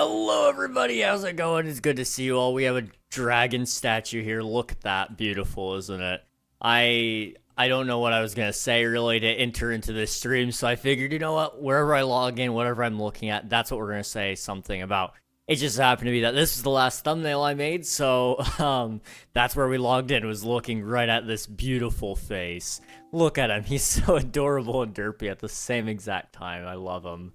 Hello everybody, how's it going? It's good to see you all. We have a dragon statue here. Look at that, beautiful, isn't it? I don't know what I was gonna say really to enter into this stream, so I figured, you know what, wherever I log in, whatever I'm looking at, that's what we're gonna say something about. It just happened to be that this is the last thumbnail I made, so that's where we logged in, was looking right at this beautiful face. Look at him, he's so adorable and derpy at the same exact time. I love him.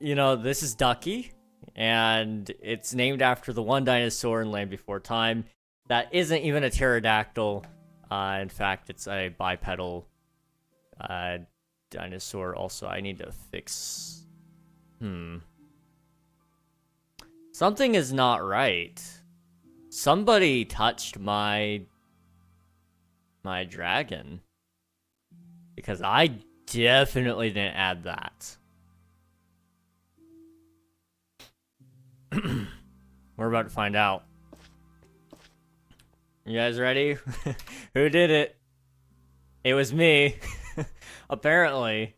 This is Ducky, and it's named after the one dinosaur in Land Before Time that isn't even a pterodactyl. In fact, it's a bipedal dinosaur. Also, I need to fix... Something is not right. Somebody touched my dragon. Because I definitely didn't add that. We're about to find out. You guys ready? Who did it? It was me. Apparently.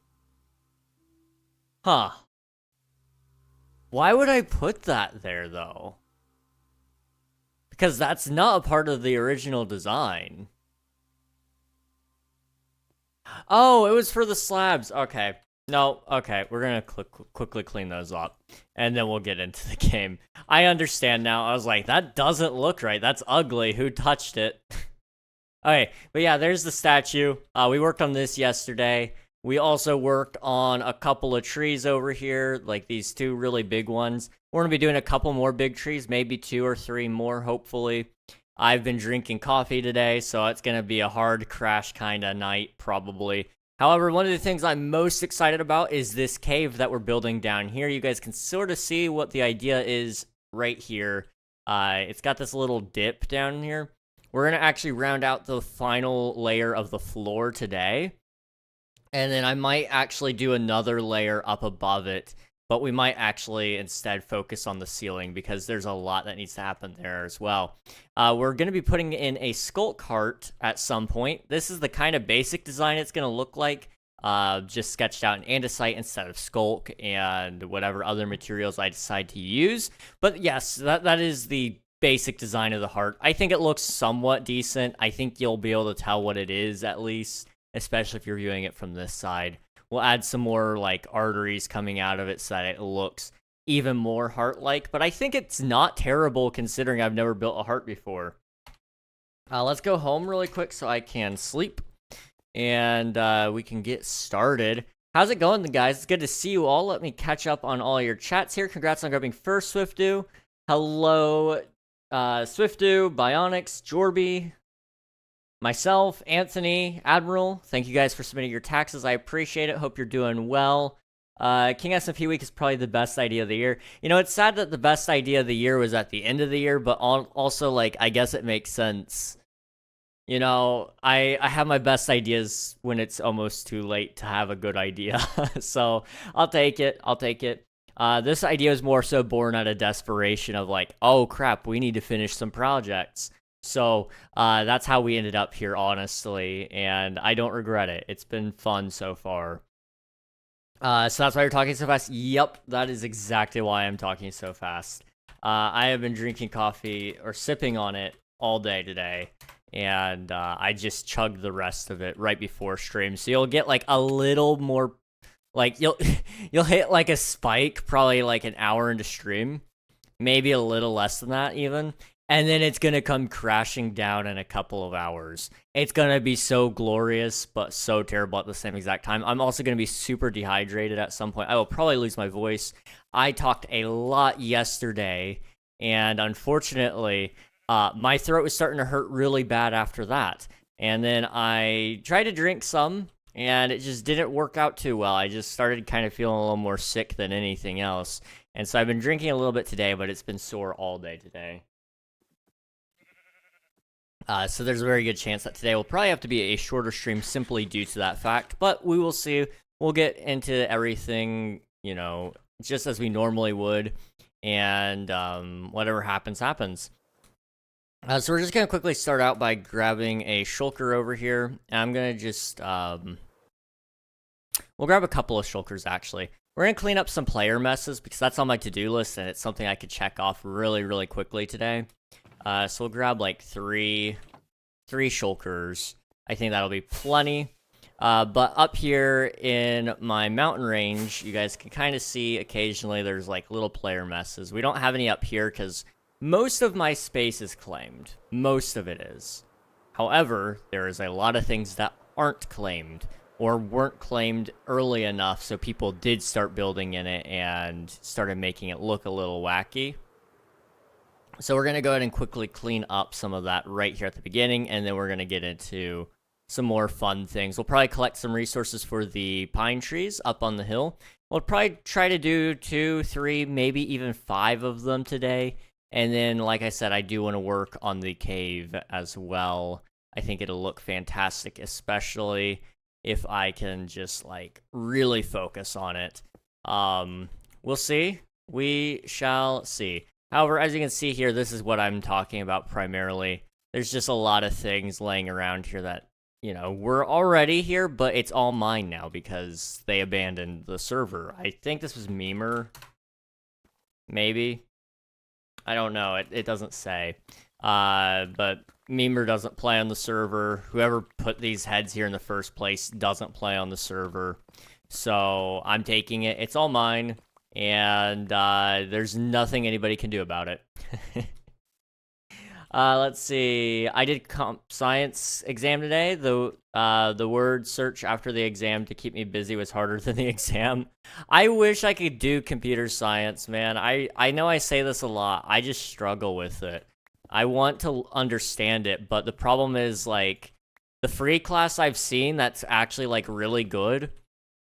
Huh. Why would I put that there, though? Because that's not a part of the original design. Oh, it was for the slabs. Okay. No, okay, we're gonna quickly clean those up, and then we'll get into the game. I understand now. I was like, that doesn't look right. That's ugly. Who touched it? Okay, but yeah, there's the statue. We worked on this yesterday. We also worked on a couple of trees over here, like these two really big ones. We're gonna be doing a couple more big trees, maybe 2 or 3 more, hopefully. I've been drinking coffee today, so it's gonna be a hard crash kind of night, probably. However, one of the things I'm most excited about is this cave that we're building down here. You guys can sort of see what the idea is right here. It's got this little dip down here. We're going to actually round out the final layer of the floor today. And then I might actually do another layer up above it. But we might actually instead focus on the ceiling because there's a lot that needs to happen there as well. We're going to be putting in a sculk heart at some point. This is the kind of basic design it's going to look like. Just sketched out in andesite instead of sculk and whatever other materials I decide to use. But yes, that is the basic design of the heart. I think it looks somewhat decent. I think you'll be able to tell what it is at least, especially if you're viewing it from this side. We'll add some more, like, arteries coming out of it so that it looks even more heart-like. But I think it's not terrible considering I've never built a heart before. Let's go home really quick so I can sleep. And we can get started. How's it going, guys? It's good to see you all. Let me catch up on all your chats here. Congrats on grabbing first, Swiftu. Hello, Swiftu, Bionics, Jorby. Myself, Anthony, Admiral, thank you guys for submitting your taxes. I appreciate it. Hope you're doing well. King SMP Week is probably the best idea of the year. You know, it's sad that the best idea of the year was at the end of the year, but also, like, I guess it makes sense. You know, I have my best ideas when it's almost too late to have a good idea. So, I'll take it. This idea is more so born out of desperation of, like, oh, crap, we need to finish some projects. So, that's how we ended up here, honestly, and I don't regret it. It's been fun so far. So that's why you're talking so fast? Yep, that is exactly why I'm talking so fast. I have been drinking coffee, or sipping on it, all day today, and I just chugged the rest of it right before stream, so you'll get, like, a little more, like, you'll hit, like, a spike, probably, like, an hour into stream, maybe a little less than that, even. And then it's going to come crashing down in a couple of hours. It's going to be so glorious, but so terrible at the same exact time. I'm also going to be super dehydrated at some point. I will probably lose my voice. I talked a lot yesterday, and unfortunately, my throat was starting to hurt really bad after that. And then I tried to drink some, and it just didn't work out too well. I just started kind of feeling a little more sick than anything else. And so I've been drinking a little bit today, but it's been sore all day today. So there's a very good chance that today will probably have to be a shorter stream simply due to that fact, but we will see. We'll get into everything, you know, just as we normally would, and whatever happens, happens. So we're just going to quickly start out by grabbing a shulker over here, and I'm going to just, we'll grab a couple of shulkers, actually. We're gonna clean up some player messes because that's on my to-do list and it's something I could check off really, really quickly today. So we'll grab like three shulkers. I think that'll be plenty. But up here in my mountain range, you guys can kind of see occasionally there's like little player messes. We don't have any up here because most of my space is claimed. Most of it is. However, there is a lot of things that aren't claimed or weren't claimed early enough so people did start building in it and started making it look a little wacky. So we're going to go ahead and quickly clean up some of that right here at the beginning, and then we're going to get into some more fun things. We'll probably collect some resources for the pine trees up on the hill. We'll probably try to do 2, 3, maybe even 5 of them today. And then, like I said, I do want to work on the cave as well. I think it'll look fantastic, especially if I can just, like, really focus on it. We'll see. We shall see. However, as you can see here, this is what I'm talking about primarily. There's just a lot of things laying around here that, you know, we're already here, but it's all mine now because they abandoned the server. I think this was Memer. Maybe. I don't know. It doesn't say. But Memer doesn't play on the server. Whoever put these heads here in the first place doesn't play on the server. So I'm taking it. It's all mine. And there's nothing anybody can do about it. Let's see. I did comp science exam today. The word search after the exam to keep me busy was harder than the exam. I wish I could do computer science, man. I know I say this a lot. I just struggle with it. I want to understand it, but the problem is, like, the free class I've seen that's actually, like, really good,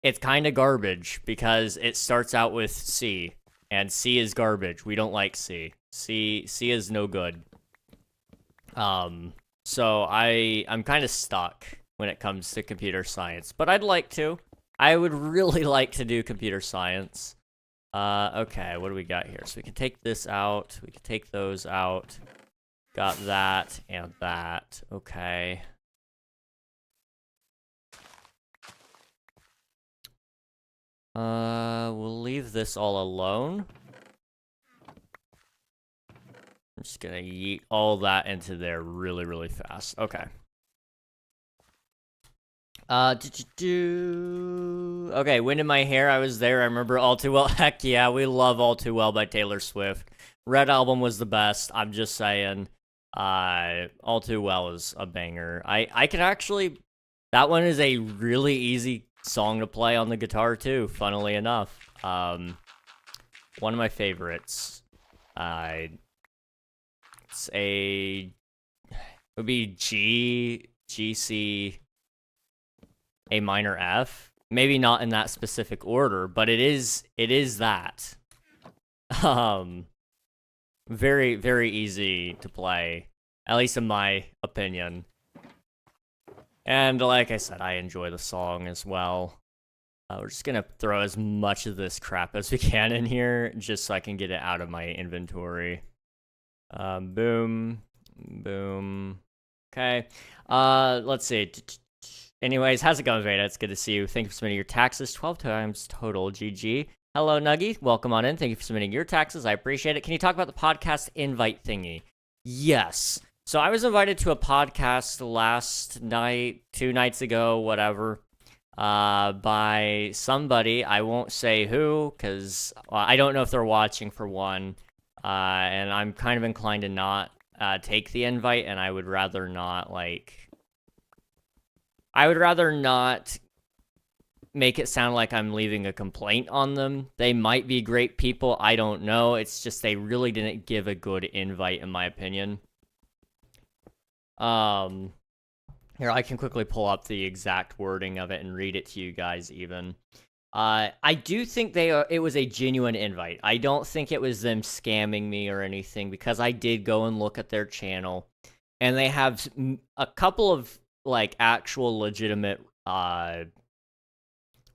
it's kind of garbage because it starts out with C, and C is garbage. We don't like C. C is no good. So I'm kind of stuck when it comes to computer science, but I'd like to. I would really like to do computer science. Okay, what do we got here? So we can take this out. We can take those out. Got that and that. Okay. We'll leave this all alone. I'm just gonna yeet all that into there really, really fast. Okay. Okay, Wind in My Hair, I was there. I remember All Too Well. Heck yeah, we love All Too Well by Taylor Swift. Red Album was the best. I'm just saying. All Too Well is a banger. I can actually... That one is a really easy song to play on the guitar, too, funnily enough. One of my favorites. It's it would be G, C, A minor, F. Maybe not in that specific order, but it is that. Very, very easy to play, at least in my opinion. And like I said, I enjoy the song as well. We're just gonna throw as much of this crap as we can in here, just so I can get it out of my inventory. Boom, boom. Okay. Let's see. Anyways, how's it going, Veda? It's good to see you. Thank you for submitting your taxes 12 times total. GG. Hello, Nuggy. Welcome on in. Thank you for submitting your taxes. I appreciate it. Can you talk about the podcast invite thingy? Yes. So I was invited to a podcast last night, 2 nights ago, whatever, by somebody. I won't say who, because I don't know if they're watching, for one. And I'm kind of inclined to not take the invite, and I would rather not, make it sound like I'm leaving a complaint on them. They might be great people, I don't know. It's just they really didn't give a good invite, in my opinion. Here, I can quickly pull up the exact wording of it and read it to you guys, even. I do think it was a genuine invite. I don't think it was them scamming me or anything, because I did go and look at their channel, and they have a couple of, like, actual legitimate, what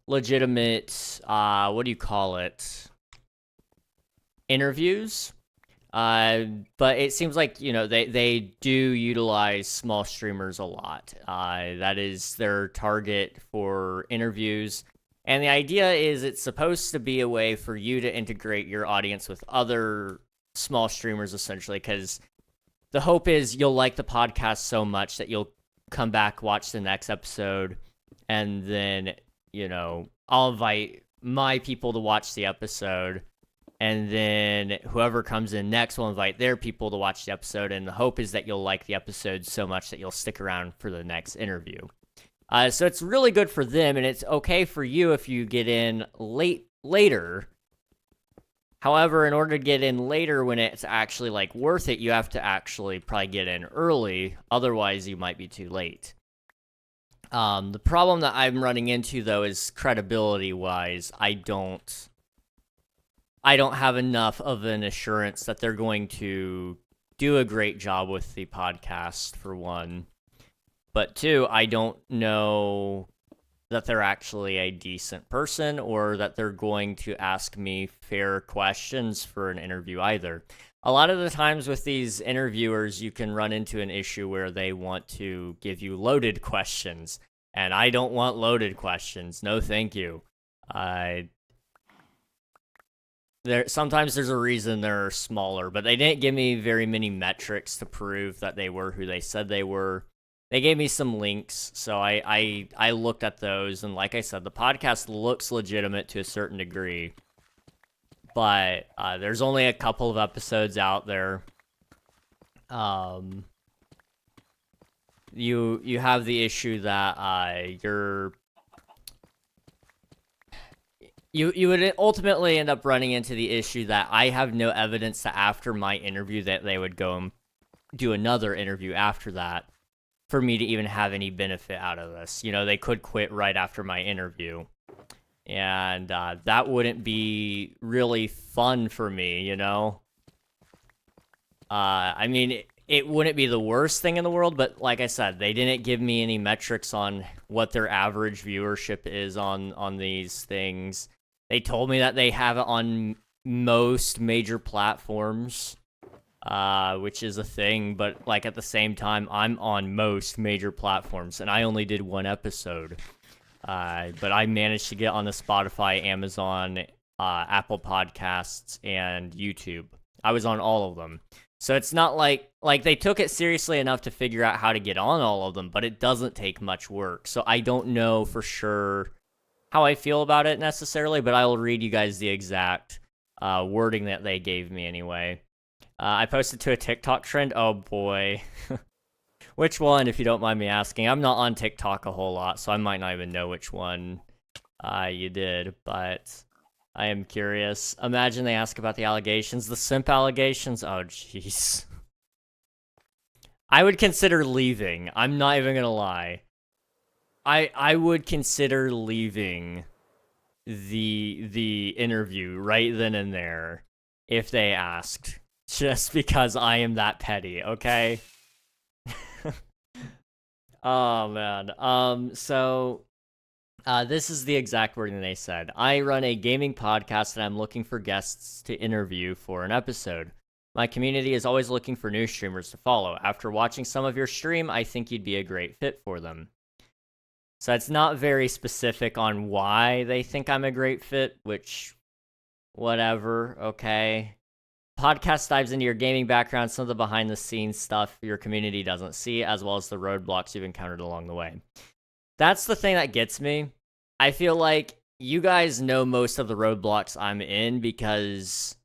do you call it? Interviews. But it seems like, you know, they do utilize small streamers a lot. That is their target for interviews. And the idea is it's supposed to be a way for you to integrate your audience with other small streamers, essentially, because the hope is you'll like the podcast so much that you'll come back, watch the next episode, and then, I'll invite my people to watch the episode, and then whoever comes in next will invite their people to watch the episode, and the hope is that you'll like the episode so much that you'll stick around for the next interview. So it's really good for them, and it's okay for you if you get in later. However, in order to get in later when it's actually, worth it, you have to actually probably get in early. Otherwise, you might be too late. The problem that I'm running into, though, is credibility-wise. I don't have enough of an assurance that they're going to do a great job with the podcast, for one. But two, I don't know that they're actually a decent person or that they're going to ask me fair questions for an interview either. A lot of the times with these interviewers, you can run into an issue where they want to give you loaded questions, and I don't want loaded questions. No, thank you. Sometimes there's a reason they're smaller, but they didn't give me very many metrics to prove that they were who they said they were. They gave me some links, so I looked at those, and like I said, the podcast looks legitimate to a certain degree, but there's only a couple of episodes out there. You have the issue that you would ultimately end up running into the issue that I have no evidence that after my interview that they would go and do another interview after that for me to even have any benefit out of this. They could quit right after my interview, and that wouldn't be really fun for me, I mean, it wouldn't be the worst thing in the world, but like I said, they didn't give me any metrics on what their average viewership is on these things. They told me that they have it on most major platforms, which is a thing, but at the same time, I'm on most major platforms, and I only did one episode. But I managed to get on the Spotify, Amazon, Apple Podcasts, and YouTube. I was on all of them. So it's not like they took it seriously enough to figure out how to get on all of them, but it doesn't take much work. So I don't know for sure how I feel about it necessarily, but I will read you guys the exact wording that they gave me anyway. I posted to a TikTok trend. Oh boy. Which one, if you don't mind me asking? I'm not on TikTok a whole lot, so I might not even know which one you did, but I am curious. Imagine they ask about the allegations. The simp allegations? Oh, jeez. I would consider leaving. I'm not even gonna lie. I would consider leaving the interview right then and there if they asked. Just because I am that petty, okay? Oh, man. This is the exact wording they said. I run a gaming podcast and I'm looking for guests to interview for an episode. My community is always looking for new streamers to follow. After watching some of your stream, I think you'd be a great fit for them. So it's not very specific on why they think I'm a great fit, which, whatever, okay. Podcast dives into your gaming background, some of the behind-the-scenes stuff your community doesn't see, as well as the roadblocks you've encountered along the way. That's the thing that gets me. I feel like you guys know most of the roadblocks I'm in because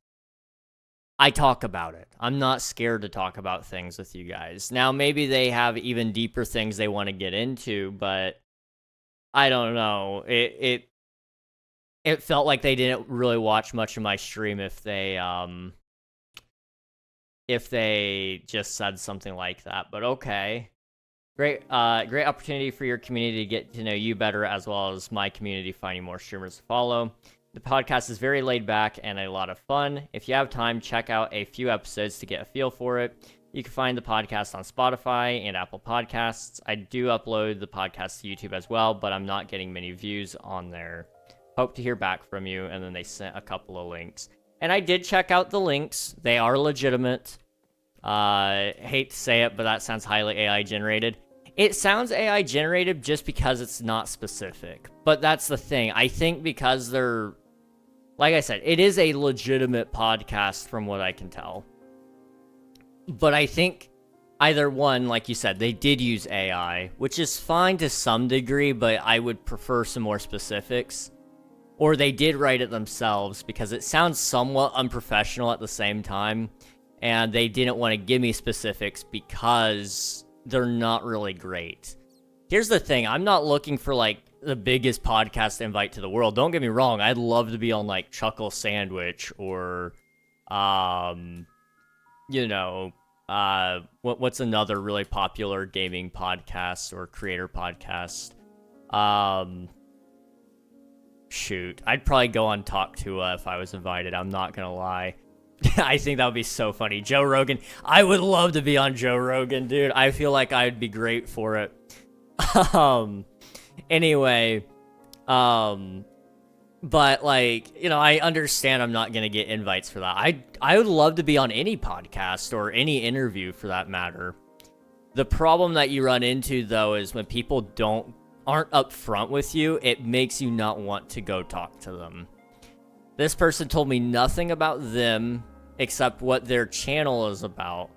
I talk about it. I'm not scared to talk about things with you guys. Now, maybe they have even deeper things they want to get into, but I don't know. It felt like they didn't really watch much of my stream if they just said something like that, but okay. Great opportunity for your community to get to know you better, as well as my community finding more streamers to follow. The podcast is very laid back and a lot of fun. If you have time, check out a few episodes to get a feel for it. You can find the podcast on Spotify and Apple Podcasts. I do upload the podcast to YouTube as well, but I'm not getting many views on there. Hope to hear back from you. And then they sent a couple of links. And I did check out the links. They are legitimate. Hate to say it, but that sounds highly AI generated. It sounds AI generated just because it's not specific. But that's the thing. I think because they're, like I said, it is a legitimate podcast from what I can tell. But I think either one, like you said, they did use AI, which is fine to some degree, but I would prefer some more specifics. Or they did write it themselves, because it sounds somewhat unprofessional at the same time. And they didn't want to give me specifics because they're not really great. Here's the thing. I'm not looking for, like, the biggest podcast invite to the world. Don't get me wrong. I'd love to be on, like, Chuckle Sandwich or, you know, what's another really popular gaming podcast or creator podcast? Shoot. I'd probably go on Talk To if I was invited. I'm not gonna lie. I think that would be so funny. Joe Rogan. I would love to be on Joe Rogan, dude. I feel like I'd be great for it. Anyway, but, like, you know, I understand I'm not gonna get invites for that. I would love to be on any podcast or any interview for that matter. The problem that you run into, though, is when people aren't upfront with you, it makes you not want to go talk to them. This person told me nothing about them except what their channel is about.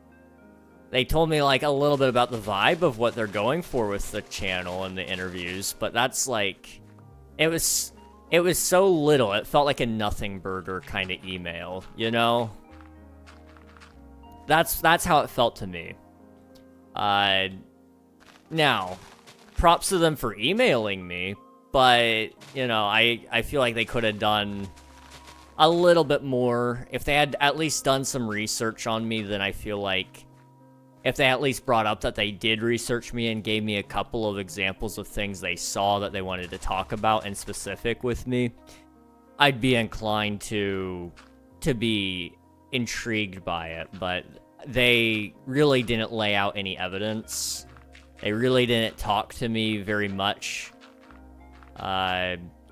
They told me, like, a little bit about the vibe of what they're going for with the channel and the interviews, but that's, like, it was so little. It felt like a nothing burger kind of email, you know? That's how it felt to me. Now, props to them for emailing me, but, you know, I feel like they could have done a little bit more. If they had at least done some research on me, then I feel like if they at least brought up that they did research me and gave me a couple of examples of things they saw that they wanted to talk about in specific with me, I'd be inclined to be intrigued by it. But they really didn't lay out any evidence. They really didn't talk to me very much.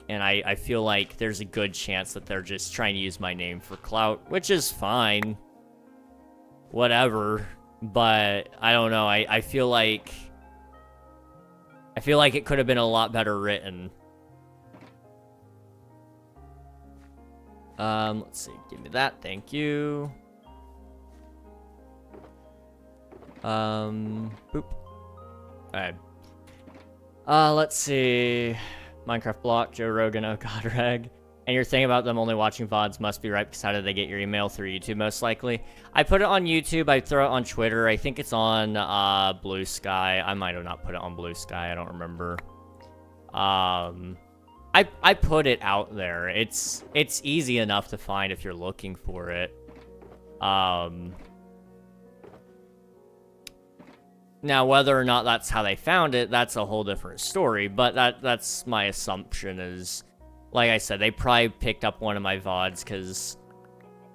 And I feel like there's a good chance that they're just trying to use my name for clout, which is fine. Whatever. But I don't know. I feel like it could have been a lot better written. Let's see. Give me that. Thank you. Boop. Alright. Let's see. Minecraft block, Joe Rogan, oh god, Reg. And your thing about them only watching VODs must be right, because how did they get your email? Through YouTube, most likely. I put it on YouTube, I throw it on Twitter, I think it's on, Blue Sky. I might have not put it on Blue Sky, I don't remember. I put it out there. It's easy enough to find if you're looking for it. Now, whether or not that's how they found it, that's a whole different story, but that's my assumption is, like I said, they probably picked up one of my VODs, because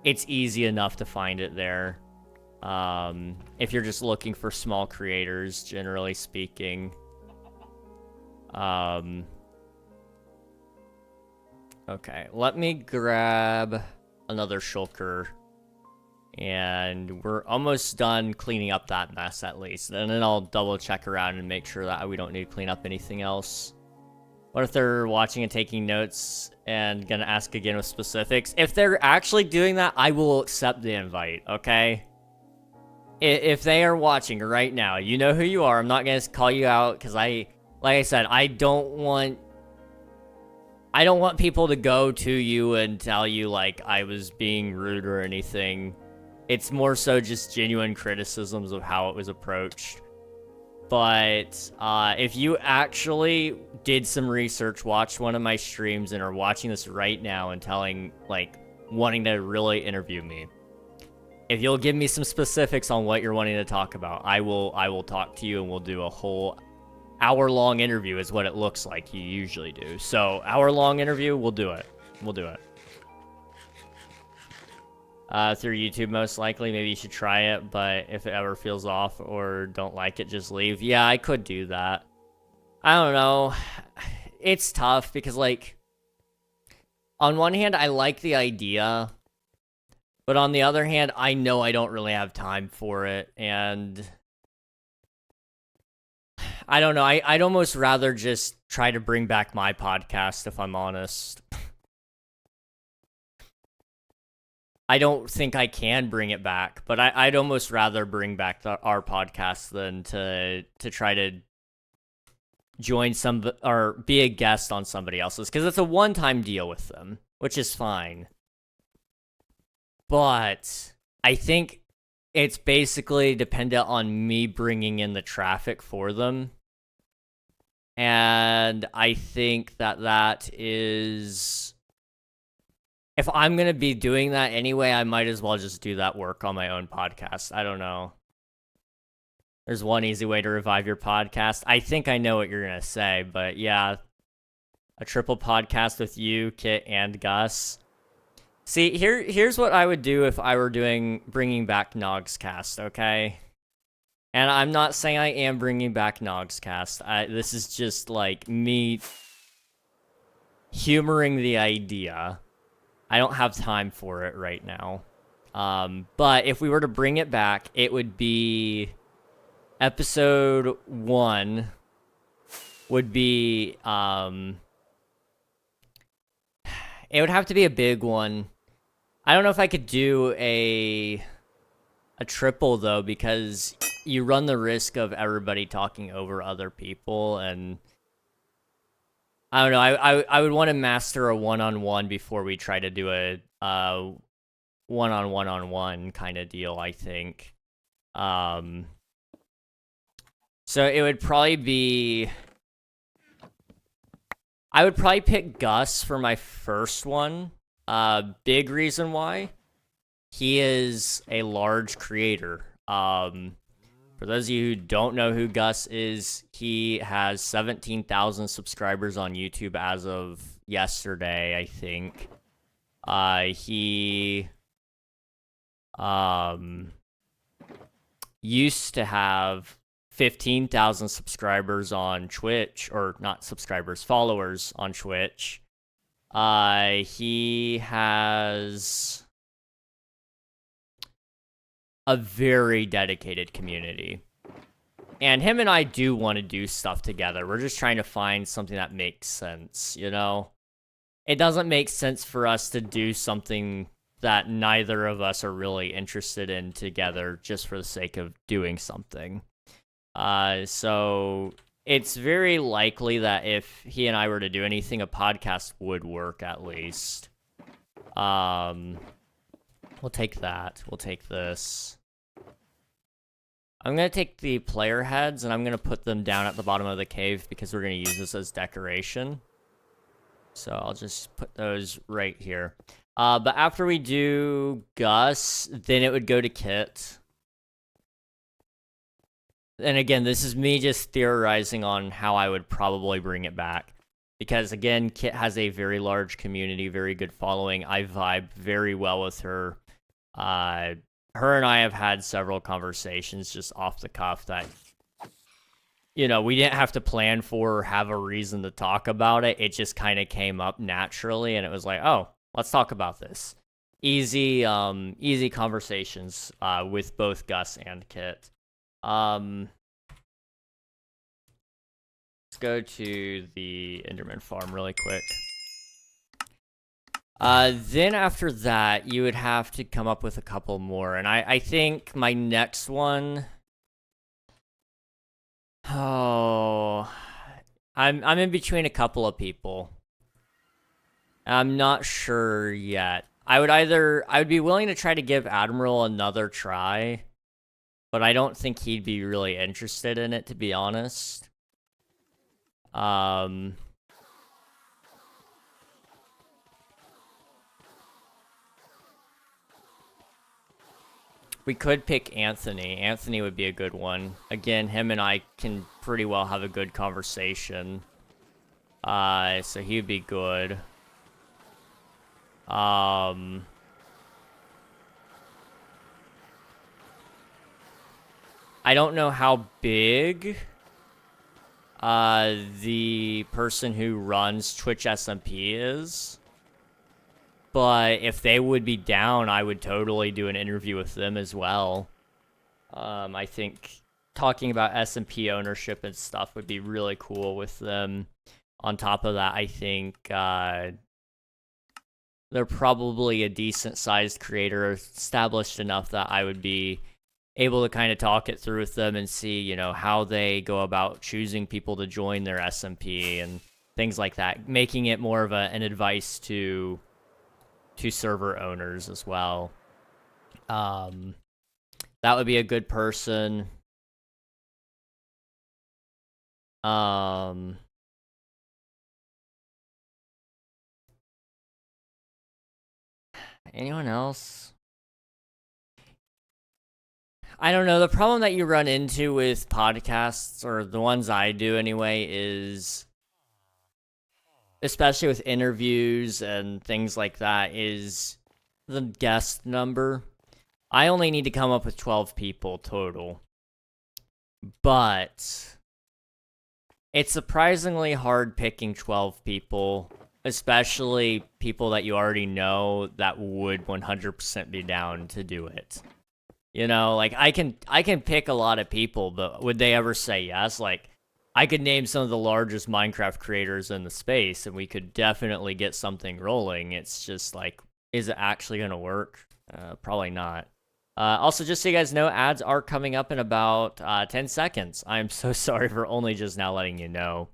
it's easy enough to find it there. If you're just looking for small creators, generally speaking. Okay, let me grab another shulker. And we're almost done cleaning up that mess, at least. And then I'll double check around and make sure that we don't need to clean up anything else. What if they're watching and taking notes and gonna ask again with specifics? If they're actually doing that, I will accept the invite, okay? If they are watching right now, you know who you are. I'm not gonna call you out, because like I said, I don't want people to go to you and tell you, like, I was being rude or anything. It's more so just genuine criticisms of how it was approached. But if you actually did some research, watched one of my streams, and are watching this right now and wanting to really interview me, if you'll give me some specifics on what you're wanting to talk about, I will talk to you, and we'll do a whole hour-long interview is what it looks like you usually do. So, hour-long interview, we'll do it. We'll do it. Through YouTube, most likely. Maybe you should try it, but if it ever feels off or don't like it, just leave. Yeah, I could do that. I don't know. It's tough because, like, on one hand, I like the idea, but on the other hand, I know I don't really have time for it, and I don't know. I'd almost rather just try to bring back my podcast, if I'm honest. I don't think I can bring it back, but I'd almost rather bring back our podcast than to try to join or be a guest on somebody else's, because it's a one-time deal with them, which is fine. But I think it's basically dependent on me bringing in the traffic for them. And I think that is... If I'm going to be doing that anyway, I might as well just do that work on my own podcast. I don't know. There's one easy way to revive your podcast. I think I know what you're going to say, but yeah. A triple podcast with you, Kit, and Gus. See, here's what I would do if I were bringing back Nogscast, okay? And I'm not saying I am bringing back Nogscast. This is just like me humoring the idea. I don't have time for it right now. But if we were to bring it back, it would be episode 1 would be it would have to be a big one. I don't know if I could do a triple though, because you run the risk of everybody talking over other people, and I don't know. I would want to master a one-on-one before we try to do a one-on-one kind of deal, I think. So it would probably be... I would probably pick Gus for my first one. Big reason why. He is a large creator. For those of you who don't know who Gus is, he has 17,000 subscribers on YouTube as of yesterday, I think. He used to have 15,000 subscribers on Twitch, or not subscribers, followers on Twitch. He has a very dedicated community. And him and I do want to do stuff together. We're just trying to find something that makes sense, you know? It doesn't make sense for us to do something that neither of us are really interested in together just for the sake of doing something. So it's very likely that if he and I were to do anything, a podcast would work at least. We'll take that. We'll take this. I'm going to take the player heads, and I'm going to put them down at the bottom of the cave because we're going to use this as decoration. So I'll just put those right here. But after we do Gus, then it would go to Kit. And again, this is me just theorizing on how I would probably bring it back. Because again, Kit has a very large community, very good following. I vibe very well with her. Her and I have had several conversations just off the cuff that, you know, we didn't have to plan for or have a reason to talk about it. It just kind of came up naturally, and it was like, oh, let's talk about this. Easy conversations with both Gus and Kit. Let's go to the Enderman farm really quick. Then after that, you would have to come up with a couple more. And I think my next one... Oh... I'm in between a couple of people. I'm not sure yet. I would be willing to try to give Admiral another try, but I don't think he'd be really interested in it, to be honest. We could pick Anthony. Anthony would be a good one. Again, him and I can pretty well have a good conversation. So he'd be good. I don't know how big the person who runs Twitch SMP is. But if they would be down, I would totally do an interview with them as well. I think talking about SMP ownership and stuff would be really cool with them. On top of that, I think they're probably a decent-sized creator, established enough that I would be able to kind of talk it through with them and see, you know, how they go about choosing people to join their SMP and things like that, making it more of an advice to server owners as well. That would be a good person. Anyone else? I don't know. The problem that you run into with podcasts, or the ones I do anyway, is, especially with interviews and things like that, is the guest number. I only need to come up with 12 people total. But it's surprisingly hard picking 12 people, especially people that you already know that would 100% be down to do it. You know, like, I can pick a lot of people, but would they ever say yes? Like, I could name some of the largest Minecraft creators in the space, and we could definitely get something rolling. It's just like, is it actually going to work? Probably not. Also, just so you guys know, ads are coming up in about 10 seconds. I'm so sorry for only just now letting you know.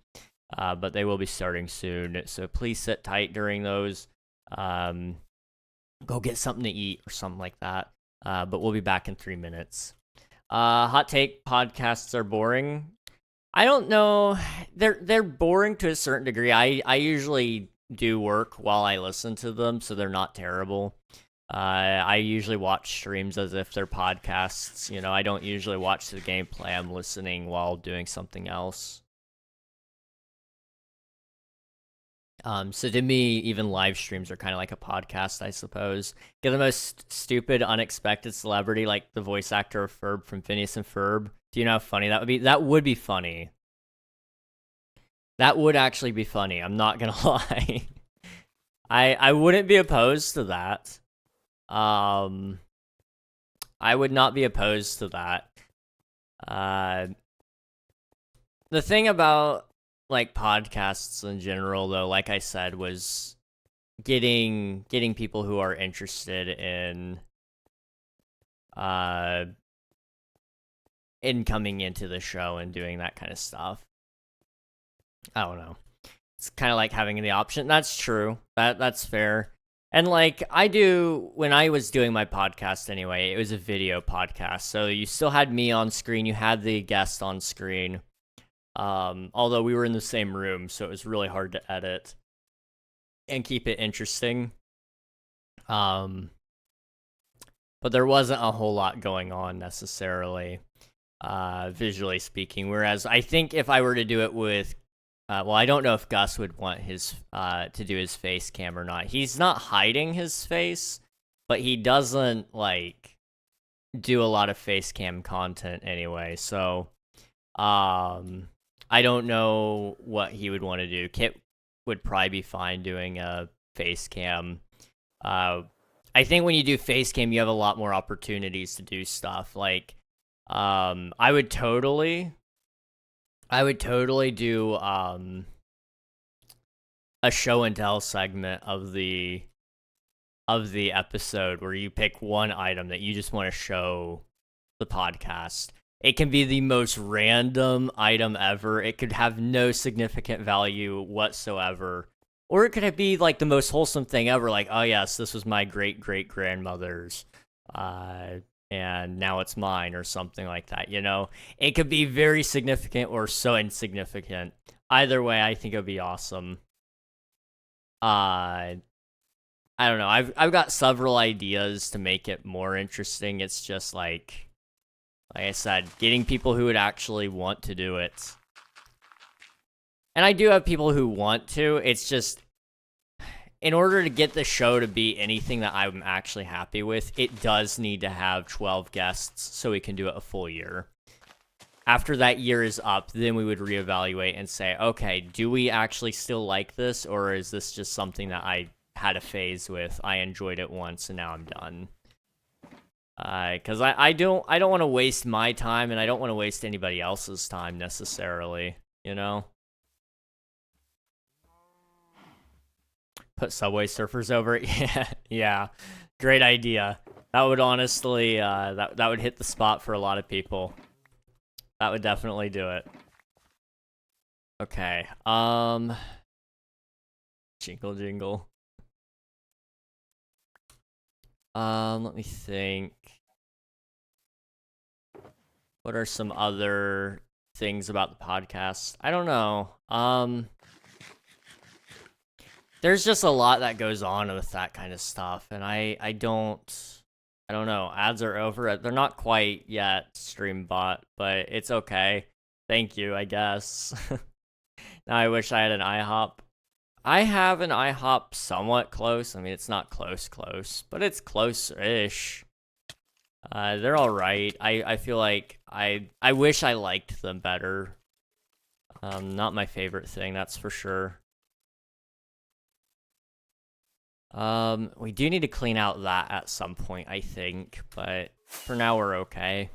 But they will be starting soon, so please sit tight during those. Go get something to eat or something like that. But we'll be back in 3 minutes. Hot take: podcasts are boring. I don't know. They're boring to a certain degree. I usually do work while I listen to them, so they're not terrible. I usually watch streams as if they're podcasts. You know, I don't usually watch the gameplay. I'm listening while doing something else. So to me, even live streams are kind of like a podcast, I suppose. Get the most stupid, unexpected celebrity, like the voice actor of Ferb from Phineas and Ferb. Do you know how funny that would be? That would be funny. That would actually be funny. I'm not gonna lie. I wouldn't be opposed to that. I would not be opposed to that. The thing about, like, podcasts in general, though, like I said, was getting people who are interested in coming into the show and doing that kind of stuff. I don't know. It's kind of like having the option. That's true. That's fair. And, like, when I was doing my podcast anyway, it was a video podcast. So you still had me on screen. You had the guest on screen. Although we were in the same room, so it was really hard to edit and keep it interesting. But there wasn't a whole lot going on necessarily, visually speaking. Whereas I think if I were to do it with, well, I don't know if Gus would want his, to do his face cam or not. He's not hiding his face, but he doesn't, like, do a lot of face cam content anyway, so, I don't know what he would want to do. Kit would probably be fine doing a face cam. I think when you do face cam, you have a lot more opportunities to do stuff. Like, I would totally do a show and tell segment of the episode where you pick one item that you just want to show the podcast. It can be the most random item ever. It could have no significant value whatsoever. Or it could be, like, the most wholesome thing ever. Like, oh, yes, this was my great-great-grandmother's, and now it's mine, or something like that, you know? It could be very significant or so insignificant. Either way, I think it would be awesome. I don't know. I've got several ideas to make it more interesting. It's just, like I said, getting people who would actually want to do it. And I do have people who want to. It's just, in order to get the show to be anything that I'm actually happy with, it does need to have 12 guests so we can do it a full year. After that year is up, then we would reevaluate and say, okay, do we actually still like this, or is this just something that I had a phase with? I enjoyed it once, and now I'm done. Because I don't want to waste my time, and I don't want to waste anybody else's time necessarily, you know? Put Subway Surfers over it? Yeah, yeah. Great idea. That would honestly, that would hit the spot for a lot of people. That would definitely do it. Okay, jingle jingle. Let me think. What are some other things about the podcast? I don't know. There's just a lot that goes on with that kind of stuff, and I don't know. Ads are over. They're not quite yet stream bot, but it's okay. Thank you, I guess. Now I wish I had an IHOP. I have an IHOP somewhat close. I mean, it's not close, but it's close-ish. They're all right. I feel like I wish I liked them better. Not my favorite thing, that's for sure. We do need to clean out that at some point, I think, but for now we're okay.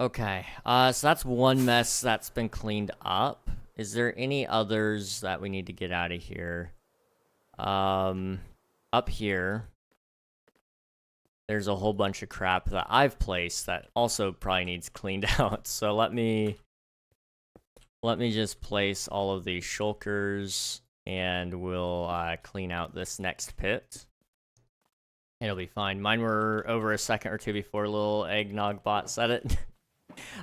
Okay, so that's one mess that's been cleaned up. Is there any others that we need to get out of here? Up here, there's a whole bunch of crap that I've placed that also probably needs cleaned out. So let me just place all of these shulkers, and we'll clean out this next pit. It'll be fine. Mine were over a second or two before little eggnog bot said it.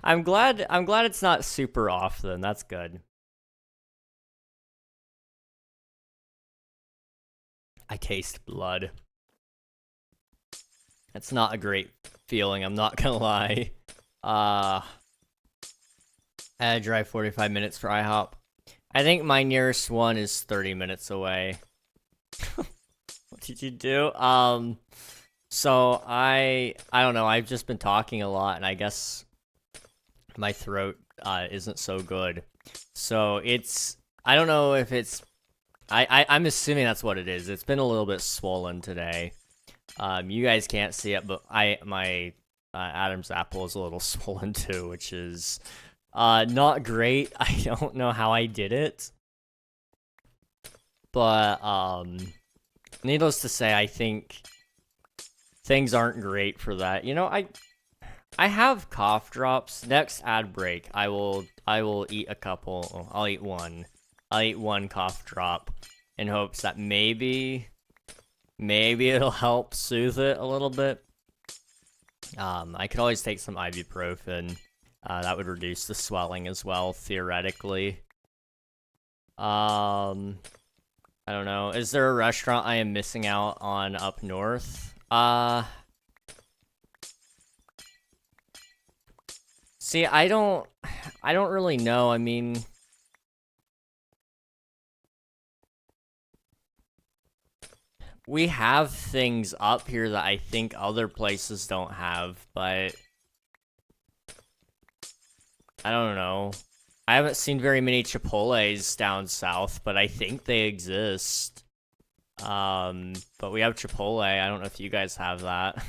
I'm glad it's not super off then. That's good. I taste blood. It's not a great feeling, I'm not gonna lie. I had to drive 45 minutes for IHOP. I think my nearest one is 30 minutes away. What did you do? So I don't know, I've just been talking a lot, and I guess my throat isn't so good. So it's, I don't know if it's, I'm assuming that's what it is. It's been a little bit swollen today. You guys can't see it, but my Adam's apple is a little swollen too, which is not great. I don't know how I did it, but needless to say, I think things aren't great for that. You know, I have cough drops. Next ad break, I will eat a couple. I'll eat one. I'll eat one cough drop in hopes that maybe it'll help soothe it a little bit. I could always take some ibuprofen. That would reduce the swelling as well, theoretically. I don't know. Is there a restaurant I am missing out on up north? See, I don't really know. I mean, we have things up here that I think other places don't have, but I don't know. I haven't seen very many Chipotles down south, but I think they exist. But we have Chipotle. I don't know if you guys have that.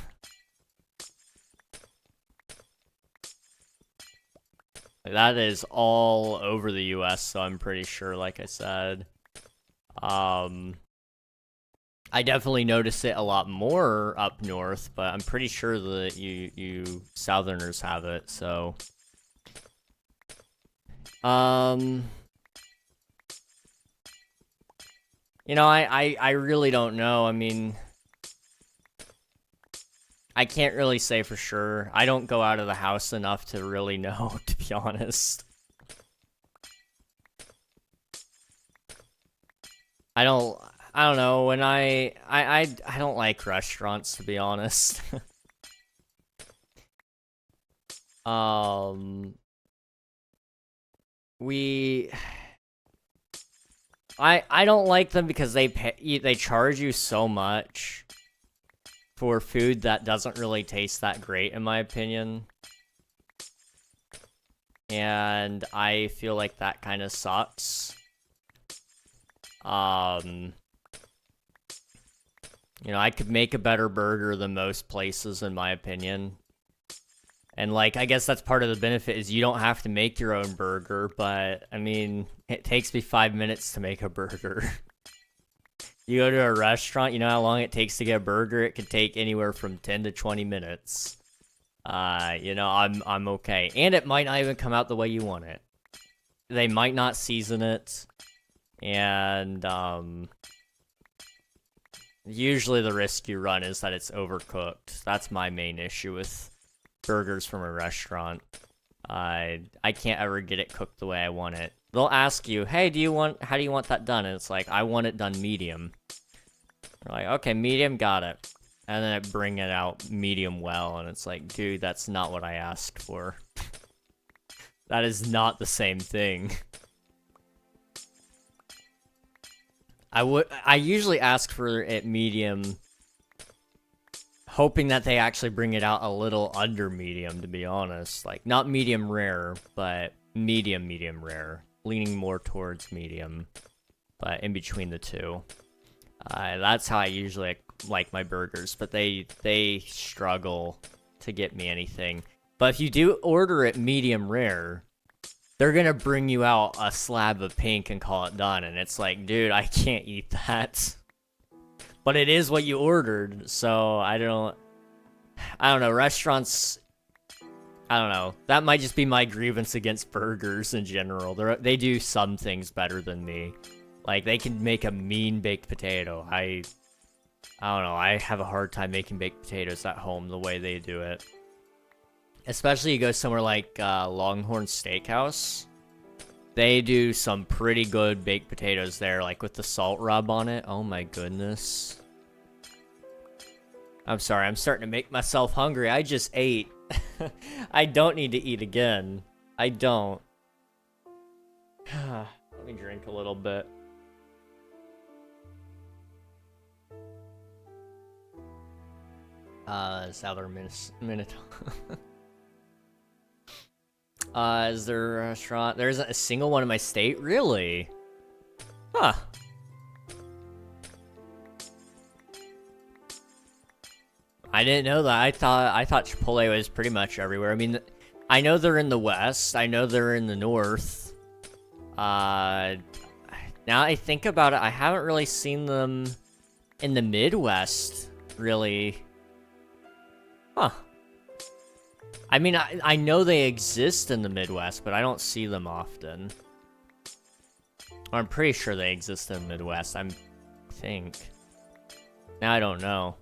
That is all over the US, so I'm pretty sure, like I said. I definitely notice it a lot more up north, but I'm pretty sure that you Southerners have it, so. You know, I really don't know. I mean, I can't really say for sure. I don't go out of the house enough to really know, to be honest. I don't know, when I don't like restaurants, to be honest. I don't like them because they charge you so much for food that doesn't really taste that great, in my opinion. And I feel like that kind of sucks. You know, I could make a better burger than most places, in my opinion. And, like, I guess that's part of the benefit is you don't have to make your own burger, but, I mean, it takes me 5 minutes to make a burger. You go to a restaurant, you know how long it takes to get a burger? It could take anywhere from 10 to 20 minutes. You know, I'm okay. And it might not even come out the way you want it. They might not season it. And, usually the risk you run is that it's overcooked. That's my main issue with burgers from a restaurant. I can't ever get it cooked the way I want it. They'll ask you, hey, how do you want that done? And it's like, I want it done medium. They're like, okay, medium, got it. And then I bring it out medium well, and it's like, dude, that's not what I asked for. That is not the same thing. I usually ask for it medium, hoping that they actually bring it out a little under medium, to be honest. Like, not medium rare, but medium rare. Leaning more towards medium, but in between the two. That's how I usually like my burgers, but they struggle to get me anything. But if you do order it medium rare, they're gonna bring you out a slab of pink and call it done, and it's like, dude, I can't eat that. But it is what you ordered, so I don't know, restaurants, I don't know, that might just be my grievance against burgers in general. They do some things better than me. Like, they can make a mean baked potato. I don't know, I have a hard time making baked potatoes at home the way they do it. Especially you go somewhere like Longhorn Steakhouse. They do some pretty good baked potatoes there, like with the salt rub on it. Oh my goodness. I'm sorry, I'm starting to make myself hungry. I just ate. I don't need to eat again. I don't. Let me drink a little bit. Southern Minnesota. Is there a restaurant? There isn't a single one in my state? Really? Huh. I didn't know that. I thought Chipotle was pretty much everywhere. I mean, I know they're in the West. I know they're in the North. Now I think about it, I haven't really seen them in the Midwest, really. Huh. I mean, I know they exist in the Midwest, but I don't see them often. Or I'm pretty sure they exist in the Midwest, I think. Now I don't know.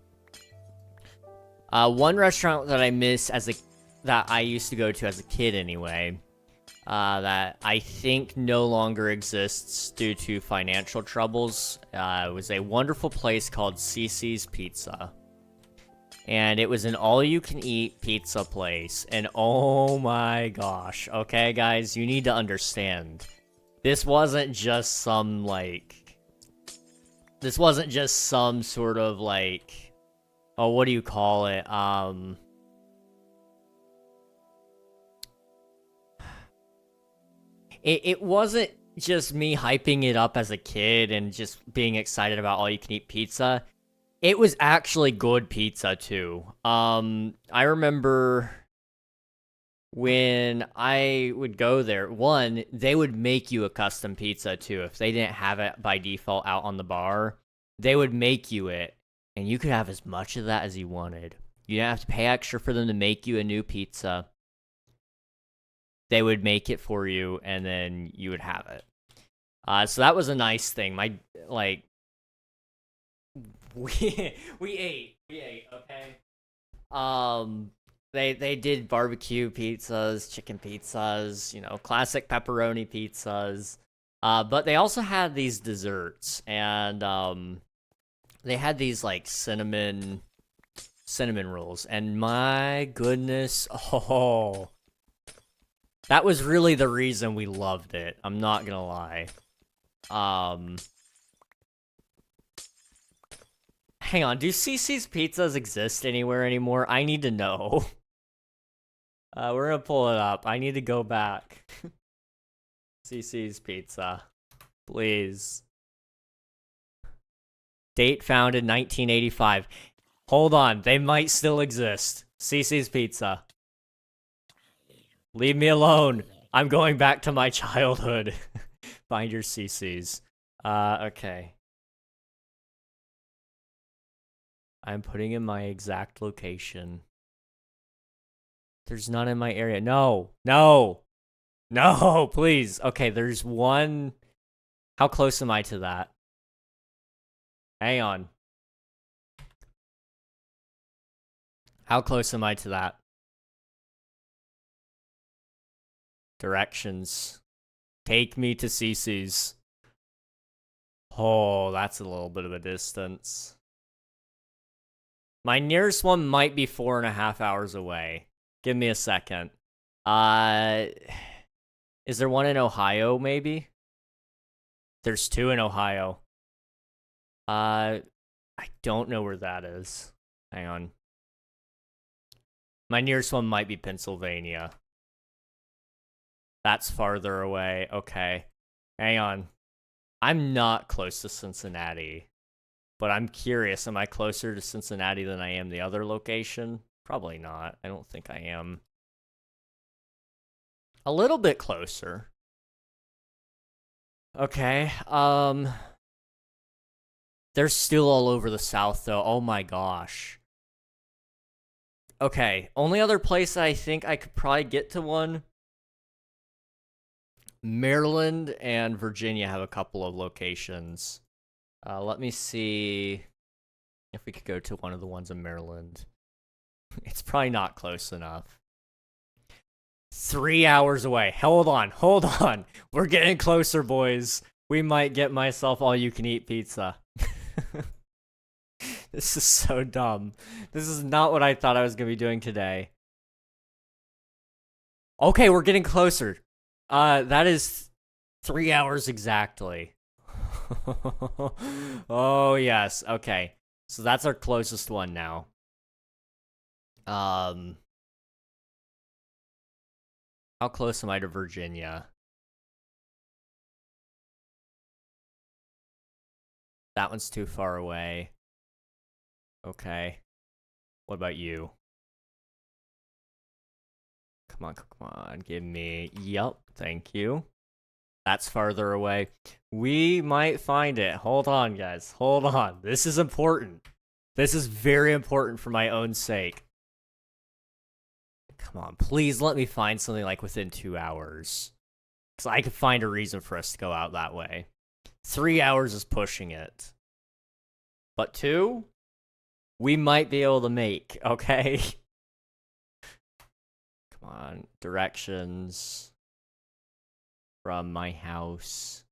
One restaurant that I miss that I used to go to as a kid anyway, that I think no longer exists due to financial troubles, was a wonderful place called CC's Pizza. And it was an all-you-can-eat pizza place, and oh my gosh, okay guys, you need to understand. This wasn't just some, sort of, like, oh, what do you call it, It wasn't just me hyping it up as a kid and just being excited about all-you-can-eat pizza. It was actually good pizza, too. I remember when I would go there, one, they would make you a custom pizza, too. If they didn't have it by default out on the bar, they would make you it, and you could have as much of that as you wanted. You didn't have to pay extra for them to make you a new pizza. They would make it for you, and then you would have it. So that was a nice thing. We ate, okay? They did barbecue pizzas, chicken pizzas, you know, classic pepperoni pizzas. But they also had these desserts, and they had these like cinnamon rolls, and my goodness, oh, that was really the reason we loved it. I'm not gonna lie. Hang on, do CC's Pizzas exist anywhere anymore? I need to know. We're gonna pull it up. I need to go back. CC's Pizza. Please. Date founded 1985. Hold on, they might still exist. CC's Pizza. Leave me alone. I'm going back to my childhood. Find your CC's. Okay. I'm putting in my exact location. There's none in my area. No, no, no, please. Okay, there's one. How close am I to that? Hang on. How close am I to that? Directions. Take me to CC's. Oh, that's a little bit of a distance. My nearest one might be 4.5 hours away. Give me a second. Is there one in Ohio, maybe? There's 2 in Ohio. I don't know where that is. Hang on. My nearest one might be Pennsylvania. That's farther away. Okay. Hang on. I'm not close to Cincinnati. But I'm curious, am I closer to Cincinnati than I am the other location? Probably not. I don't think I am. A little bit closer. Okay. They're still all over the South, though. Oh my gosh. Okay. Only other place I think I could probably get to one. Maryland and Virginia have a couple of locations. Let me see if we could go to one of the ones in Maryland. It's probably not close enough. 3 hours away. Hold on. We're getting closer, boys. We might get myself all-you-can-eat pizza. This is so dumb. This is not what I thought I was going to be doing today. Okay, we're getting closer. That is 3 hours exactly. Oh, yes. Okay. So that's our closest one now. How close am I to Virginia? That one's too far away. Okay. What about you? Come on. Give me... Yup, thank you. That's farther away. We might find it. Hold on, guys. Hold on. This is important. This is very important for my own sake. Come on, please let me find something like within 2 hours. Because I could find a reason for us to go out that way. 3 hours is pushing it. But 2? We might be able to make, okay? Come on, directions from my house.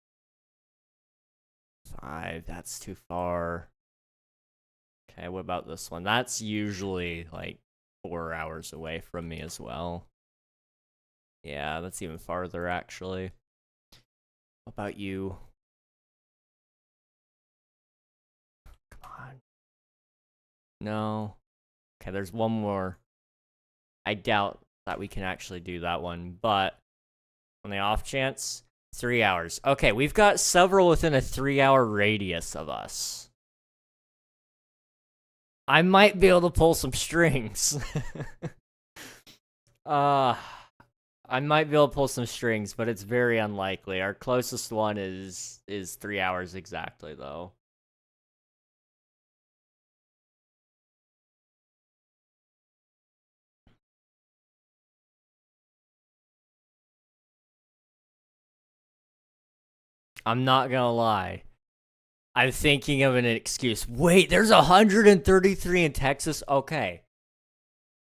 5, that's too far. Okay, what about this one? That's usually like 4 hours away from me as well. Yeah, that's even farther actually. What about you? Come on. No. Okay, there's one more. I doubt that we can actually do that one, but on the off chance, 3 hours. Okay, we've got several within a 3-hour radius of us. I might be able to pull some strings. I might be able to pull some strings, but it's very unlikely. Our closest one is 3 hours exactly, though. I'm not gonna lie. I'm thinking of an excuse. Wait, there's 133 in Texas? Okay.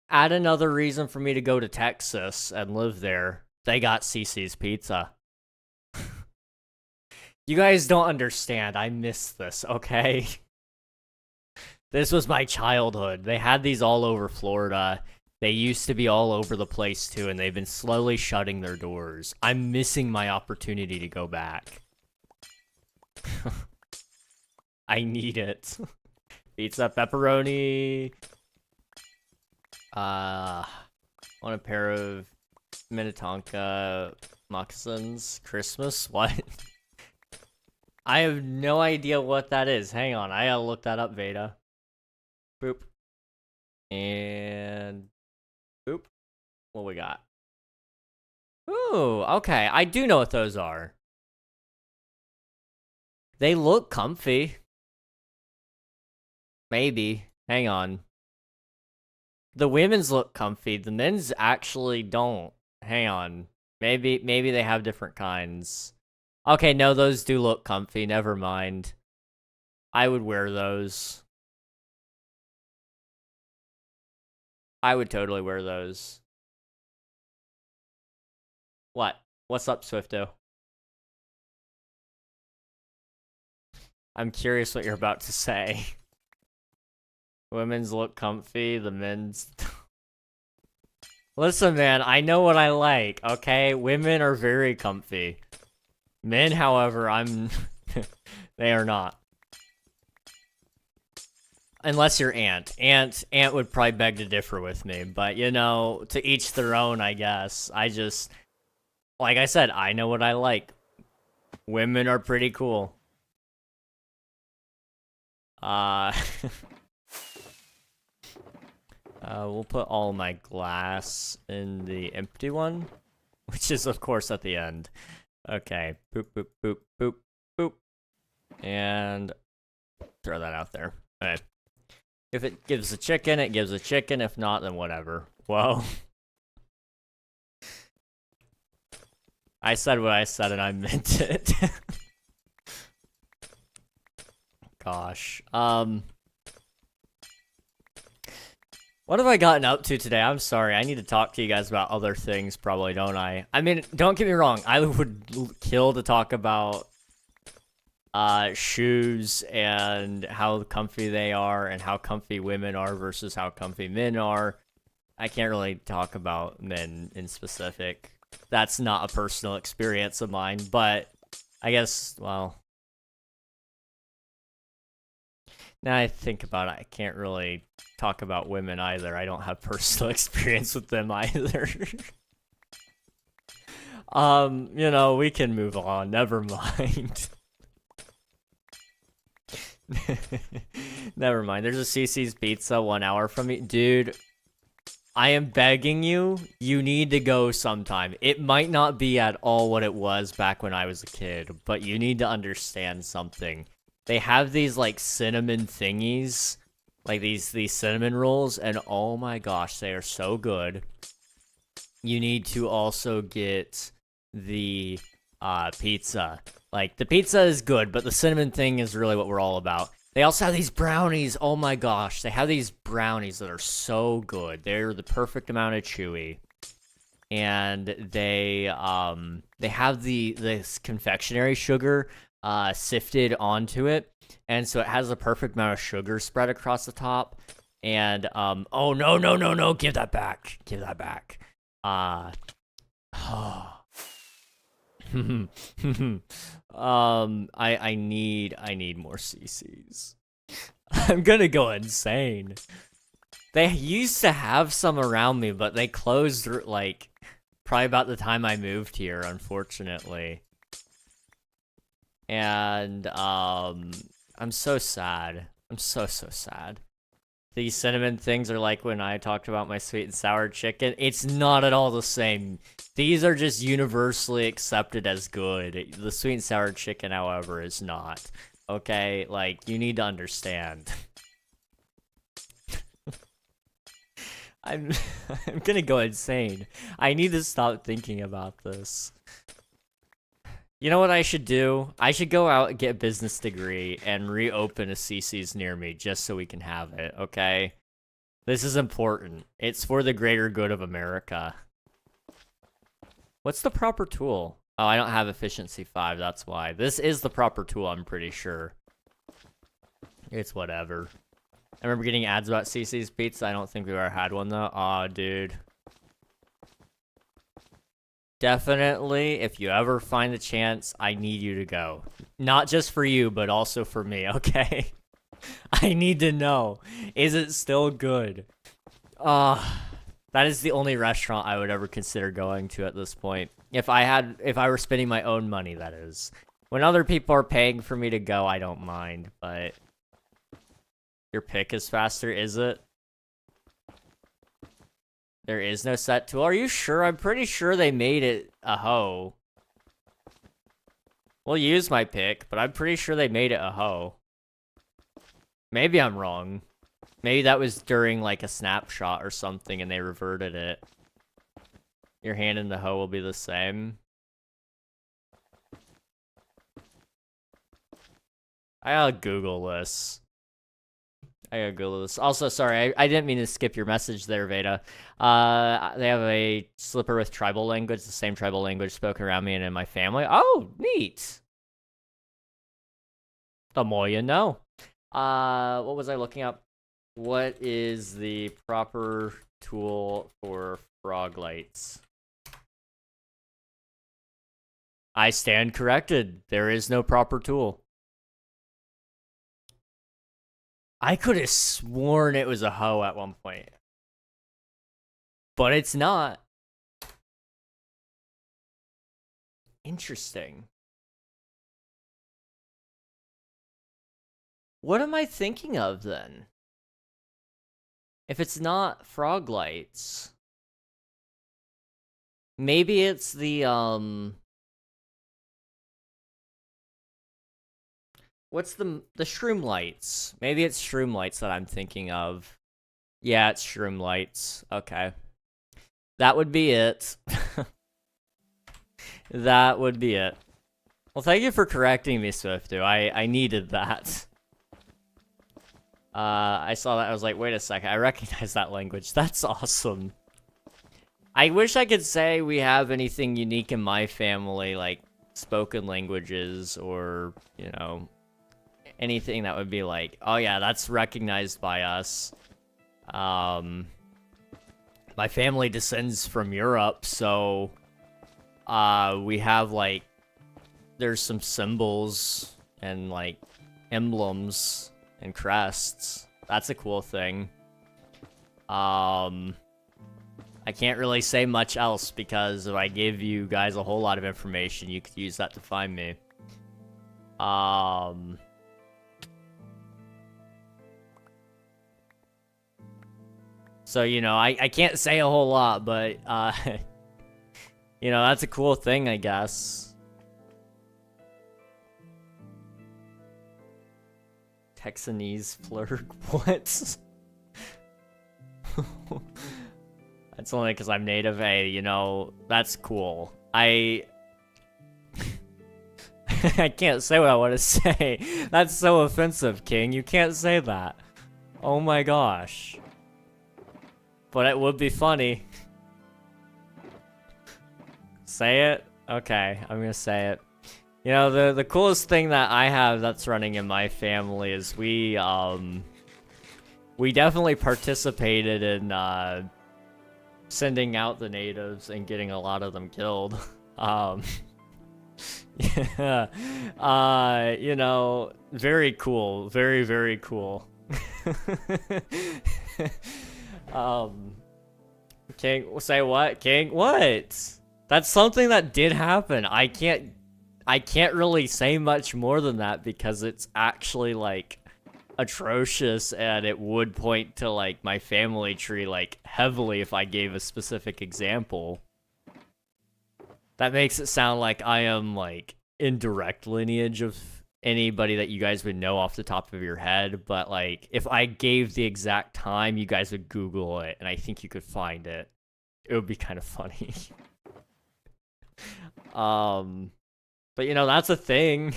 Add another reason for me to go to Texas and live there. They got CC's Pizza. You guys don't understand. I miss this, okay? This was my childhood. They had these all over Florida. They used to be all over the place, too, and they've been slowly shutting their doors. I'm missing my opportunity to go back. I need it. Pizza, pepperoni. Want a pair of Minnetonka moccasins. Christmas? What? I have no idea what that is. Hang on, I gotta look that up, Veda. Boop. And boop. What we got? Ooh, okay. I do know what those are. They look comfy. Maybe. Hang on. The women's look comfy. The men's actually don't. Hang on. Maybe they have different kinds. Okay, no, those do look comfy. Never mind. I would wear those. I would totally wear those. What? What's up, Swifto? I'm curious what you're about to say. Women's look comfy, the men's... Listen, man, I know what I like, okay? Women are very comfy. Men, however, they are not. Unless you're Ant. Ant would probably beg to differ with me, but, you know, to each their own, I guess. Like I said, I know what I like. Women are pretty cool. We'll put all my glass in the empty one, which is, of course, at the end. Okay, boop, boop, boop, boop, boop. And throw that out there. Okay. If it gives a chicken, it gives a chicken. If not, then whatever. Whoa. I said what I said and I meant it. Gosh. What have I gotten up to today? I'm sorry. I need to talk to you guys about other things, probably, don't I? I mean, don't get me wrong. I would kill to talk about shoes and how comfy they are and how comfy women are versus how comfy men are. I can't really talk about men in specific. That's not a personal experience of mine, but I guess, well, now I think about it, I can't really talk about women either. I don't have personal experience with them either. You know, we can move on. Never mind. Never mind. There's a CC's Pizza 1 hour from me. Dude, I am begging you. You need to go sometime. It might not be at all what it was back when I was a kid, but you need to understand something. They have these, like, cinnamon thingies. Like, these cinnamon rolls, and oh my gosh, they are so good. You need to also get the pizza. Like, the pizza is good, but the cinnamon thing is really what we're all about. They also have these brownies. Oh my gosh, they have these brownies that are so good. They're the perfect amount of chewy. And they have this confectionery sugar sifted onto it. And so it has the perfect amount of sugar spread across the top. And, oh, no, give that back. Give that back. I need more CCs. I'm gonna go insane. They used to have some around me, but they closed, like, probably about the time I moved here, unfortunately. And, I'm so sad. I'm so sad. These cinnamon things are like when I talked about my sweet and sour chicken. It's not at all the same. These are just universally accepted as good. The sweet and sour chicken, however, is not. Okay? Like, you need to understand. I'm gonna go insane. I need to stop thinking about this. You know what I should do? I should go out and get a business degree and reopen a CC's near me just so we can have it, okay? This is important. It's for the greater good of America. What's the proper tool? Oh, I don't have efficiency 5, that's why. This is the proper tool, I'm pretty sure. It's whatever. I remember getting ads about CC's Pizza. I don't think we've ever had one, though. Aw, dude. Definitely, if you ever find the chance, I need you to go. Not just for you, but also for me, okay? I need to know. Is it still good? That is the only restaurant I would ever consider going to at this point. If I were spending my own money, that is. When other people are paying for me to go, I don't mind, but... Your pick is faster, is it? There is no set tool. Are you sure? I'm pretty sure they made it a hoe. We'll use my pick, but I'm pretty sure they made it a hoe. Maybe I'm wrong. Maybe that was during like a snapshot or something and they reverted it. Your hand and the hoe will be the same. I gotta Google this. Also, sorry, I didn't mean to skip your message there, Veda. They have a slipper with tribal language, the same tribal language spoken around me and in my family. Oh, neat. The more you know. What was I looking up? What is the proper tool for frog lights? I stand corrected. There is no proper tool. I could have sworn it was a hoe at one point. But it's not. Interesting. What am I thinking of then? If it's not frog lights. Maybe it's the, what's the shroom lights? Maybe it's shroom lights that I'm thinking of. Yeah, it's shroom lights. Okay. That would be it. That would be it. Well, thank you for correcting me, Swiftu. I needed that. I saw that. I was like, wait a second. I recognize that language. That's awesome. I wish I could say we have anything unique in my family, like spoken languages or, you know, anything that would be like, oh yeah, that's recognized by us. My family descends from Europe, so we have like, there's some symbols and like emblems and crests. That's a cool thing. I can't really say much else because if I give you guys a whole lot of information, you could use that to find me. So, you know, I can't say a whole lot, but, you know, that's a cool thing, I guess. Texanese flirt? What? That's only because I'm native. Hey, you know, that's cool. I can't say what I want to say. That's so offensive, King. You can't say that. Oh my gosh. But it would be funny. Say it? Okay, I'm gonna say it. You know, the coolest thing that I have that's running in my family is we definitely participated in sending out the natives and getting a lot of them killed. Yeah. You know, very cool. Very, very cool. King, say what? King, what? That's something that did happen. I can't really say much more than that because it's actually, like, atrocious and it would point to, like, my family tree, like, heavily if I gave a specific example. That makes it sound like I am, like, in direct lineage of anybody that you guys would know off the top of your head, but, like, if I gave the exact time, you guys would Google it, and I think you could find it. It would be kind of funny. But, you know, that's a thing.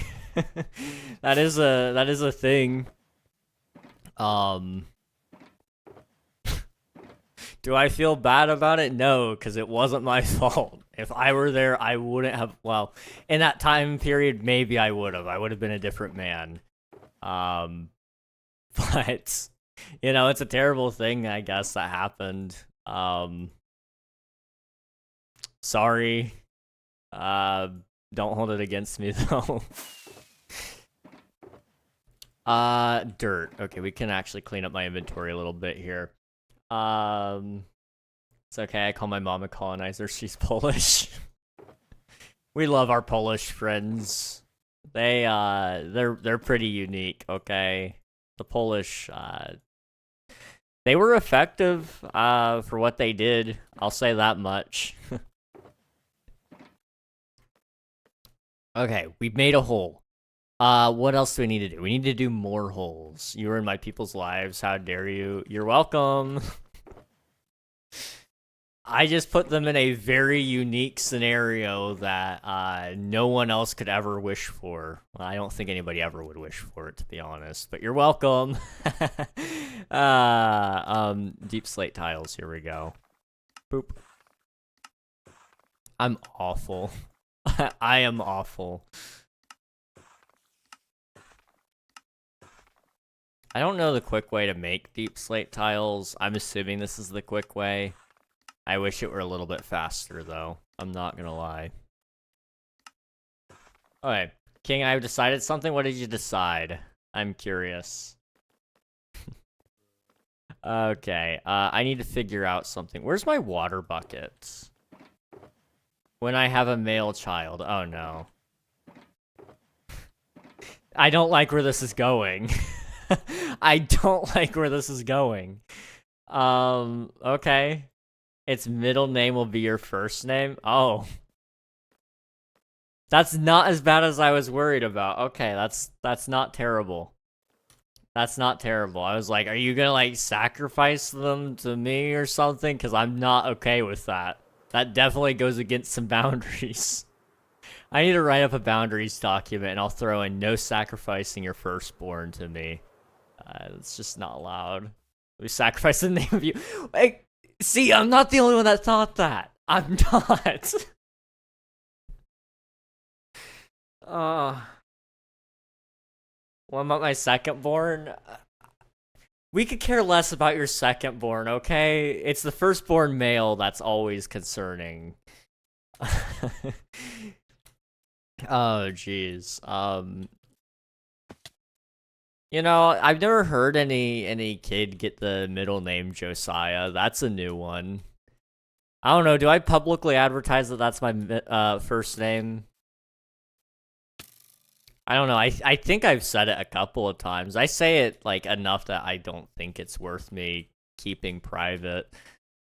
That is a thing. Do I feel bad about it? No, because it wasn't my fault. If I were there, I wouldn't have, well, in that time period, maybe I would have. I would have been a different man. But, you know, it's a terrible thing, I guess, that happened. Sorry. Don't hold it against me, though. Dirt. Okay, we can actually clean up my inventory a little bit here. It's okay, I call my mom a colonizer, she's Polish. We love our Polish friends. They're pretty unique, okay? The Polish, they were effective, for what they did. I'll say that much. Okay, we've made a hole. What else do we need to do? We need to do more holes. You were in my people's lives. How dare you? You're welcome. I just put them in a very unique scenario that no one else could ever wish for. Well, I don't think anybody ever would wish for it, to be honest. But you're welcome. Deep slate tiles. Here we go. Boop. I'm awful. I am awful. I don't know the quick way to make deep slate tiles. I'm assuming this is the quick way. I wish it were a little bit faster, though. I'm not gonna lie. Okay, King, I've decided something. What did you decide? I'm curious. Okay, I need to figure out something. Where's my water bucket? When I have a male child. Oh, no. I don't like where this is going. I don't like where this is going. Okay. Its middle name will be your first name? Oh. That's not as bad as I was worried about. Okay, that's not terrible. That's not terrible. I was like, are you gonna, like, sacrifice them to me or something? Because I'm not okay with that. That definitely goes against some boundaries. I need to write up a boundaries document, and I'll throw in no sacrificing your firstborn to me. It's just not allowed. We sacrifice the name of you. Like, see, I'm not the only one that thought that. I'm not. What about my secondborn? We could care less about your secondborn, okay? It's the firstborn male that's always concerning. Oh, jeez. You know, I've never heard any kid get the middle name Josiah. That's a new one. I don't know. Do I publicly advertise that that's my first name? I don't know. I think I've said it a couple of times. I say it like enough that I don't think it's worth me keeping private.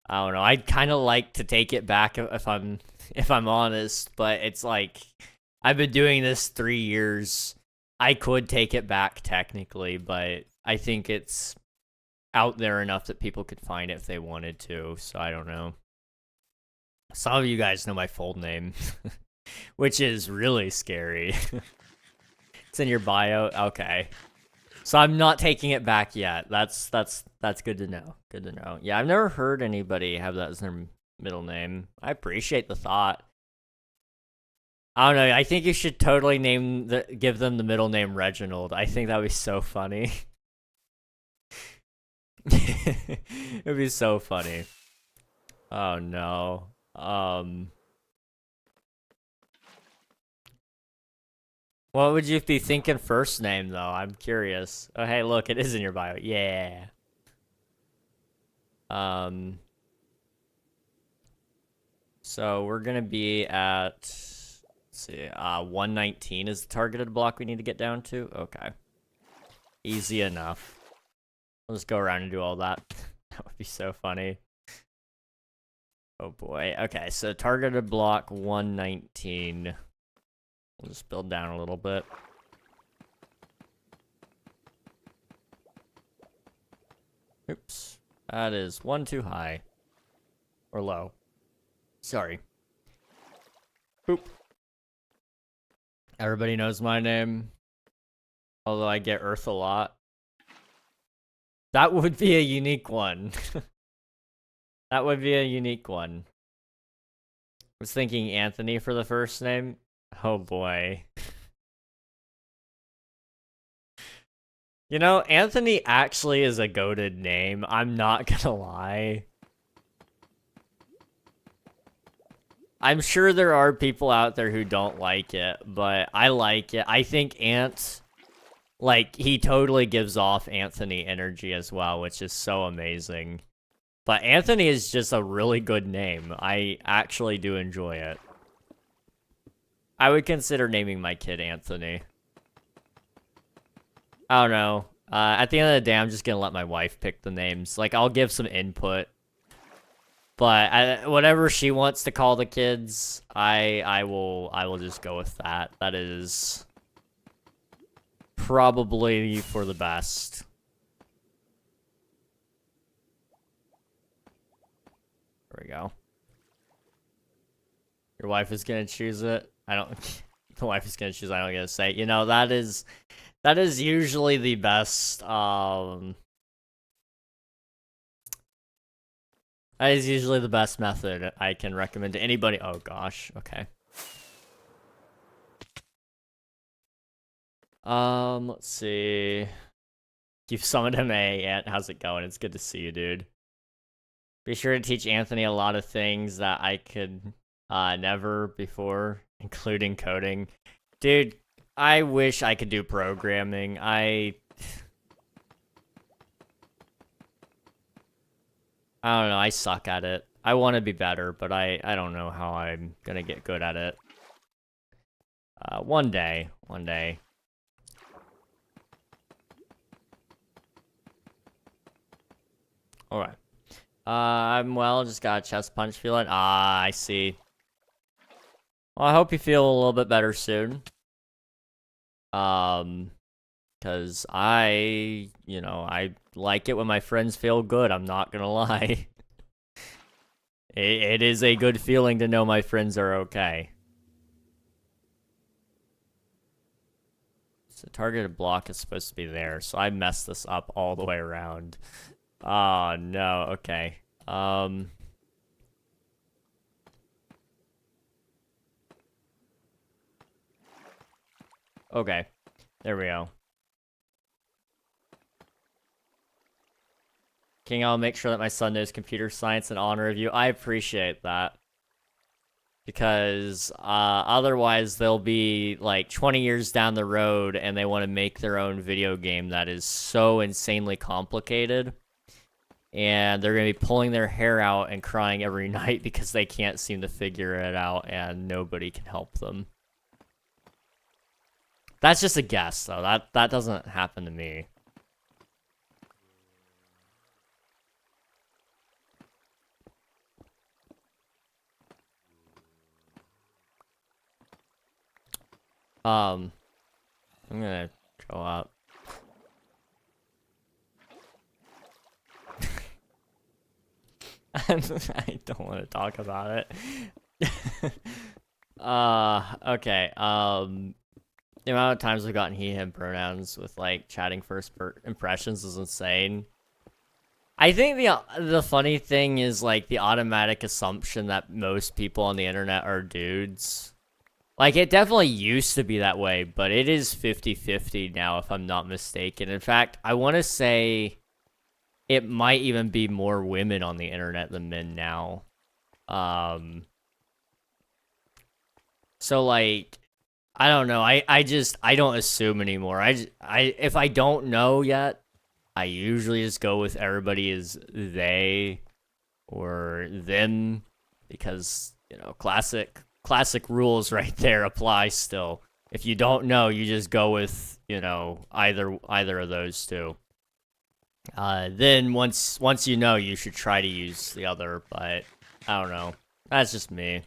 I don't know. I'd kind of like to take it back if I'm honest, but it's like I've been doing this 3 years. I could take it back technically, but I think it's out there enough that people could find it if they wanted to, so I don't know. Some of you guys know my full name, which is really scary. It's in your bio? Okay. So I'm not taking it back yet. That's good to know. Good to know. Yeah, I've never heard anybody have that as their middle name. I appreciate the thought. I don't know. I think you should totally give them the middle name Reginald. I think that would be so funny. It'd be so funny. Oh no. What would you be thinking first name though? I'm curious. Oh hey, look, it is in your bio. Yeah. So we're gonna be at, let's see, 119 is the targeted block we need to get down to. Okay. Easy enough. I'll just go around and do all that. That would be so funny. Oh boy. Okay, so targeted block 119. We'll just build down a little bit. Oops. That is one too high. Or low. Sorry. Boop. Everybody knows my name. Although I get Earth a lot. That would be a unique one. That would be a unique one. I was thinking Anthony for the first name. Oh boy. You know, Anthony actually is a goated name. I'm not gonna lie. I'm sure there are people out there who don't like it, but I like it. I think Ant, like, he totally gives off Anthony energy as well, which is so amazing. But Anthony is just a really good name. I actually do enjoy it. I would consider naming my kid Anthony. I don't know. At the end of the day, I'm just gonna let my wife pick the names. Like, I'll give some input. But whatever she wants to call the kids, I will just go with that. That is probably for the best. There we go. Your wife is gonna choose it. I don't. The wife is gonna choose. I don't get to say. You know, that is usually the best. That is usually the best method I can recommend to anybody. Oh gosh. Okay. Let's see. You've summoned him, Ant. How's it going? It's good to see you, dude. Be sure to teach Anthony a lot of things that I could never before, including coding. Dude, I wish I could do programming. I don't know, I suck at it. I want to be better, but I don't know how I'm gonna get good at it. One day. Alright. I'm well, just got a chest punch feeling. Ah, I see. Well, I hope you feel a little bit better soon. Because I like it when my friends feel good, I'm not gonna lie. It is a good feeling to know my friends are okay. So targeted block is supposed to be there, so I messed this up all the way around. Oh, no, okay. Okay, there we go. King, I'll make sure that my son knows computer science in honor of you. I appreciate that. Because otherwise they'll be like 20 years down the road and they want to make their own video game that is so insanely complicated. And they're going to be pulling their hair out and crying every night because they can't seem to figure it out and nobody can help them. That's just a guess, though. That doesn't happen to me. I'm gonna go up. I don't want to talk about it. Okay. The amount of times we've gotten he, him pronouns with, like, chatting first impressions is insane. I think the funny thing is, like, the automatic assumption that most people on the internet are dudes. Like, it definitely used to be that way, but it is 50-50 now, if I'm not mistaken. In fact, I want to say it might even be more women on the internet than men now. So, like, I don't know. I don't assume anymore. If I don't know yet, I usually just go with everybody as they or them because, you know, classic rules right there apply still. If you don't know, you just go with, you know, either of those two. Then once you know, you should try to use the other, but I don't know. That's just me.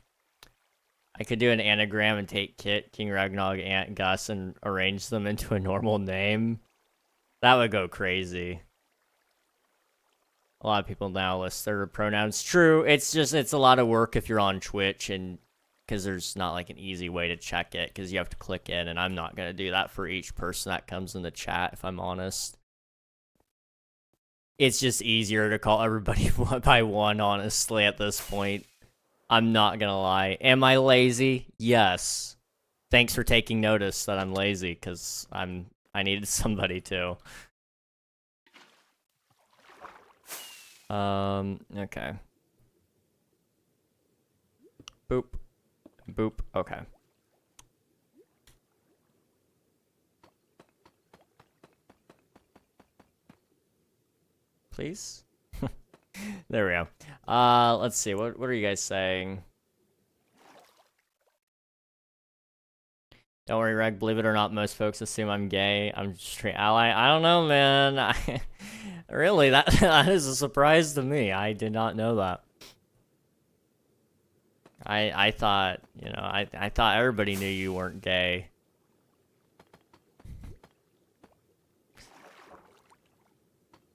I could do an anagram and take Kit, King Ragnog, Ant, Gus, and arrange them into a normal name. That would go crazy. A lot of people now list their pronouns. True, it's a lot of work if you're on Twitch, and because there's not like an easy way to check it, because you have to click in, and I'm not going to do that for each person that comes in the chat, if I'm honest. It's just easier to call everybody one by one, honestly, at this point. I'm not gonna lie. Am I lazy? Yes. Thanks for taking notice that I'm lazy, because I needed somebody to. Okay. Boop. Boop. Okay. Please? There we go. Let's see. What are you guys saying? Don't worry, Reg. Believe it or not, most folks assume I'm gay. I'm just straight ally. I don't know, man. Really, that is a surprise to me. I did not know that. I thought, you know, I thought everybody knew you weren't gay.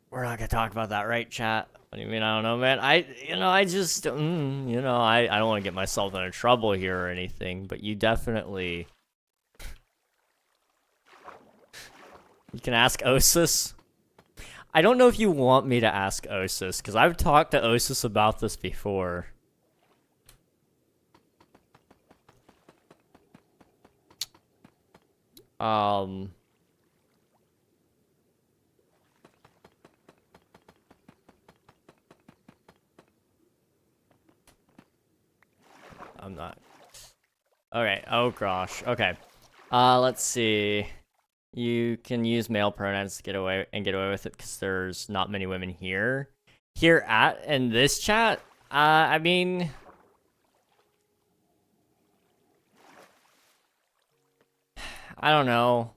We're not gonna talk about that, right, chat? What do you mean? I don't know, man. I just, I don't want to get myself into trouble here or anything, but you definitely. You can ask Osis. I don't know if you want me to ask Osis, because I've talked to Osis about this before. I'm not. Okay. Oh gosh. Okay. Let's see. You can use male pronouns to get away with it because there's not many women here. Here in this chat, I mean, I don't know.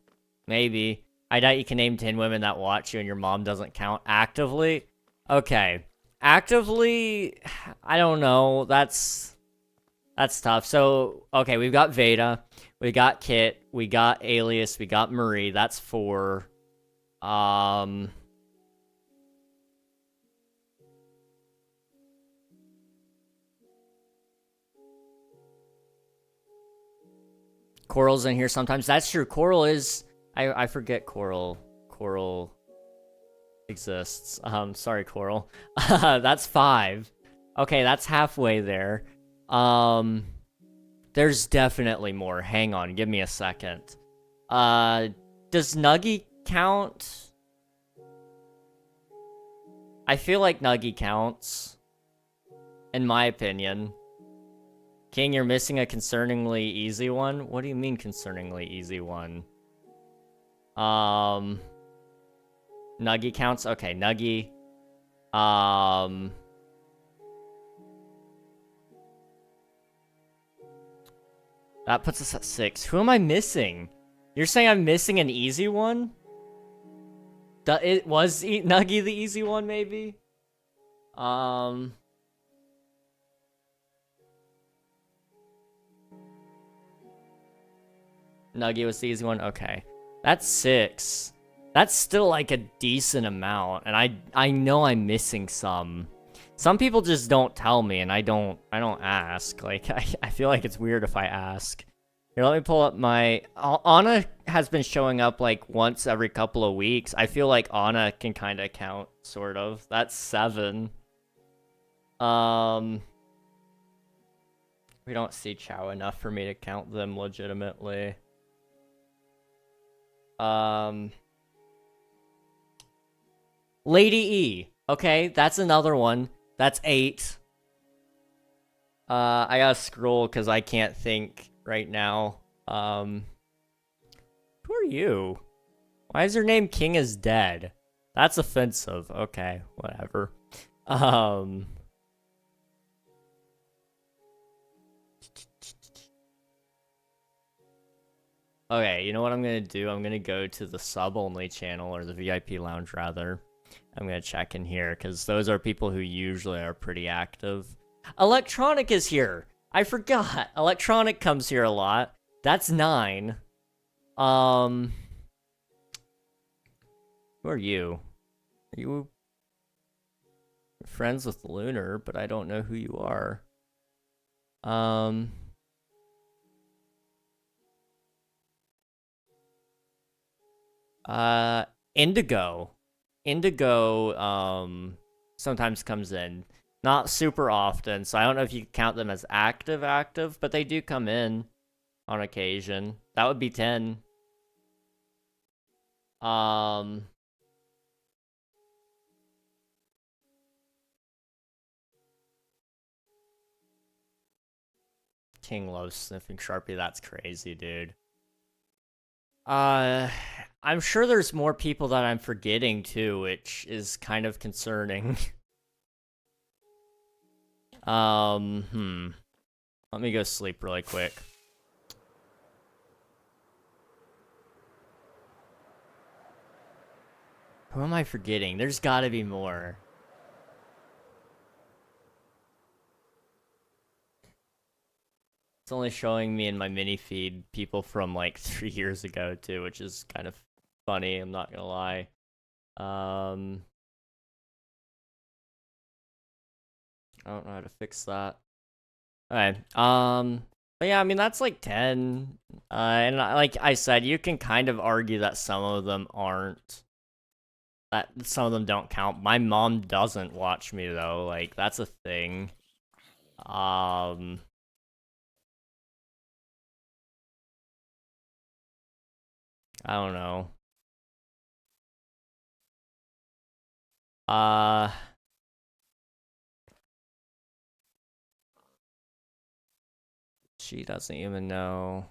Maybe. I doubt you can name 10 women that watch you and your mom doesn't count actively. Okay. Actively, I don't know. That's tough. So, okay, we've got Veda. We got Kit, we got Alias, we got Marie. That's 4. Coral's in here sometimes. That's true. Coral is. I forget Coral. Coral exists. Sorry, Coral. That's 5. Okay, that's halfway there. There's definitely more. Hang on, give me a second. Does Nuggy count? I feel like Nuggy counts. In my opinion. King, you're missing a concerningly easy one? What do you mean concerningly easy one? Nuggy counts? Okay, Nuggy. That puts us at 6. Who am I missing? You're saying I'm missing an easy one? It was Nuggy the easy one, maybe? Nuggy was the easy one? Okay. That's 6. That's still like a decent amount, and I know I'm missing some. Some people just don't tell me, and I don't ask. Like, I feel like it's weird if I ask. Here, let me pull up my... Anna has been showing up, like, once every couple of weeks. I feel like Anna can kind of count, sort of. That's 7. We don't see Chow enough for me to count them legitimately. Lady E. Okay, that's another one. That's 8. I gotta scroll because I can't think right now. Who are you? Why is your name King is Dead? That's offensive. Okay, whatever. Okay, you know what I'm gonna do? I'm gonna go to the sub-only channel, or the VIP lounge, rather. I'm gonna check in here, because those are people who usually are pretty active. Electronic is here! I forgot! Electronic comes here a lot. That's 9. Who are you? Are you friends with Lunar, but I don't know who you are. Indigo. Indigo, sometimes comes in. Not super often, so I don't know if you count them as active, but they do come in on occasion. That would be 10. King loves sniffing Sharpie. That's crazy, dude. I'm sure there's more people that I'm forgetting too, which is kind of concerning. Let me go sleep really quick. Who am I forgetting? There's gotta be more. It's only showing me in my mini feed people from like 3 years ago too, which is kind of funny, I'm not gonna lie. I don't know how to fix that. Okay. But yeah, I mean that's like 10. And like I said, you can kind of argue that some of them aren't. That some of them don't count. My mom doesn't watch me though. Like that's a thing. I don't know. Uh. She doesn't even know.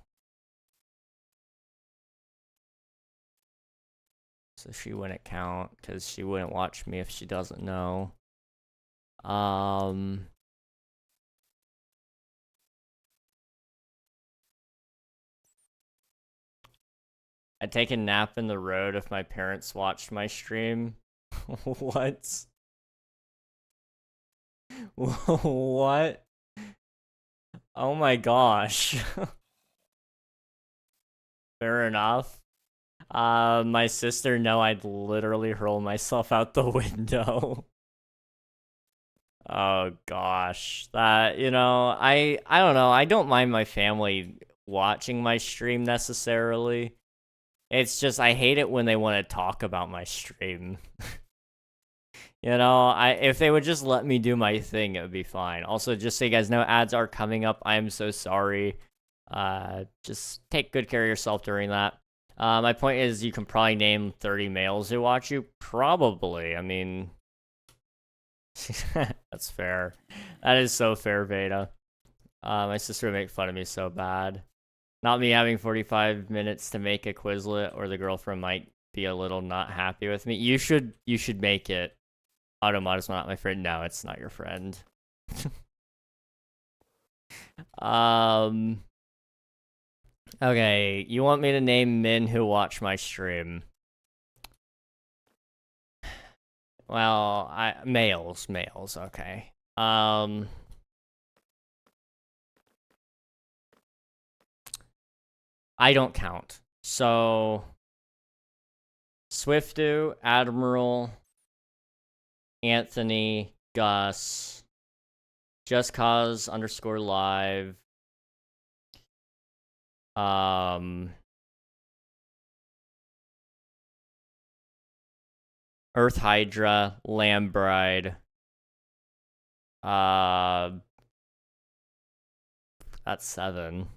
So she wouldn't count because she wouldn't watch me if she doesn't know. I'd take a nap in the road if my parents watched my stream. What? What? Oh my gosh. Fair enough. My sister, no, I'd literally hurl myself out the window. Oh gosh. That, I don't know. I don't mind my family watching my stream necessarily. It's just I hate it when they want to talk about my stream. If they would just let me do my thing, it would be fine. Also, just so you guys know, ads are coming up. I am so sorry. Just take good care of yourself during that. My point is, you can probably name 30 males who watch you. Probably. I mean, that's fair. That is so fair, Veda. My sister would make fun of me so bad. Not me having 45 minutes to make a Quizlet, or the girlfriend might be a little not happy with me. You should make it. Automod is not my friend. No, it's not your friend. Okay, you want me to name men who watch my stream? Well, males, okay. I don't count. So Swiftu, Admiral, Anthony, Gus, Just Cause _live, Earth Hydra, Lambride, that's 7.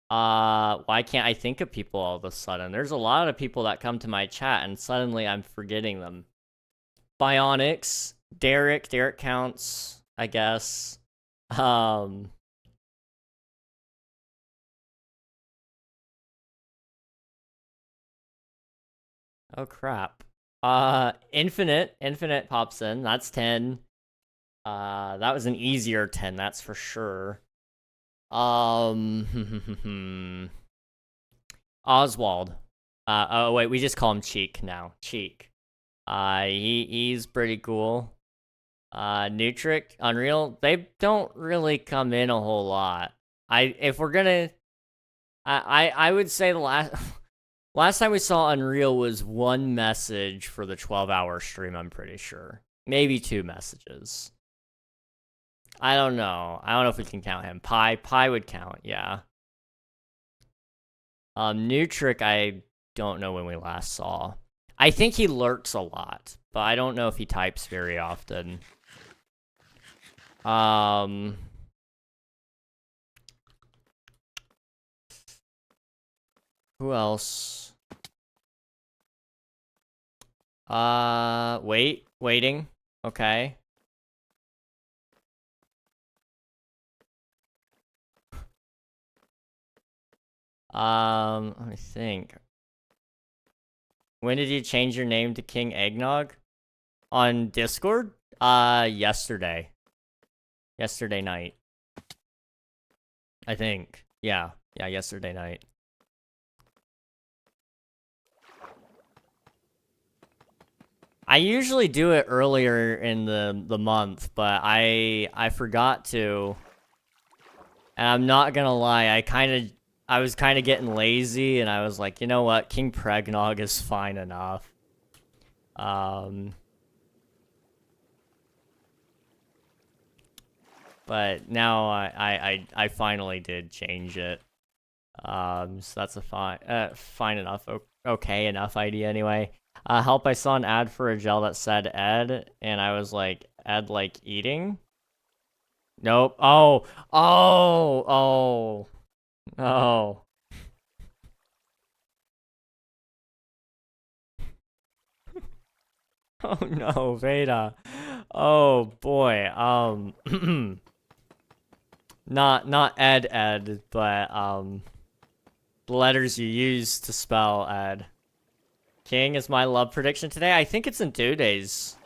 Why can't I think of people all of a sudden? There's a lot of people that come to my chat and suddenly I'm forgetting them. Bionics, Derek counts, I guess. Oh crap. Infinite pops in. That's 10. That was an easier 10, that's for sure. Oswald. Oh wait, we just call him Cheek now. Cheek. He's pretty cool. Nutric, Unreal, they don't really come in a whole lot. I would say the last time we saw Unreal was 1 message for the 12-hour stream, I'm pretty sure. Maybe 2 messages. I don't know. I don't know if we can count him. Pi would count, yeah. Nutric, I don't know when we last saw. I think he lurks a lot, but I don't know if he types very often. Who else? Waiting. Okay. Let me think. When did you change your name to King Eggnog? On Discord? Yesterday. Yesterday night. I think. Yeah, yesterday night. I usually do it earlier in the month, but I forgot to. And I'm not gonna lie, I was kind of getting lazy, and I was like, you know what, King Pregnog is fine enough. But now I finally did change it. So that's a fine enough, okay enough idea anyway. Help, I saw an ad for a gel that said Ed, and I was like, Ed like eating? Nope. Oh, oh, oh, oh. Oh no, Veda. Oh boy. Not Ed, but the letters you use to spell Ed. King is my love prediction today. I think it's in 2 days.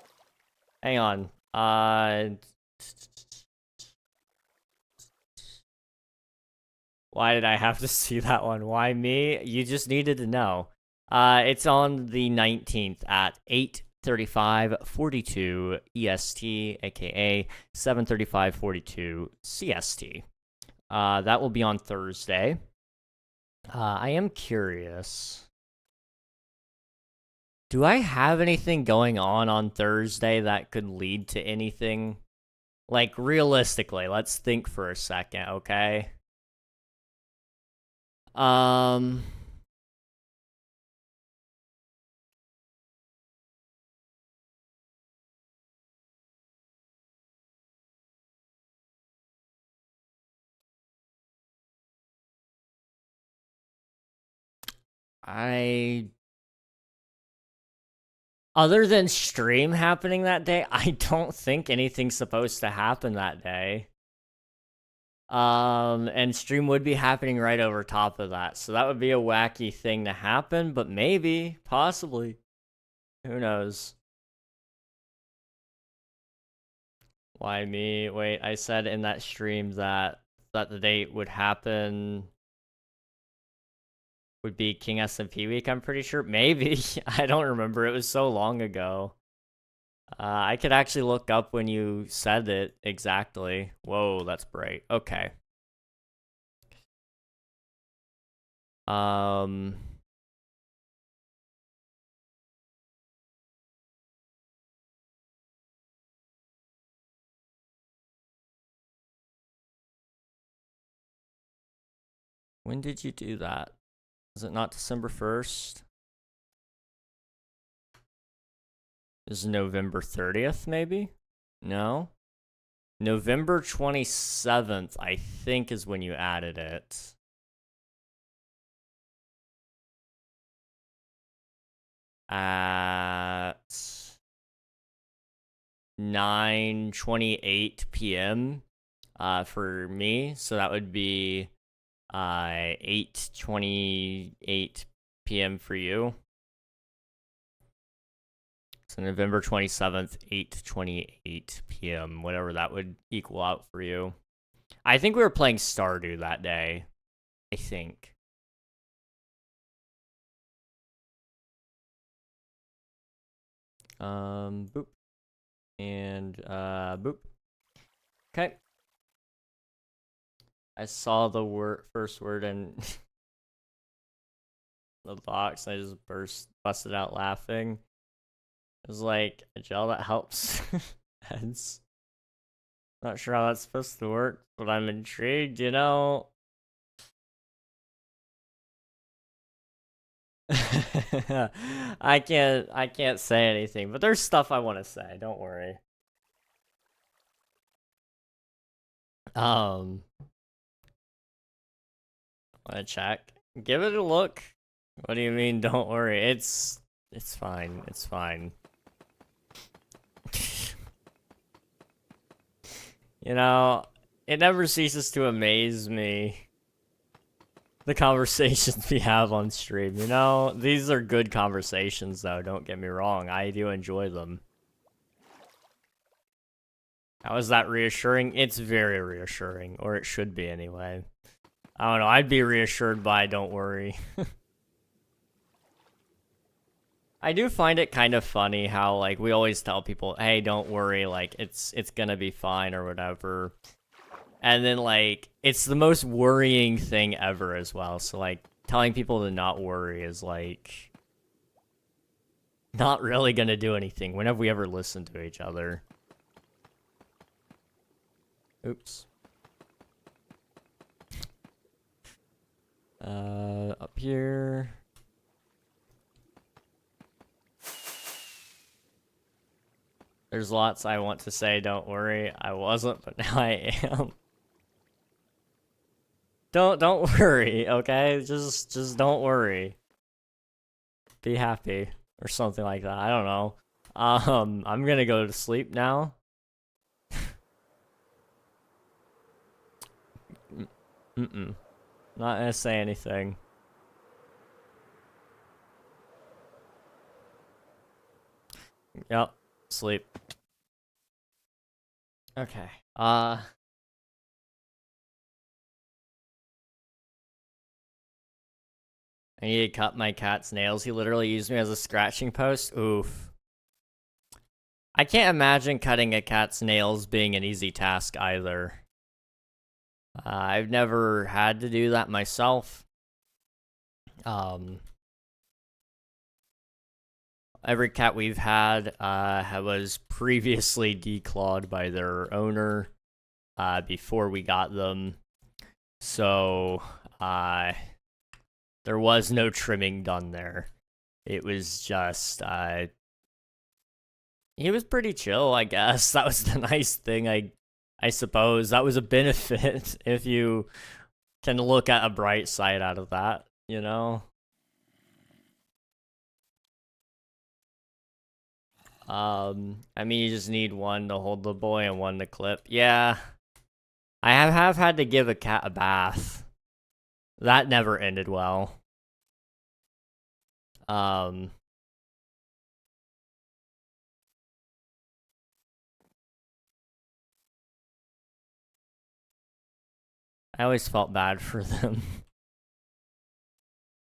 Hang on. Why did I have to see that one? Why me? You just needed to know. It's on the 19th at 8:35:42 EST, aka 7:35:42 CST. That will be on Thursday. I am curious. Do I have anything going on Thursday that could lead to anything? Like, realistically, let's think for a second, okay? Other than stream happening that day, I don't think anything's supposed to happen that day. And stream would be happening right over top of that, so that would be a wacky thing to happen, but maybe, possibly. Who knows? Why me? Wait, I said in that stream that the date would happen would be King SMP week, I'm pretty sure. Maybe. I don't remember. It was so long ago. I could actually look up when you said it exactly. Whoa, that's bright. Okay. When did you do that? Is it not December 1st? Is it November 30th, maybe? No? November 27th, I think, is when you added it. At 9:28 p.m. For me, so that would be 8:28 p.m. for you. So November 27th, 8:28 p.m., whatever that would equal out for you. I think we were playing Stardew that day. I think. Boop. And, boop. Okay. I saw the first word in the box. I just busted out laughing. It was like a gel that helps heads. Not sure how that's supposed to work, but I'm intrigued, you know. I can't say anything, but there's stuff I want to say, don't worry. Wanna check? Give it a look. What do you mean, don't worry? It's fine. It's fine. You know, it never ceases to amaze me. The conversations we have on stream, you know? These are good conversations, though, don't get me wrong. I do enjoy them. How is that reassuring? It's very reassuring, or it should be anyway. I don't know, I'd be reassured by don't worry. I do find it kind of funny how like we always tell people, "Hey, don't worry, like it's gonna be fine or whatever." And then like it's the most worrying thing ever as well. So like telling people to not worry is like not really gonna do anything. When have we ever listened to each other? Oops. Up here. There's lots I want to say, don't worry. I wasn't, but now I am. Don't worry, okay? Just don't worry. Be happy or something like that. I don't know. I'm gonna go to sleep now. Mm-mm. Not gonna say anything. Yep. Sleep. Okay. I need to cut my cat's nails. He literally used me as a scratching post. Oof. I can't imagine cutting a cat's nails being an easy task either. I've never had to do that myself. Every cat we've had was previously declawed by their owner before we got them. So there was no trimming done there. It was just he was pretty chill, I guess. That was the nice thing, I suppose. That was a benefit if you can look at a bright side out of that, you know? I mean, you just need one to hold the boy and one to clip. Yeah. I have had to give a cat a bath. That never ended well. I always felt bad for them.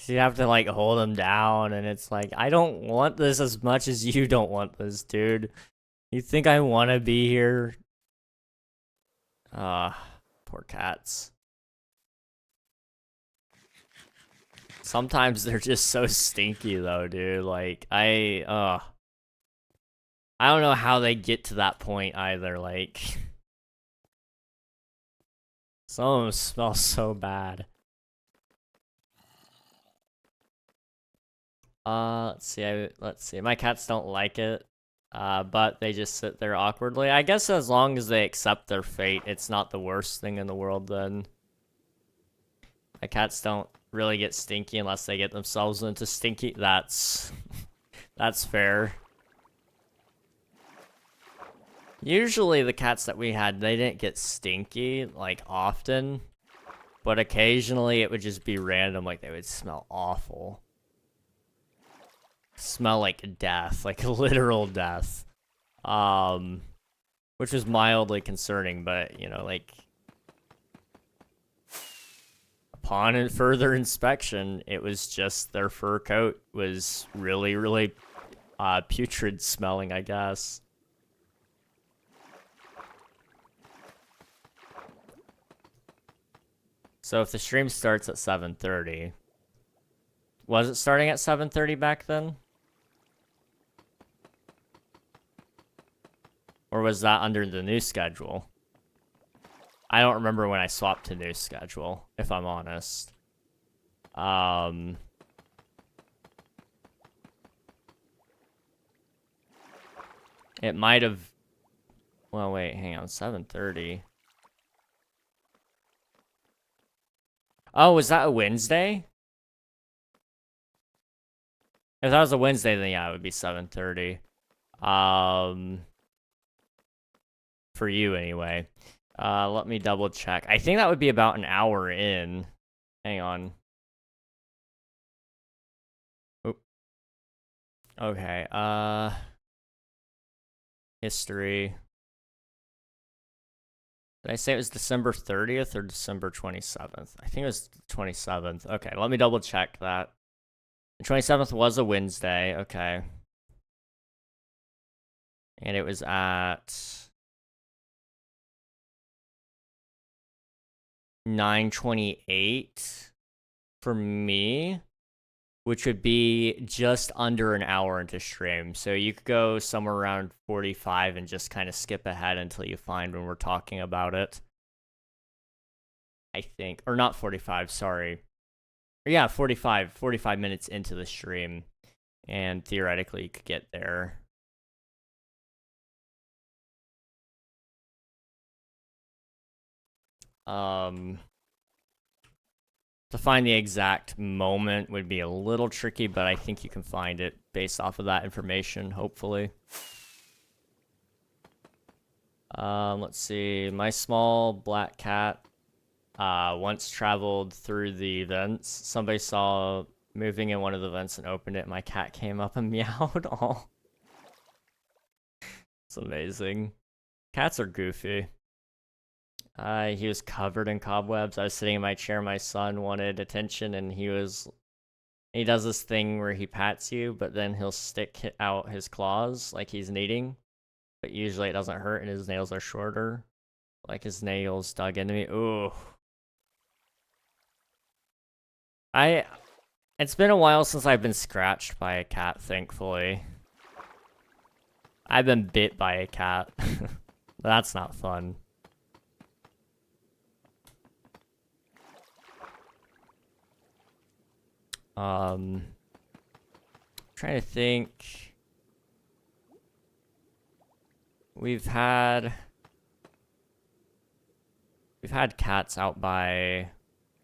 You have to like hold them down, and it's like, I don't want this as much as you don't want this, dude. You think I want to be here? Poor cats. Sometimes they're just so stinky though, dude. Like I don't know how they get to that point either. Like some of them smell so bad. Let's see. My cats don't like it, but they just sit there awkwardly. I guess as long as they accept their fate, it's not the worst thing in the world then. My cats don't really get stinky unless they get themselves into stinky. That's fair. Usually the cats that we had, they didn't get stinky, like, often. But occasionally it would just be random, like, they would smell awful. Smell like death, like literal death. Which was mildly concerning, but, you know, like... Upon further inspection, it was just their fur coat was really, really putrid smelling, I guess. So if the stream starts at 7:30, was it starting at 7:30 back then? Or was that under the new schedule? I don't remember when I swapped to new schedule, if I'm honest. It might have... Well, wait, hang on. 7:30. Oh, was that a Wednesday? If that was a Wednesday, then yeah, it would be 7:30. For you, anyway. Let me double check. I think that would be about an hour in. Hang on. Oop. Okay, history. Did I say it was December 30th or December 27th? I think it was 27th. Okay, let me double check that. The 27th was a Wednesday, okay. And it was at 9:28 for me, which would be just under an hour into stream. So you could go somewhere around 45 and just kind of skip ahead until you find when we're talking about it. I think. Or not 45, sorry. Yeah, 45 minutes into the stream. And theoretically, you could get there. To find the exact moment would be a little tricky, but I think you can find it based off of that information, hopefully. Let's see. My small black cat once traveled through the vents. Somebody saw moving in one of the vents and opened it. My cat came up and meowed. Oh, it's amazing. Cats are goofy. He was covered in cobwebs. I was sitting in my chair. My son wanted attention, and he does this thing where he pats you, but then he'll stick out his claws like he's kneading. But usually it doesn't hurt, and his nails are shorter. Like his nails dug into me. Ooh. It's been a while since I've been scratched by a cat, thankfully. I've been bit by a cat. That's not fun. Trying to think. We've had cats out by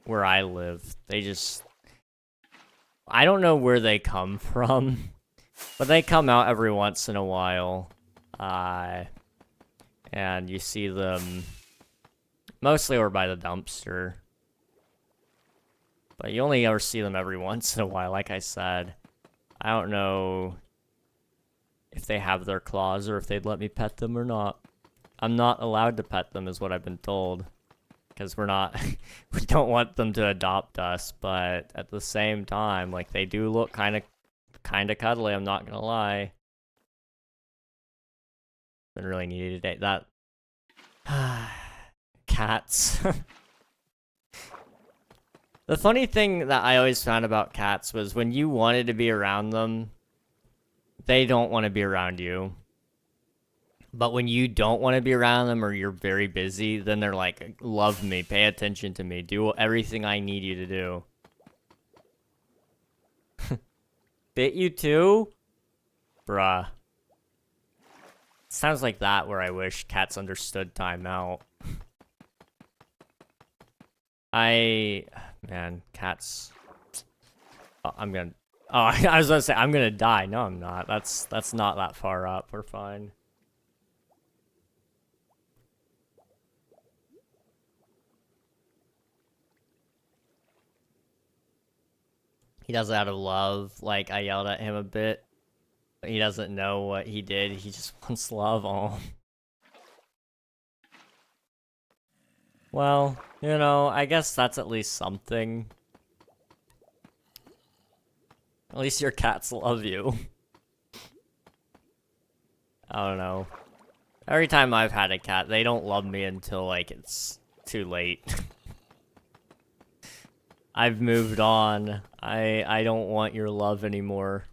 where I live. I don't know where they come from, but they come out every once in a while. And you see them mostly over by the dumpster. But you only ever see them every once in a while, like I said. I don't know if they have their claws or if they'd let me pet them or not. I'm not allowed to pet them is what I've been told. Because we don't want them to adopt us, but at the same time, like, they do look kind of cuddly, I'm not gonna lie. Been really needy today. That... Cats. The funny thing that I always found about cats was when you wanted to be around them, they don't want to be around you. But when you don't want to be around them or you're very busy, then they're like, love me, pay attention to me, do everything I need you to do. Bit you too? Bruh. Sounds like that where I wish cats understood timeout. Man, cats. Oh, I was gonna say, I'm gonna die. No, I'm not. That's not that far up. We're fine. He does it out of love. Like, I yelled at him a bit. But he doesn't know what he did. He just wants love. Oh. Well, you know, I guess that's at least something. At least your cats love you. I don't know. Every time I've had a cat, they don't love me until, like, it's too late. I've moved on. I don't want your love anymore.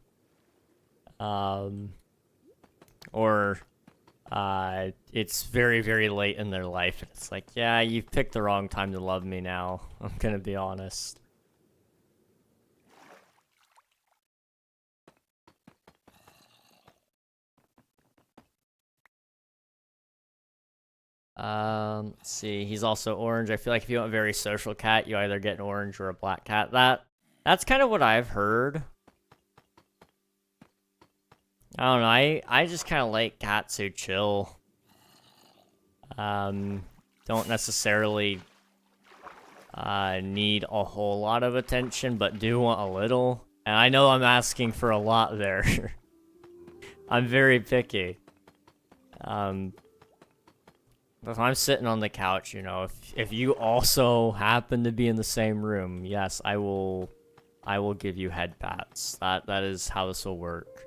It's very, very late in their life. And it's like, yeah, you've picked the wrong time to love me now. I'm gonna be honest. Let's see. He's also orange. I feel like if you want a very social cat, you either get an orange or a black cat. That's kind of what I've heard. I don't know. I just kind of like cats who chill. Don't necessarily need a whole lot of attention, but do want a little. And I know I'm asking for a lot there. I'm very picky. But if I'm sitting on the couch, you know, if you also happen to be in the same room, yes, I will I will give you head pats. That is how this will work.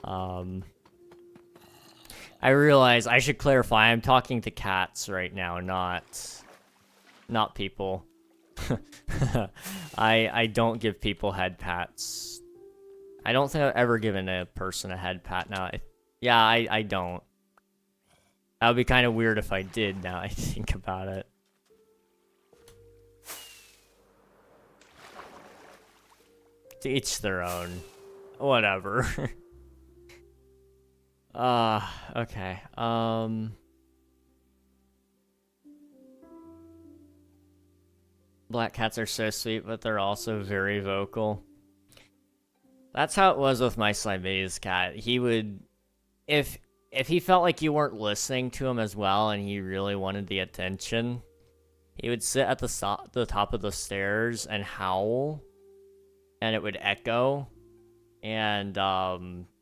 I realize I should clarify, I'm talking to cats right now, not people. I don't give people head pats. I don't think I've ever given a person a head pat now. Yeah, I don't. That would be kind of weird if I did, now I think about it. To each their own. Whatever. Okay. Black cats are so sweet, but they're also very vocal. That's how it was with my Siamese cat. He would... If he felt like you weren't listening to him as well and he really wanted the attention, he would sit at the top of the stairs and howl, and it would echo, and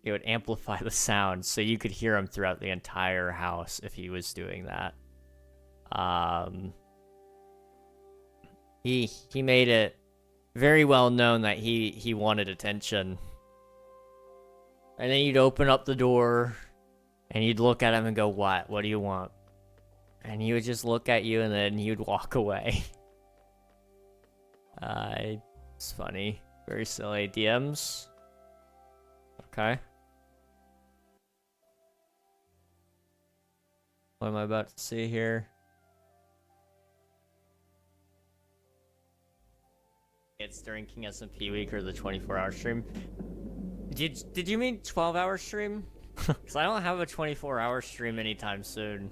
it would amplify the sound so you could hear him throughout the entire house if he was doing that. He made it very well known that he wanted attention. And then you'd open up the door, and you'd look at him and go, "What? What do you want?" And he would just look at you, and then he would walk away. It's funny. Very silly. DMs? Okay. What am I about to see here? It's during King SMP week or the 24-hour stream. Did you mean 12-hour stream? Because I don't have a 24-hour stream anytime soon.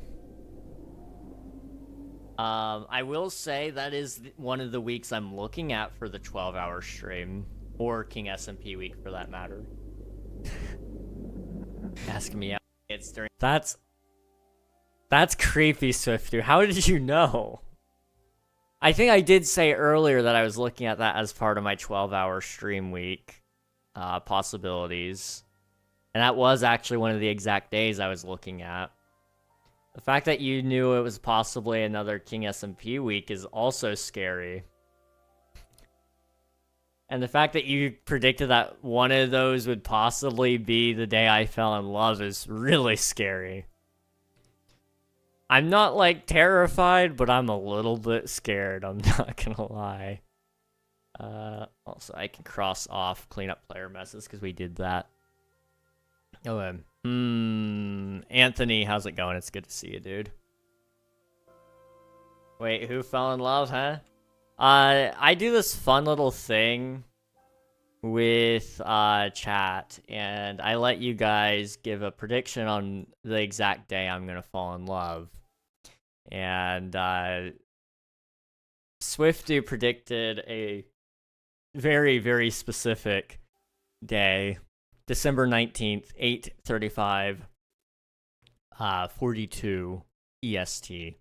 I will say that is one of the weeks I'm looking at for the 12-hour stream. Or King SMP week, for that matter. Ask me out. It's during... That's creepy, Swiftu. How did you know? I think I did say earlier that I was looking at that as part of my 12-hour stream week possibilities. And that was actually one of the exact days I was looking at. The fact that you knew it was possibly another King SMP week is also scary. And the fact that you predicted that one of those would possibly be the day I fell in love is really scary. I'm not, like, terrified, but I'm a little bit scared, I'm not gonna lie. Also, I can cross off clean up player messes, because we did that. Okay. Anthony, how's it going? It's good to see you, dude. Wait, who fell in love, huh? I do this fun little thing with chat, and I let you guys give a prediction on the exact day I'm gonna fall in love. And Swifty predicted a very, very specific day, December 19th, 8:35, 42 EST.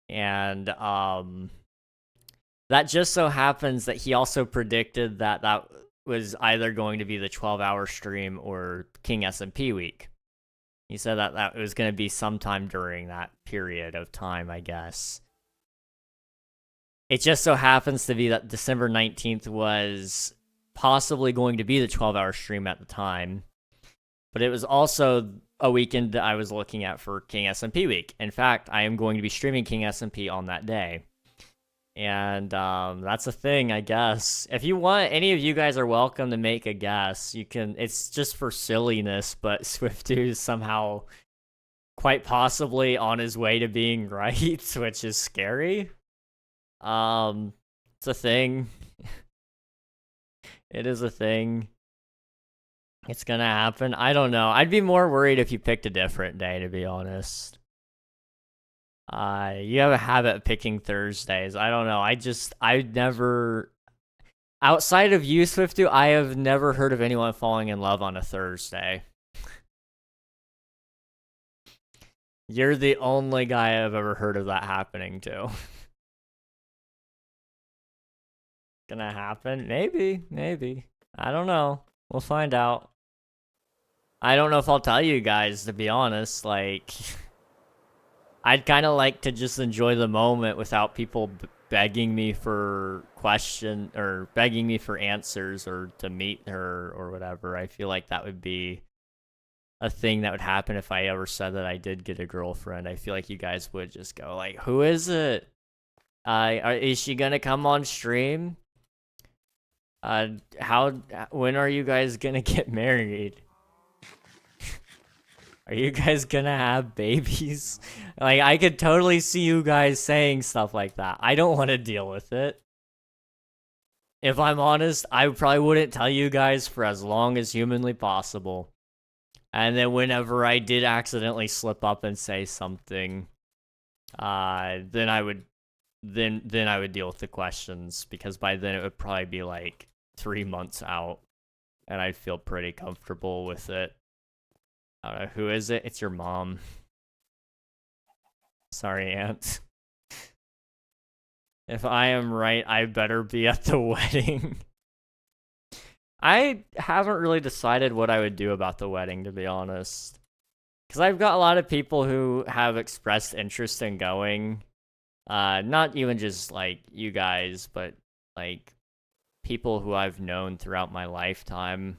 And that just so happens that he also predicted that that was either going to be the 12-hour stream or King SMP week. He said that that was going to be sometime during that period of time, I guess. It just so happens to be that December 19th was possibly going to be the 12-hour stream at the time. But it was also a weekend that I was looking at for King SMP week. In fact, I am going to be streaming King SMP on that day. And that's a thing, I guess. If you want, any of you guys are welcome to make a guess. You can. It's just for silliness, but Swiftu is somehow quite possibly on his way to being right, which is scary. It's a thing. It is a thing. It's gonna happen. I don't know. I'd be more worried if you picked a different day, to be honest. You have a habit of picking Thursdays. I don't know. I've never, outside of you, Swiftu, I have never heard of anyone falling in love on a Thursday. You're the only guy I've ever heard of that happening to. Gonna happen? Maybe. I don't know. We'll find out. I don't know if I'll tell you guys, to be honest. Like, I'd kind of like to just enjoy the moment without people begging me for begging me for answers or to meet her or whatever. I feel like that would be a thing that would happen if I ever said that I did get a girlfriend. I feel like you guys would just go like, "Who is it? Is she gonna come on stream? When are you guys gonna get married? Are you guys gonna have babies?" Like, I could totally see you guys saying stuff like that. I don't want to deal with it. If I'm honest, I probably wouldn't tell you guys for as long as humanly possible. And then whenever I did accidentally slip up and say something, then I would deal with the questions, because by then it would probably be like 3 months out, and I'd feel pretty comfortable with it. I don't know, who is it? It's your mom. Sorry, Aunt. If I am right, I better be at the wedding. I haven't really decided what I would do about the wedding, to be honest. Because I've got a lot of people who have expressed interest in going. Not even just, like, you guys, but, like, people who I've known throughout my lifetime.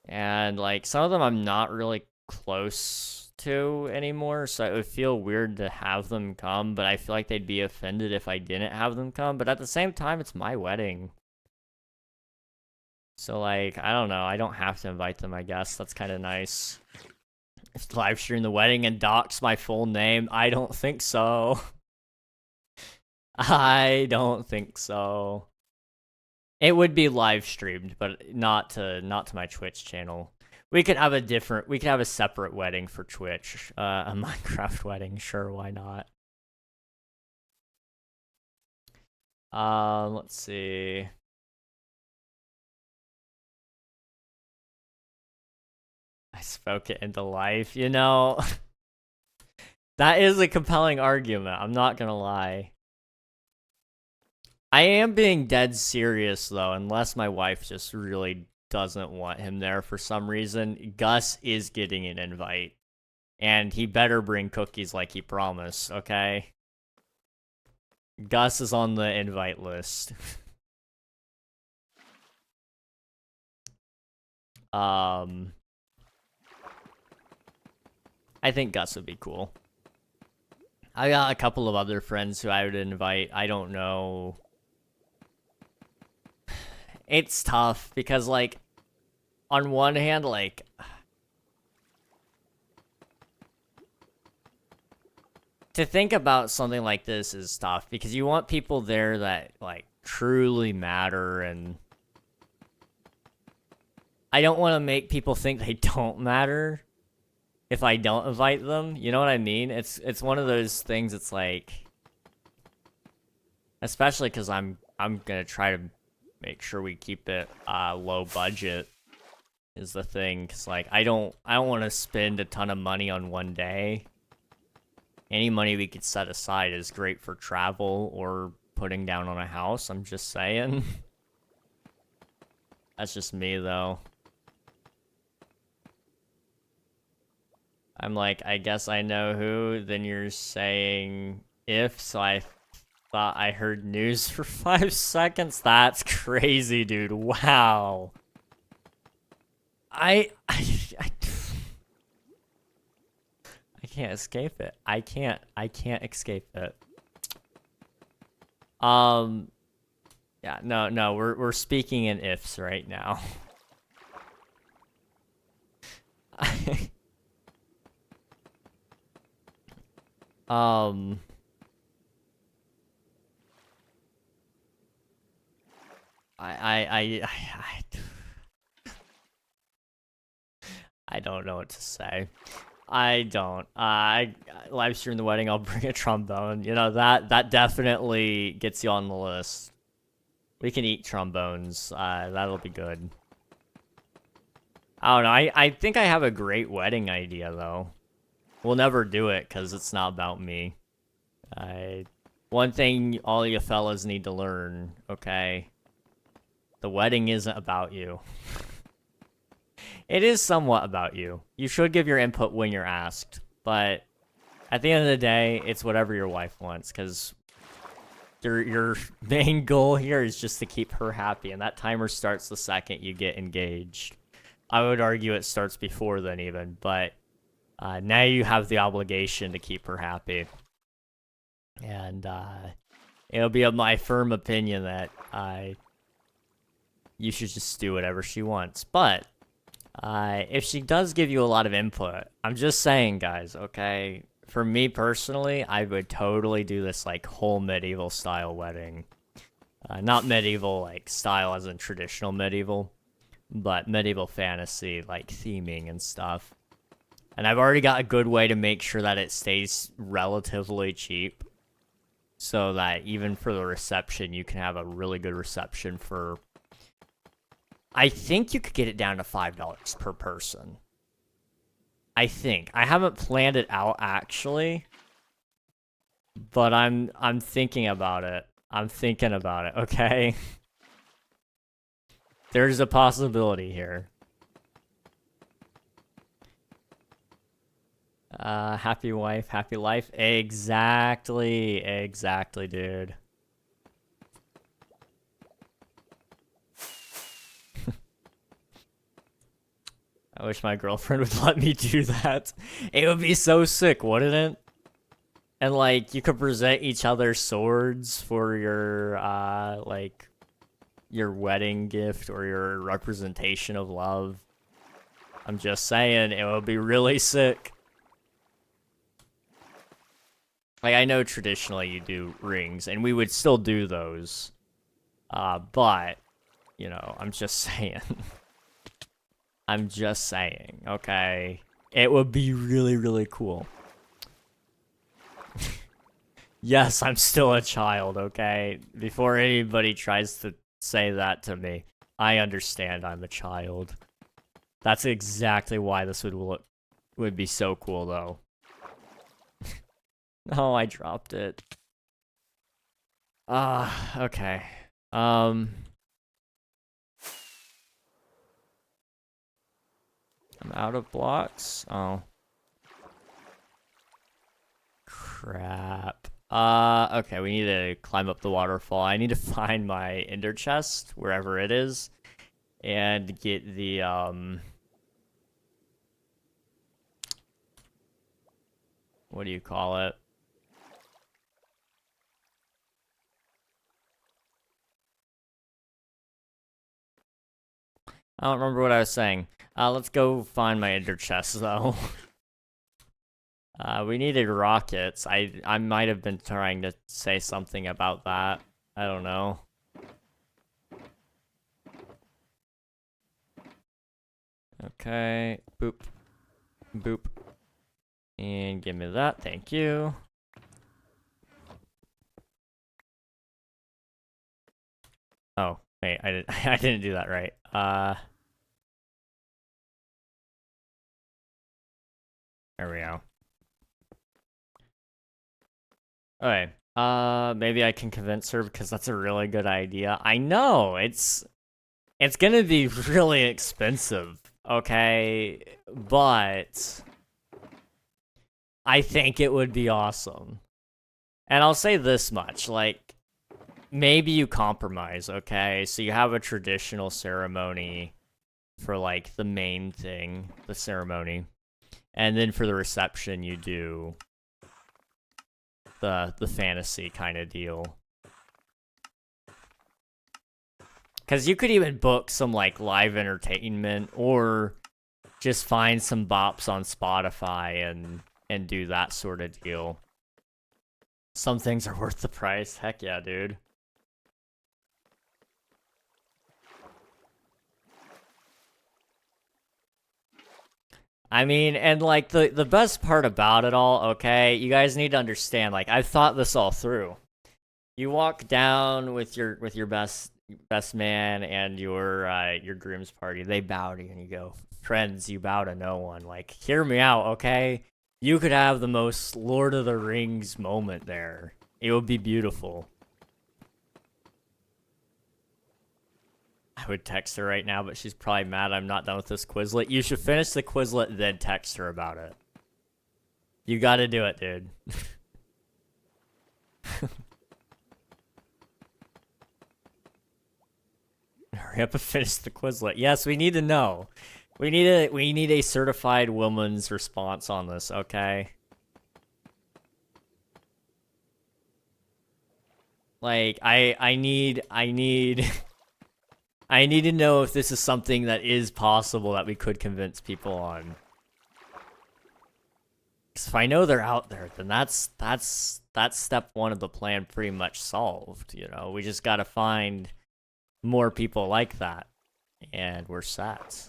And, like, some of them I'm not really close to anymore, so it would feel weird to have them come, but I feel like they'd be offended if I didn't have them come. But at the same time, it's my wedding. So, like, I don't know. I don't have to invite them, I guess. That's kind of nice. Live stream the wedding and dox my full name? I don't think so. I don't think so. It would be live streamed, but not to my Twitch channel. We could have a separate wedding for Twitch. A Minecraft wedding, sure, why not? Let's see. I spoke it into life, you know? That is a compelling argument, I'm not gonna lie. I am being dead serious, though, unless my wife just really doesn't want him there for some reason. Gus is getting an invite, and he better bring cookies like he promised, okay? Gus is on the invite list. I think Gus would be cool. I got a couple of other friends who I would invite. I don't know. It's tough because, like, on one hand, like, to think about something like this is tough because you want people there that, like, truly matter, and I don't want to make people think they don't matter if I don't invite them. You know what I mean? It's one of those things. It's like, especially because I'm gonna try to make sure we keep it low budget is the thing, because, like, I don't want to spend a ton of money on one day. Any money we could set aside is great for travel or putting down on a house, I'm just saying. That's just me, though. I'm like, I guess I know who, then you're saying if, so I thought I heard news for 5 seconds. That's crazy, dude. Wow. I can't escape it. I can't escape it. Yeah, no, we're speaking in ifs right now. I don't know what to say. I don't. I live stream the wedding. I'll bring a trombone. You know, that definitely gets you on the list. We can eat trombones. That'll be good. I don't know. I think I have a great wedding idea, though. We'll never do it because it's not about me. One thing all you fellas need to learn, okay? The wedding isn't about you. It is somewhat about you. You should give your input when you're asked, but at the end of the day, it's whatever your wife wants, because your main goal here is just to keep her happy, and that timer starts the second you get engaged. I would argue it starts before then even, but now you have the obligation to keep her happy. And it'll be of my firm opinion that you should just do whatever she wants. But if she does give you a lot of input, I'm just saying, guys, okay? For me personally, I would totally do this like whole medieval style wedding. Not medieval like style as in traditional medieval, but medieval fantasy like theming and stuff. And I've already got a good way to make sure that it stays relatively cheap, so that even for the reception, you can have a really good reception for... I think you could get it down to $5 per person. I think. I haven't planned it out, actually. But I'm thinking about it. I'm thinking about it, okay? There's a possibility here. Happy wife, happy life. Exactly. Exactly, dude. I wish my girlfriend would let me do that. It would be so sick, wouldn't it? And, like, you could present each other swords for your, like, your wedding gift or your representation of love. I'm just saying, it would be really sick. Like, I know traditionally you do rings, and we would still do those. But, you know, I'm just saying. I'm just saying, okay? It would be really, really cool. Yes, I'm still a child, okay? Before anybody tries to say that to me, I understand I'm a child. That's exactly why this would be so cool, though. Oh, I dropped it. Okay. I'm out of blocks. Oh. Crap. Okay, we need to climb up the waterfall. I need to find my ender chest, wherever it is, and get the, what do you call it? I don't remember what I was saying. Let's go find my ender chest, though. We needed rockets. I might have been trying to say something about that. I don't know. Okay. Boop. Boop. And give me that. Thank you. Oh, wait. I didn't do that right. There we go. Okay. Maybe I can convince her because that's a really good idea. I know, it's gonna be really expensive, okay? But I think it would be awesome. And I'll say this much, like, maybe you compromise, okay? So you have a traditional ceremony for, like, the main thing, the ceremony. And then for the reception, you do the fantasy kind of deal. Because you could even book some, like, live entertainment or just find some bops on Spotify and do that sort of deal. Some things are worth the price. Heck yeah, dude. I mean, and, like, the best part about it all, okay, you guys need to understand, like, I've thought this all through. You walk down with your best man and your groom's party. They bow to you and you go, friends, you bow to no one. Like, hear me out, okay? You could have the most Lord of the Rings moment there. It would be beautiful. I would text her right now, but she's probably mad I'm not done with this Quizlet. You should finish the Quizlet, then text her about it. You gotta do it, dude. hurry up and finish the Quizlet. Yes, we need to know. We need a certified woman's response on this, okay? Like, I need I need to know if this is something that is possible that we could convince people on. Because if I know they're out there, then that's step one of the plan pretty much solved, you know? We just gotta find more people like that, and we're set.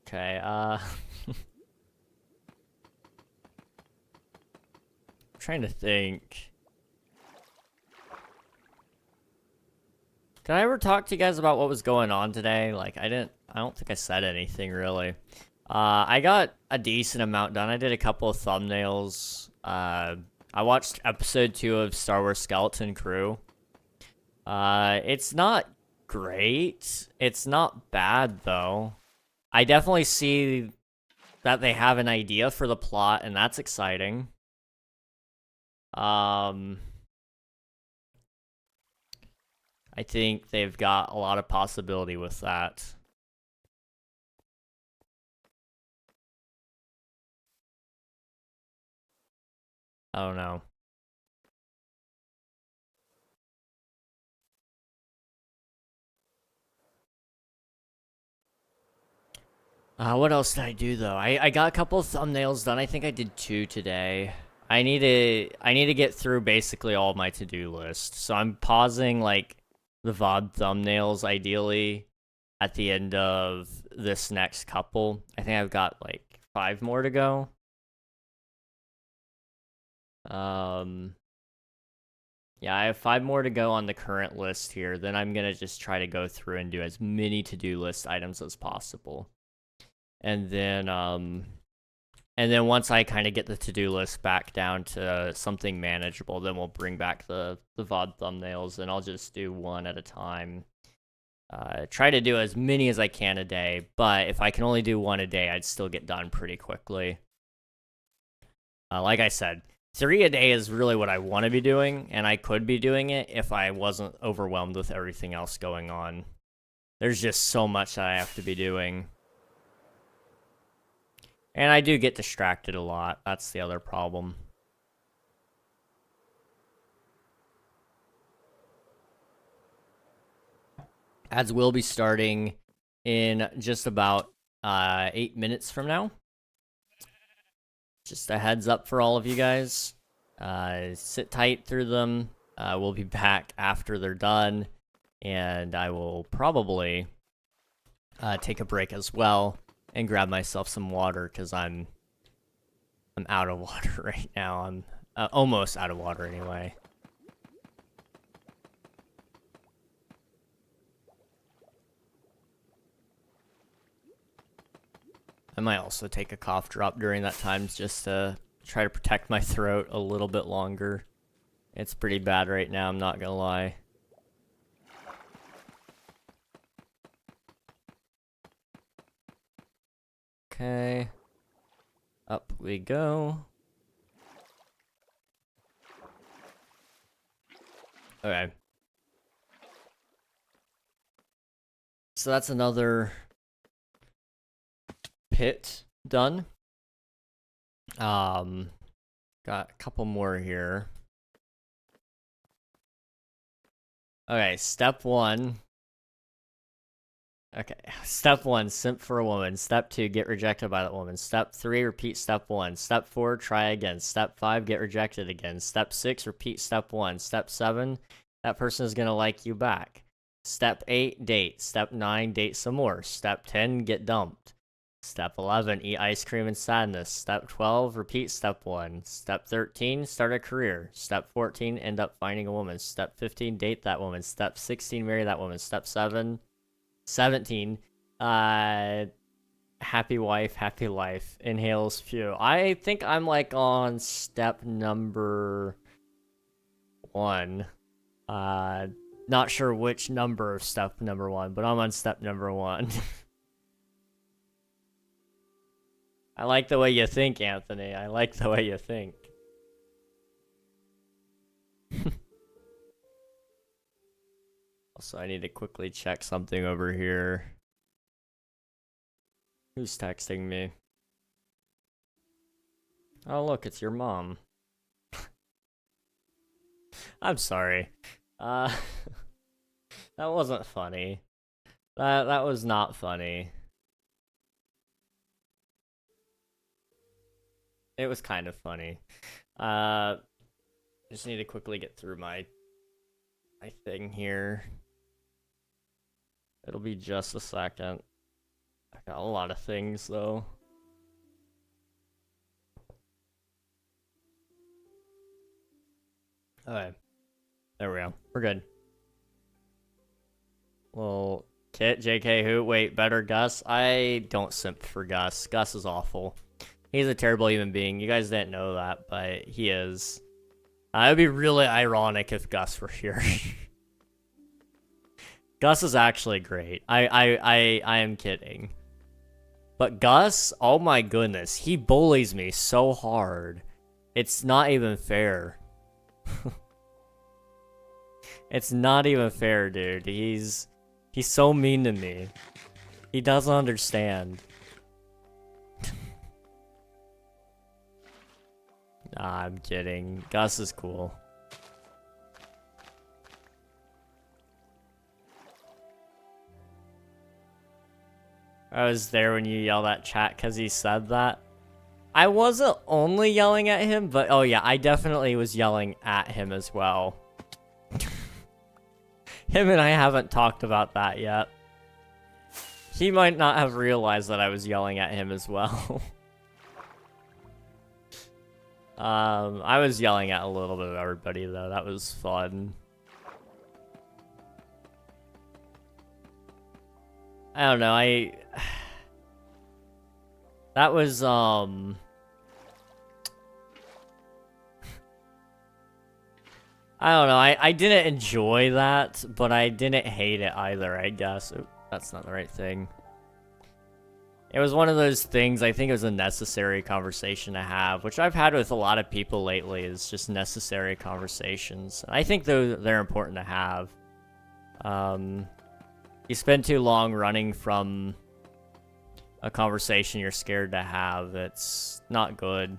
Okay, I'm trying to think. Did I ever talk to you guys about what was going on today? Like, I don't think I said anything, really. I got a decent amount done. I did a couple of thumbnails. I watched episode 2 of Star Wars Skeleton Crew. It's not great. It's not bad, though. I definitely see that they have an idea for the plot, and that's exciting. I think they've got a lot of possibility with that. I don't know. What else did I do though? I got a couple of thumbnails done. I think I did 2 today. I need to get through basically all my to-do list. So I'm pausing like the VOD thumbnails ideally at the end of this next couple. I think I've got like 5 more to go. Yeah, I have 5 more to go on the current list here. Then I'm gonna just try to go through and do as many to-do list items as possible. And then once I kind of get the to-do list back down to something manageable, then we'll bring back the VOD thumbnails, and I'll just do one at a time. Try to do as many as I can a day, but if I can only do one a day, I'd still get done pretty quickly. Like I said, 3 a day is really what I want to be doing, and I could be doing it if I wasn't overwhelmed with everything else going on. There's just so much that I have to be doing. And I do get distracted a lot. That's the other problem. Ads will be starting in just about 8 minutes from now. Just a heads up for all of you guys. Sit tight through them. We'll be back after they're done. And I will probably take a break as well and grab myself some water because I'm out of water right now. I'm almost out of water anyway. I might also take a cough drop during that time just to try to protect my throat a little bit longer. It's pretty bad right now, I'm not gonna lie. Okay. Up we go. Okay. So that's another pit done. Got a couple more here. Okay, step 1. Okay, step 1, simp for a woman. Step 2, get rejected by that woman. Step 3, repeat step 1. Step 4, try again. Step 5, get rejected again. Step 6, repeat step 1. Step 7, that person is gonna like you back. Step 8, date. Step 9, date some more. Step 10, get dumped. Step 11, eat ice cream in sadness. Step 12, repeat step 1. Step 13, start a career. Step 14, end up finding a woman. Step 15, date that woman. Step 16, marry that woman. Step 17, happy wife, happy life. Inhales few. I think I'm like on step number 1. Not sure which number of step number 1, but I'm on step number 1. I like the way you think, Anthony. I like the way you think. Also, I need to quickly check something over here. Who's texting me? Oh, look, it's your mom. I'm sorry. That wasn't funny. That was not funny. It was kind of funny. Just need to quickly get through my thing here. It'll be just a second. I got a lot of things though. Okay. There we go. We're good. Well, Kit, JK, who? Wait, better Gus? I don't simp for Gus. Gus is awful. He's a terrible human being. You guys didn't know that, but he is. It would be really ironic if Gus were here. Gus is actually great. I am kidding. But Gus, oh my goodness, he bullies me so hard. It's not even fair. It's not even fair, dude. He's so mean to me. He doesn't understand. Nah, I'm kidding. Gus is cool. I was there when you yelled at chat because he said that. I wasn't only yelling at him, but oh yeah, I definitely was yelling at him as well. Him and I haven't talked about that yet. He might not have realized that I was yelling at him as well. I was yelling at a little bit of everybody though. That was fun. I don't know, that was, I don't know, I didn't enjoy that, but I didn't hate it either, I guess. Oop, that's not the right thing. It was one of those things, I think it was a necessary conversation to have, which I've had with a lot of people lately, is just necessary conversations. I think they're important to have. You spend too long running from a conversation you're scared to have, it's not good.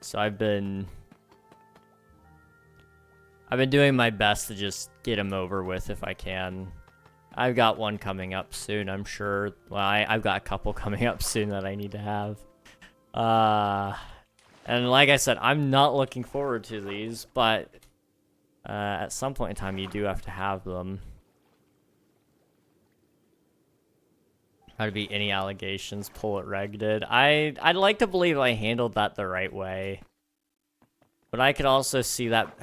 So I've been doing my best to just get them over with if I can. I've got one coming up soon, I'm sure. Well, I've got a couple coming up soon that I need to have. And like I said, I'm not looking forward to these, but at some point in time, you do have to have them. How to beat any allegations, pull it Reg did. I'd like to believe I handled that the right way. But I could also see that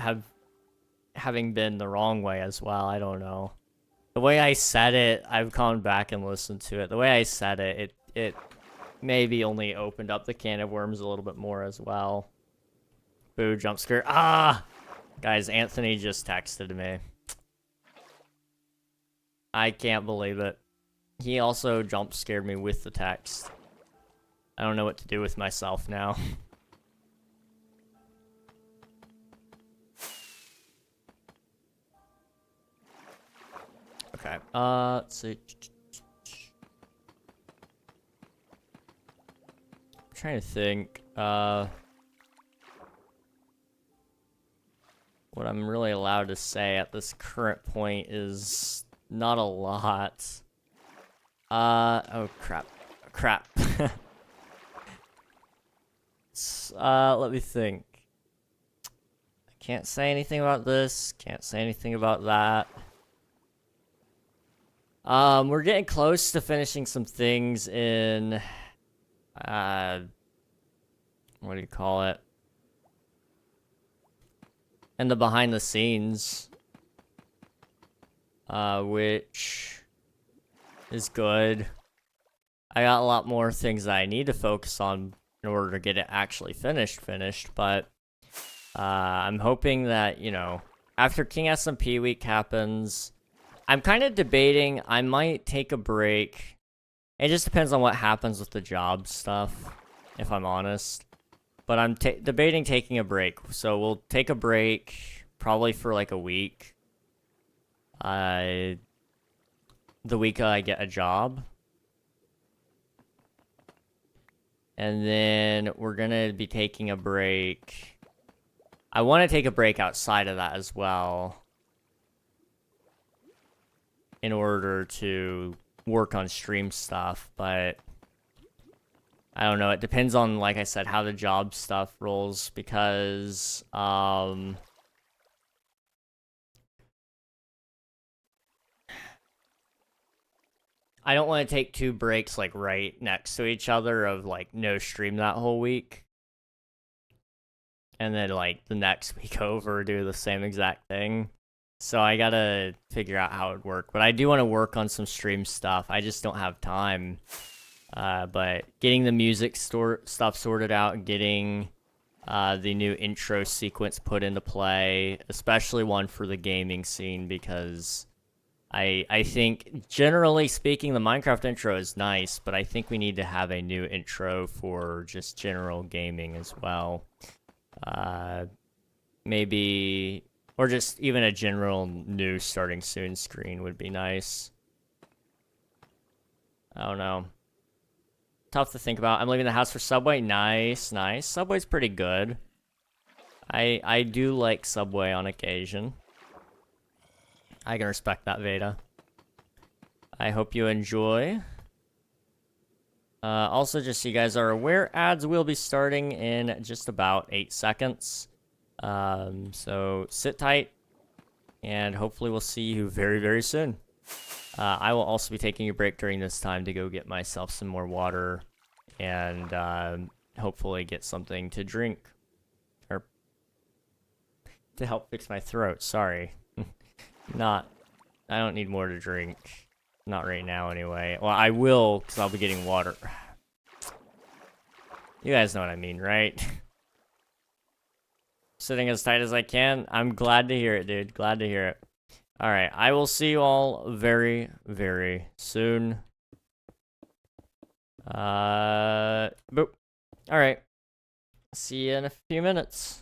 having been the wrong way as well, I don't know. The way I said it, I've gone back and listened to it. The way I said it, it maybe only opened up the can of worms a little bit more as well. Boo, jump scare. Ah! Guys, Anthony just texted me. I can't believe it. He also jump scared me with the text. I don't know what to do with myself now. Okay, let's see. I'm trying to think, what I'm really allowed to say at this current point is not a lot. Oh crap. Let me think. I can't say anything about this, can't say anything about that. We're getting close to finishing some things in, what do you call it? In the behind the scenes, which is good. I got a lot more things that I need to focus on in order to get it actually finished, but, I'm hoping that, you know, after King SMP week happens, I'm kind of debating, I might take a break It just depends on what happens with the job stuff, if I'm honest. But I'm debating taking a break. So we'll take a break probably for like a week. The week I get a job. And then we're gonna be taking a break. I want to take a break outside of that as well. In order to work on stream stuff, but I don't know. It depends on, like I said, how the job stuff rolls, because I don't want to take 2 breaks like right next to each other of like no stream that whole week, and then like the next week over do the same exact thing. So I gotta figure out how it would work. But I do want to work on some stream stuff. I just don't have time. But getting the music stuff sorted out, and getting the new intro sequence put into play, especially one for the gaming scene, because I think, generally speaking, the Minecraft intro is nice, but I think we need to have a new intro for just general gaming as well. Maybe, or just even a general new starting soon screen would be nice. I don't know. Tough to think about. I'm leaving the house for Subway. Nice, nice. Subway's pretty good. I do like Subway on occasion. I can respect that, Veda. I hope you enjoy. Also, just so you guys are aware, ads will be starting in just about 8 seconds. So sit tight, and hopefully we'll see you very, very soon. I will also be taking a break during this time to go get myself some more water and hopefully get something to drink. Or to help fix my throat, sorry. I don't need more to drink. Not right now, anyway. Well, I will, because I'll be getting water. You guys know what I mean, right? Sitting as tight as I can. I'm glad to hear it, dude. Glad to hear it. Alright, I will see you all very, very soon. Boop. Alright. See you in a few minutes.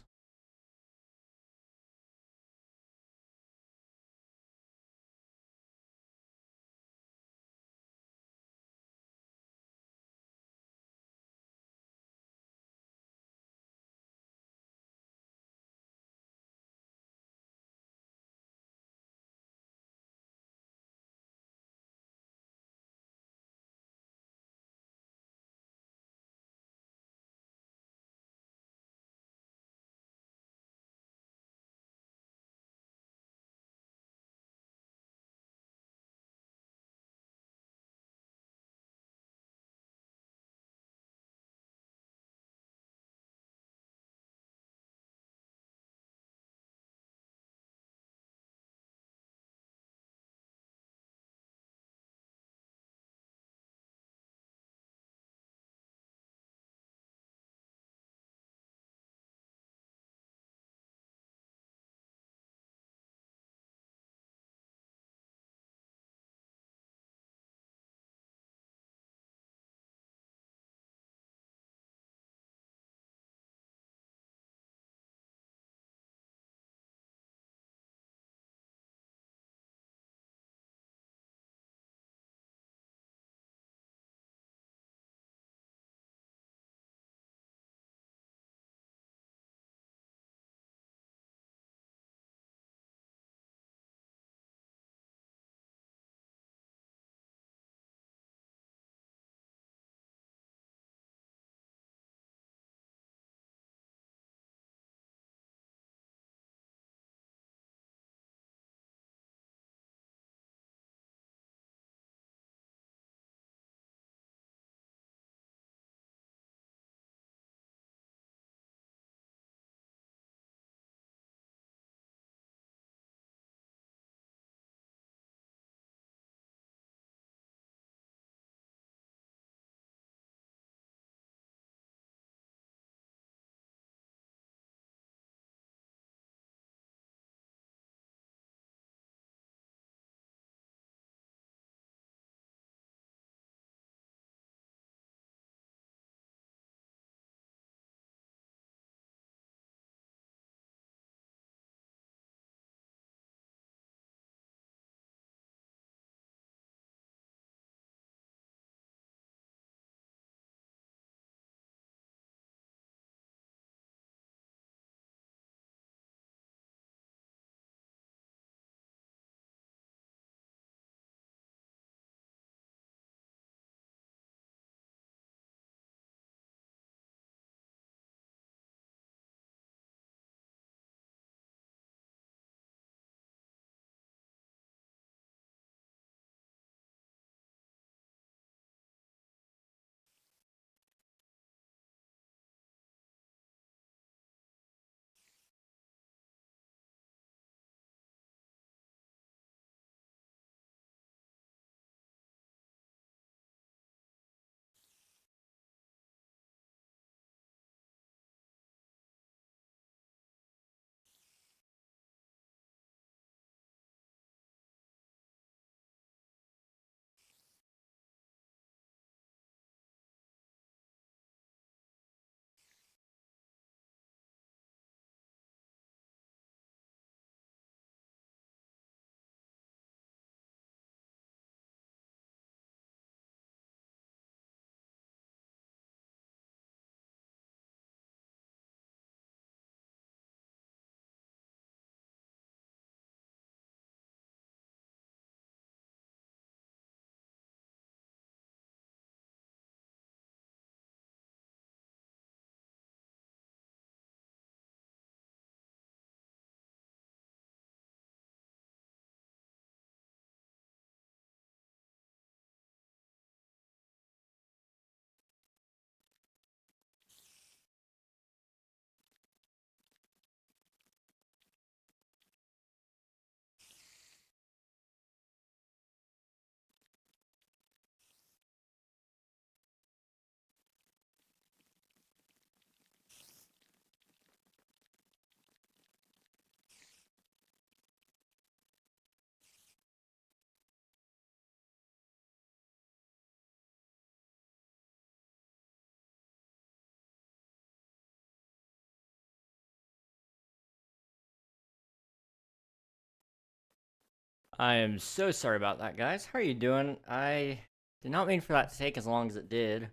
I am so sorry about that, guys. How are you doing? I did not mean for that to take as long as it did.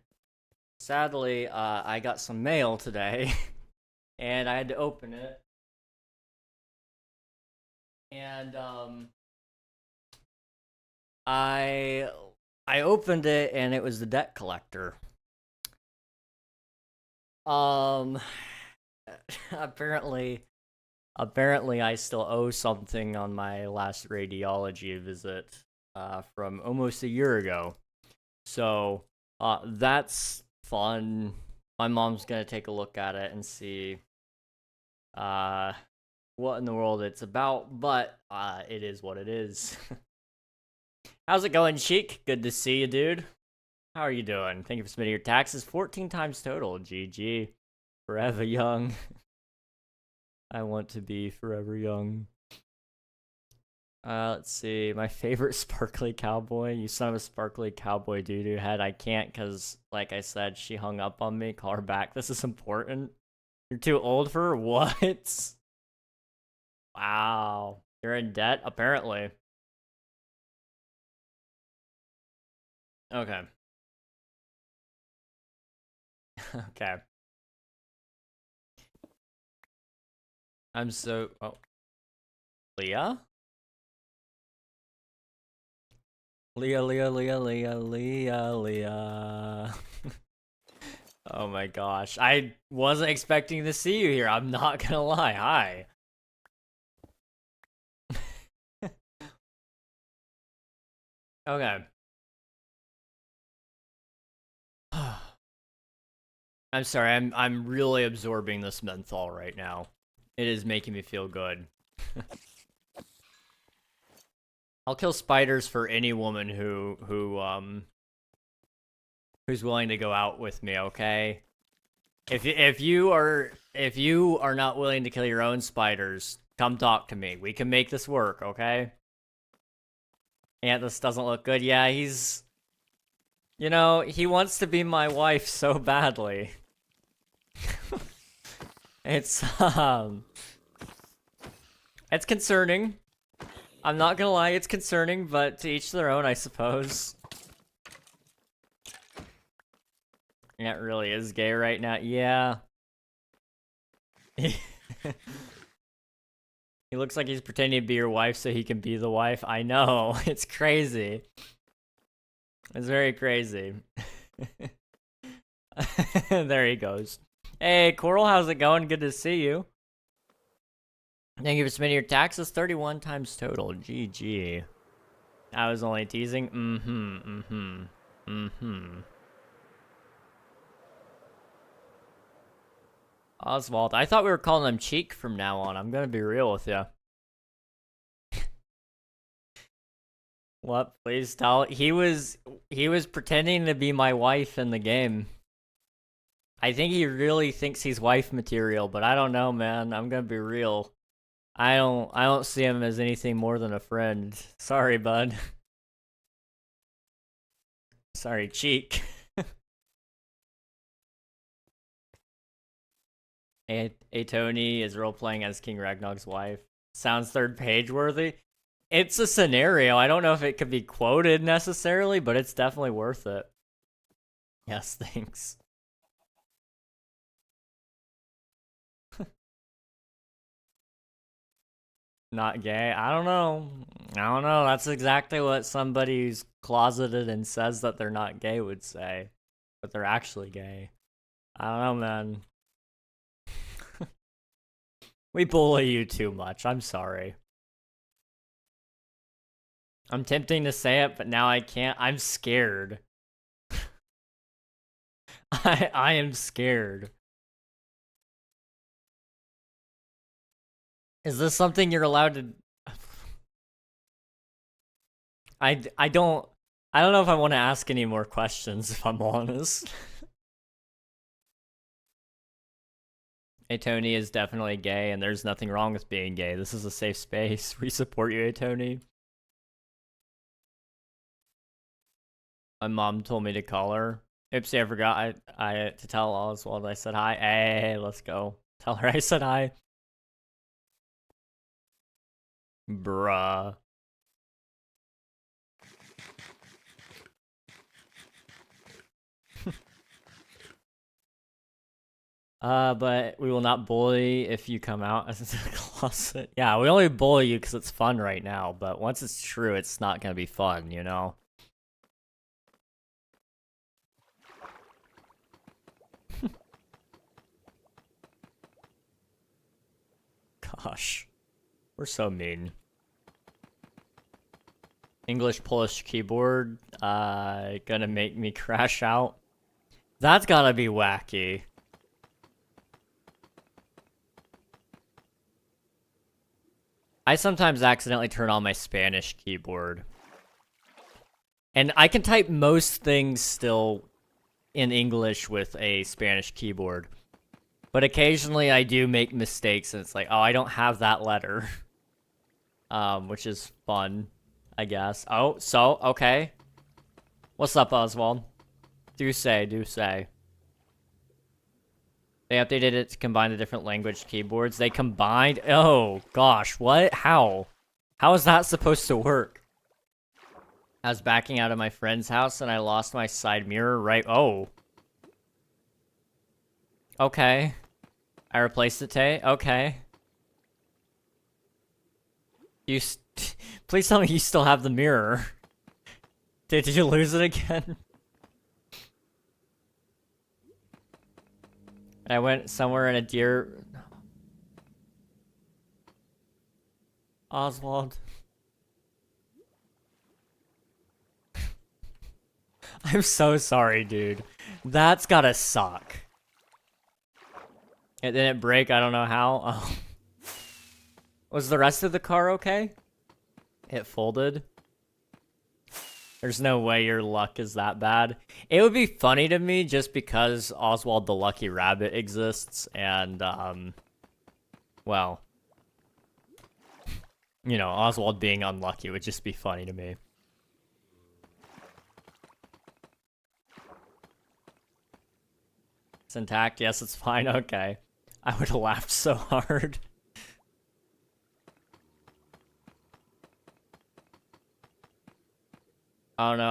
Sadly, I got some mail today, and I had to open it. And I I opened it, and it was the debt collector. Um, apparently, apparently, I still owe something on my last radiology visit, from almost a year ago. So, that's fun. My mom's gonna take a look at it and see, uh, what in the world it's about, but, it is what it is. How's it going, Cheek? Good to see you, dude. How are you doing? Thank you for submitting your taxes. 14 times total. GG. Forever young. I want to be forever young. Let's see. My favorite sparkly cowboy. You son of a sparkly cowboy doo-doo head. I can't because, like I said, she hung up on me. Call her back. This is important. You're too old for her? What? Wow. You're in debt? Apparently. Okay. Okay. I'm so... Oh. Leah? Leah, Leah, Leah, Leah, Leah, Leah. Oh my gosh. I wasn't expecting to see you here. I'm not gonna lie. Hi. Okay. I'm sorry. I'm really absorbing this menthol right now. It is making me feel good. I'll kill spiders for any woman who's willing to go out with me, okay? If you are not willing to kill your own spiders, come talk to me. We can make this work, okay? Yeah, this doesn't look good. Yeah, he's... You know, he wants to be my wife so badly. It's, it's concerning. I'm not gonna lie, it's concerning, but to each their own, I suppose. That really is gay right now. Yeah. He looks like he's pretending to be your wife so he can be the wife. I know. It's crazy. It's very crazy. There he goes. Hey, Coral, how's it going? Good to see you. Thank you for submitting your taxes. 31 times total. GG. I was only teasing. Oswald. I thought we were calling him Cheek from now on. I'm gonna be real with you. What? Please tell. He was pretending to be my wife in the game. I think he really thinks he's wife material, but I don't know, man. I'm gonna be real. I don't see him as anything more than a friend. Sorry, bud. Sorry, Cheek. A Tony is role-playing as King Ragnar's wife. Sounds third page worthy. It's a scenario. I don't know if it could be quoted necessarily, but it's definitely worth it. Yes, thanks. Not gay? I don't know. I don't know. That's exactly what somebody who's closeted and says that they're not gay would say. But they're actually gay. I don't know, man. We bully you too much. I'm sorry. I'm tempting to say it, but now I can't. I'm scared. I am scared. Is this something you're allowed to... I don't know if I want to ask any more questions, if I'm honest. Hey, Tony is definitely gay, and there's nothing wrong with being gay. This is a safe space. We support you, hey, Tony. My mom told me to call her. Oopsie, I forgot I to tell Oswald I said hi. Hey, let's go. Tell her I said hi. Bruh. But we will not bully if you come out as a closet. Yeah, we only bully you because it's fun right now, but once it's true, it's not gonna be fun, you know? Gosh, we're so mean. English Polish keyboard, gonna make me crash out. That's gotta be wacky. I sometimes accidentally turn on my Spanish keyboard. And I can type most things still in English with a Spanish keyboard. But occasionally I do make mistakes and it's like, oh, I don't have that letter. Which is fun, I guess. Oh, so, okay. What's up, Oswald? Do say. They updated it to combine the different language keyboards. They combined... Oh, gosh, what? How? How is that supposed to work? I was backing out of my friend's house and I lost my side mirror right... Oh. Okay. I replaced it, Tay. Okay. You... Please tell me you still have the mirror. Did you lose it again? I went somewhere in a deer... Oswald. I'm so sorry, dude. That's gotta suck. It didn't break, I don't know how. Oh. Was the rest of the car okay? It folded. There's no way your luck is that bad. It would be funny to me just because Oswald the Lucky Rabbit exists and, well, you know, Oswald being unlucky would just be funny to me. It's intact? Yes, it's fine. Okay. I would have laughed so hard. I don't know,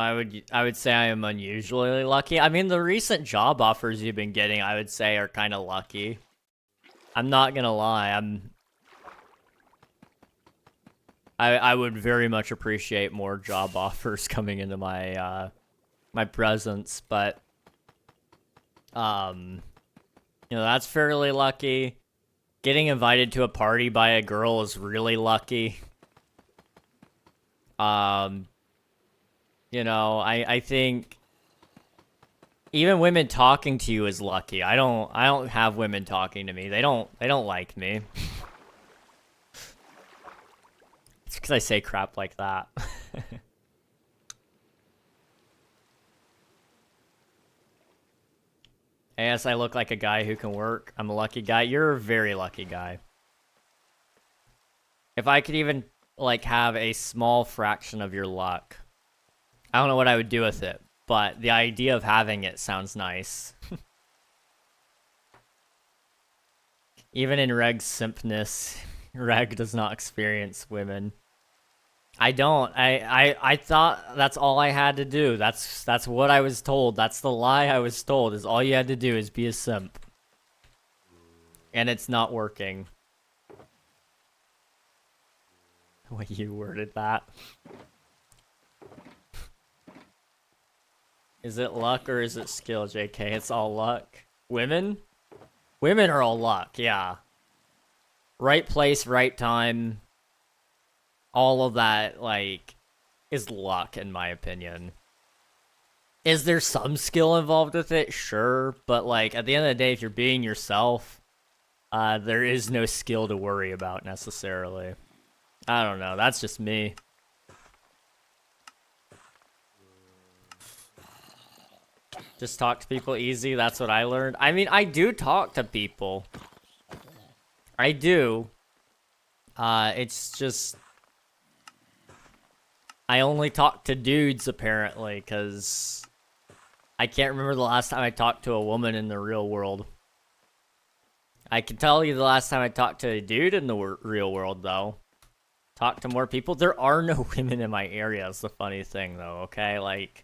I would say I am unusually lucky. I mean, the recent job offers you've been getting, I would say, are kind of lucky. I'm not gonna lie, I would very much appreciate more job offers coming into my, my presence, but, you know, that's fairly lucky. Getting invited to a party by a girl is really lucky. You know, I think even women talking to you is lucky. I don't have women talking to me. They don't like me. It's because I say crap like that. Yes, I look like a guy who can work. I'm a lucky guy. You're a very lucky guy. If I could even, like, have a small fraction of your luck, I don't know what I would do with it, but the idea of having it sounds nice. Even in Reg's simpness, Reg does not experience women. I don't. I thought that's all I had to do. That's what I was told. That's the lie I was told, is all you had to do is be a simp. And it's not working. The way you worded that. Is it luck or is it skill, JK? It's all luck. Women? Women are all luck, yeah. Right place, right time. All of that, like, is luck, in my opinion. Is there some skill involved with it? Sure. But, like, at the end of the day, if you're being yourself, there is no skill to worry about, necessarily. I don't know. That's just me. Just talk to people easy, that's what I learned. I mean, I do talk to people. I do. It's just... I only talk to dudes, apparently, because... I can't remember the last time I talked to a woman in the real world. I can tell you the last time I talked to a dude in the real world, though. Talk to more people. There are no women in my area, is the funny thing, though, okay? Like...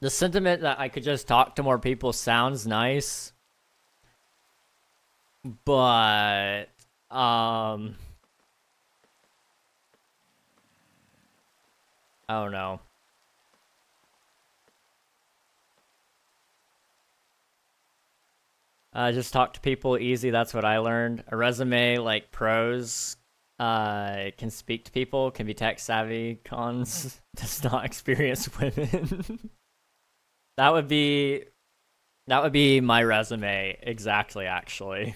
The sentiment that I could just talk to more people sounds nice, but I don't know. Just talk to people easy. That's what I learned. A resume like pros, can speak to people, can be tech savvy. Cons does not experience women. that would be my resume exactly. Actually,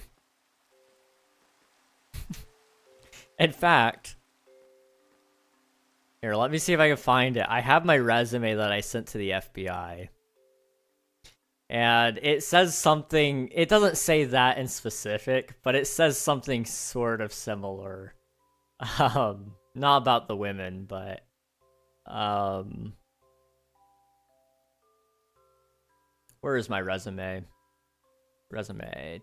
in fact, here, let me see if I can find it. I have my resume that I sent to the FBI. And it says something, it doesn't say that in specific, but it says something sort of similar. Not about the women, but where is my resume? Resume.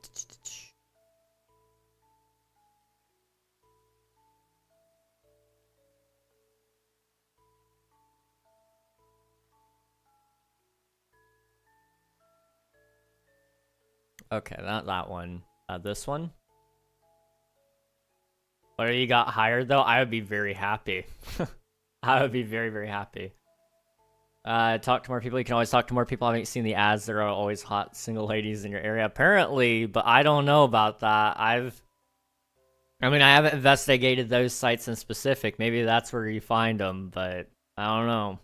Okay, not that one. This one. Whether you got hired though, I would be very happy. I would be very, very happy. Talk to more people. You can always talk to more people. I haven't seen the ads. There are always hot single ladies in your area, apparently, but I don't know about that. I mean, I haven't investigated those sites in specific. Maybe that's where you find them, but I don't know.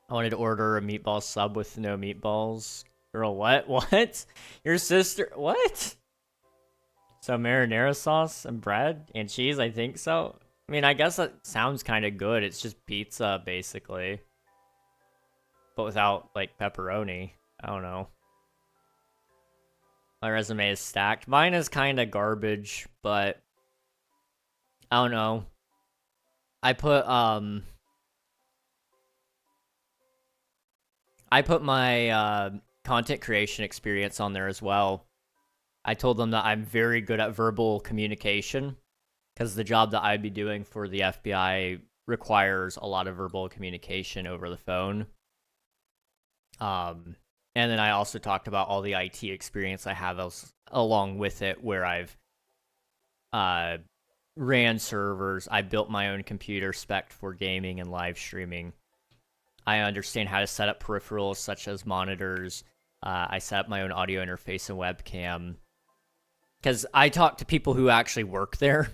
I wanted to order a meatball sub with no meatballs. Girl, what? What? Your sister? What? So marinara sauce and bread and cheese, I think so. I mean, I guess that sounds kind of good. It's just pizza, basically. But without, like, pepperoni. I don't know. My resume is stacked. Mine is kind of garbage, but I don't know. I put my content creation experience on there as well. I told them that I'm very good at verbal communication because the job that I'd be doing for the FBI requires a lot of verbal communication over the phone. And then I also talked about all the IT experience I have along with it, where I've ran servers, I built my own computer spec for gaming and live streaming. I understand how to set up peripherals such as monitors. I set up my own audio interface and webcam. Because I talk to people who actually work there,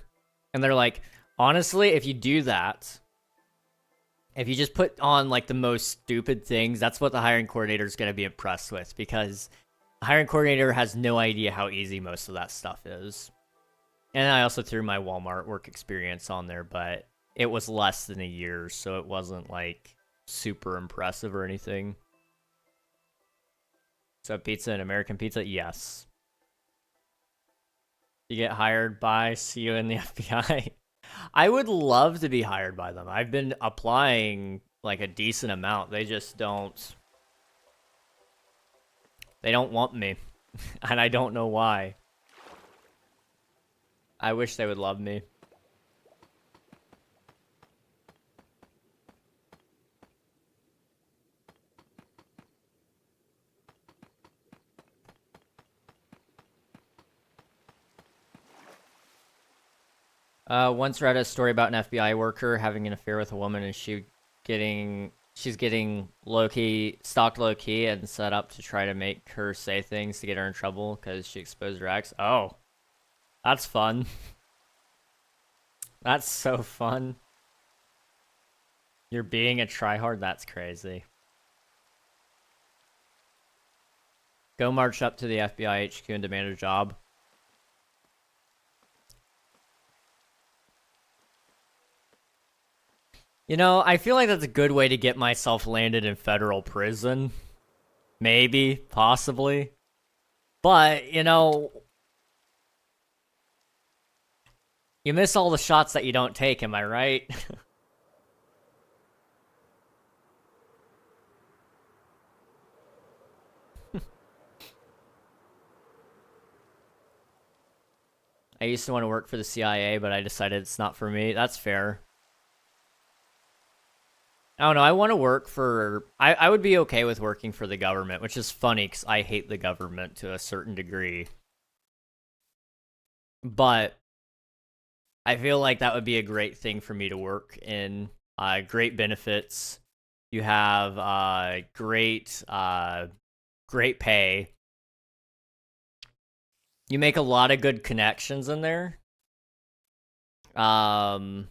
and they're like, honestly, if you do that, if you just put on like the most stupid things, that's what the hiring coordinator is going to be impressed with, because the hiring coordinator has no idea how easy most of that stuff is. And I also threw my Walmart work experience on there, but it was less than a year, so it wasn't like super impressive or anything. So pizza and American Pizza, yes. You get hired by, see you in the FBI. I would love to be hired by them. I've been applying like a decent amount. They just don't. They don't want me. And I don't know why. I wish they would love me. Once read a story about an FBI worker having an affair with a woman, and she's getting stalked low key and set up to try to make her say things to get her in trouble because she exposed her ex. Oh, that's fun. That's so fun. You're being a tryhard. That's crazy. Go march up to the FBI HQ and demand a job. You know, I feel like that's a good way to get myself landed in federal prison. Maybe, possibly. But, you know, you miss all the shots that you don't take, am I right? I used to want to work for the CIA, but I decided it's not for me. That's fair. I don't know. I want to work for. I would be okay with working for the government, which is funny because I hate the government to a certain degree. But I feel like that would be a great thing for me to work in. Great benefits. You have great pay. You make a lot of good connections in there. Um,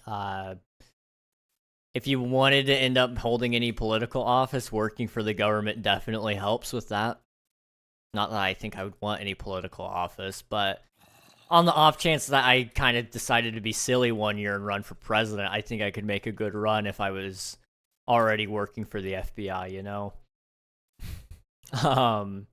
uh, if you wanted to end up holding any political office, working for the government definitely helps with that. Not that I think I would want any political office, but on the off chance that I kind of decided to be silly one year and run for president, I think I could make a good run if I was already working for the FBI, you know? um,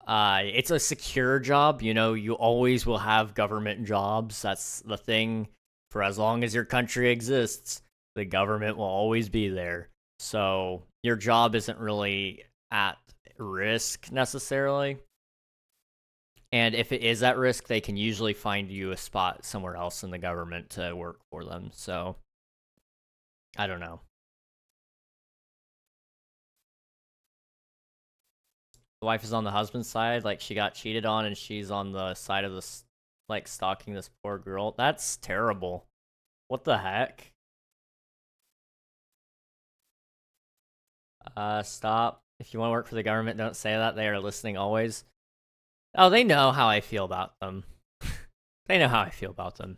it's a secure job, you know, you always will have government jobs. That's the thing. For as long as your country exists, the government will always be there. So your job isn't really at risk necessarily. And if it is at risk, they can usually find you a spot somewhere else in the government to work for them. So I don't know. The wife is on the husband's side, like she got cheated on, and she's on the side of this, like stalking this poor girl. That's terrible. What the heck? Stop. If you want to work for the government, don't say that. They are listening always. Oh, they know how I feel about them. They know how I feel about them.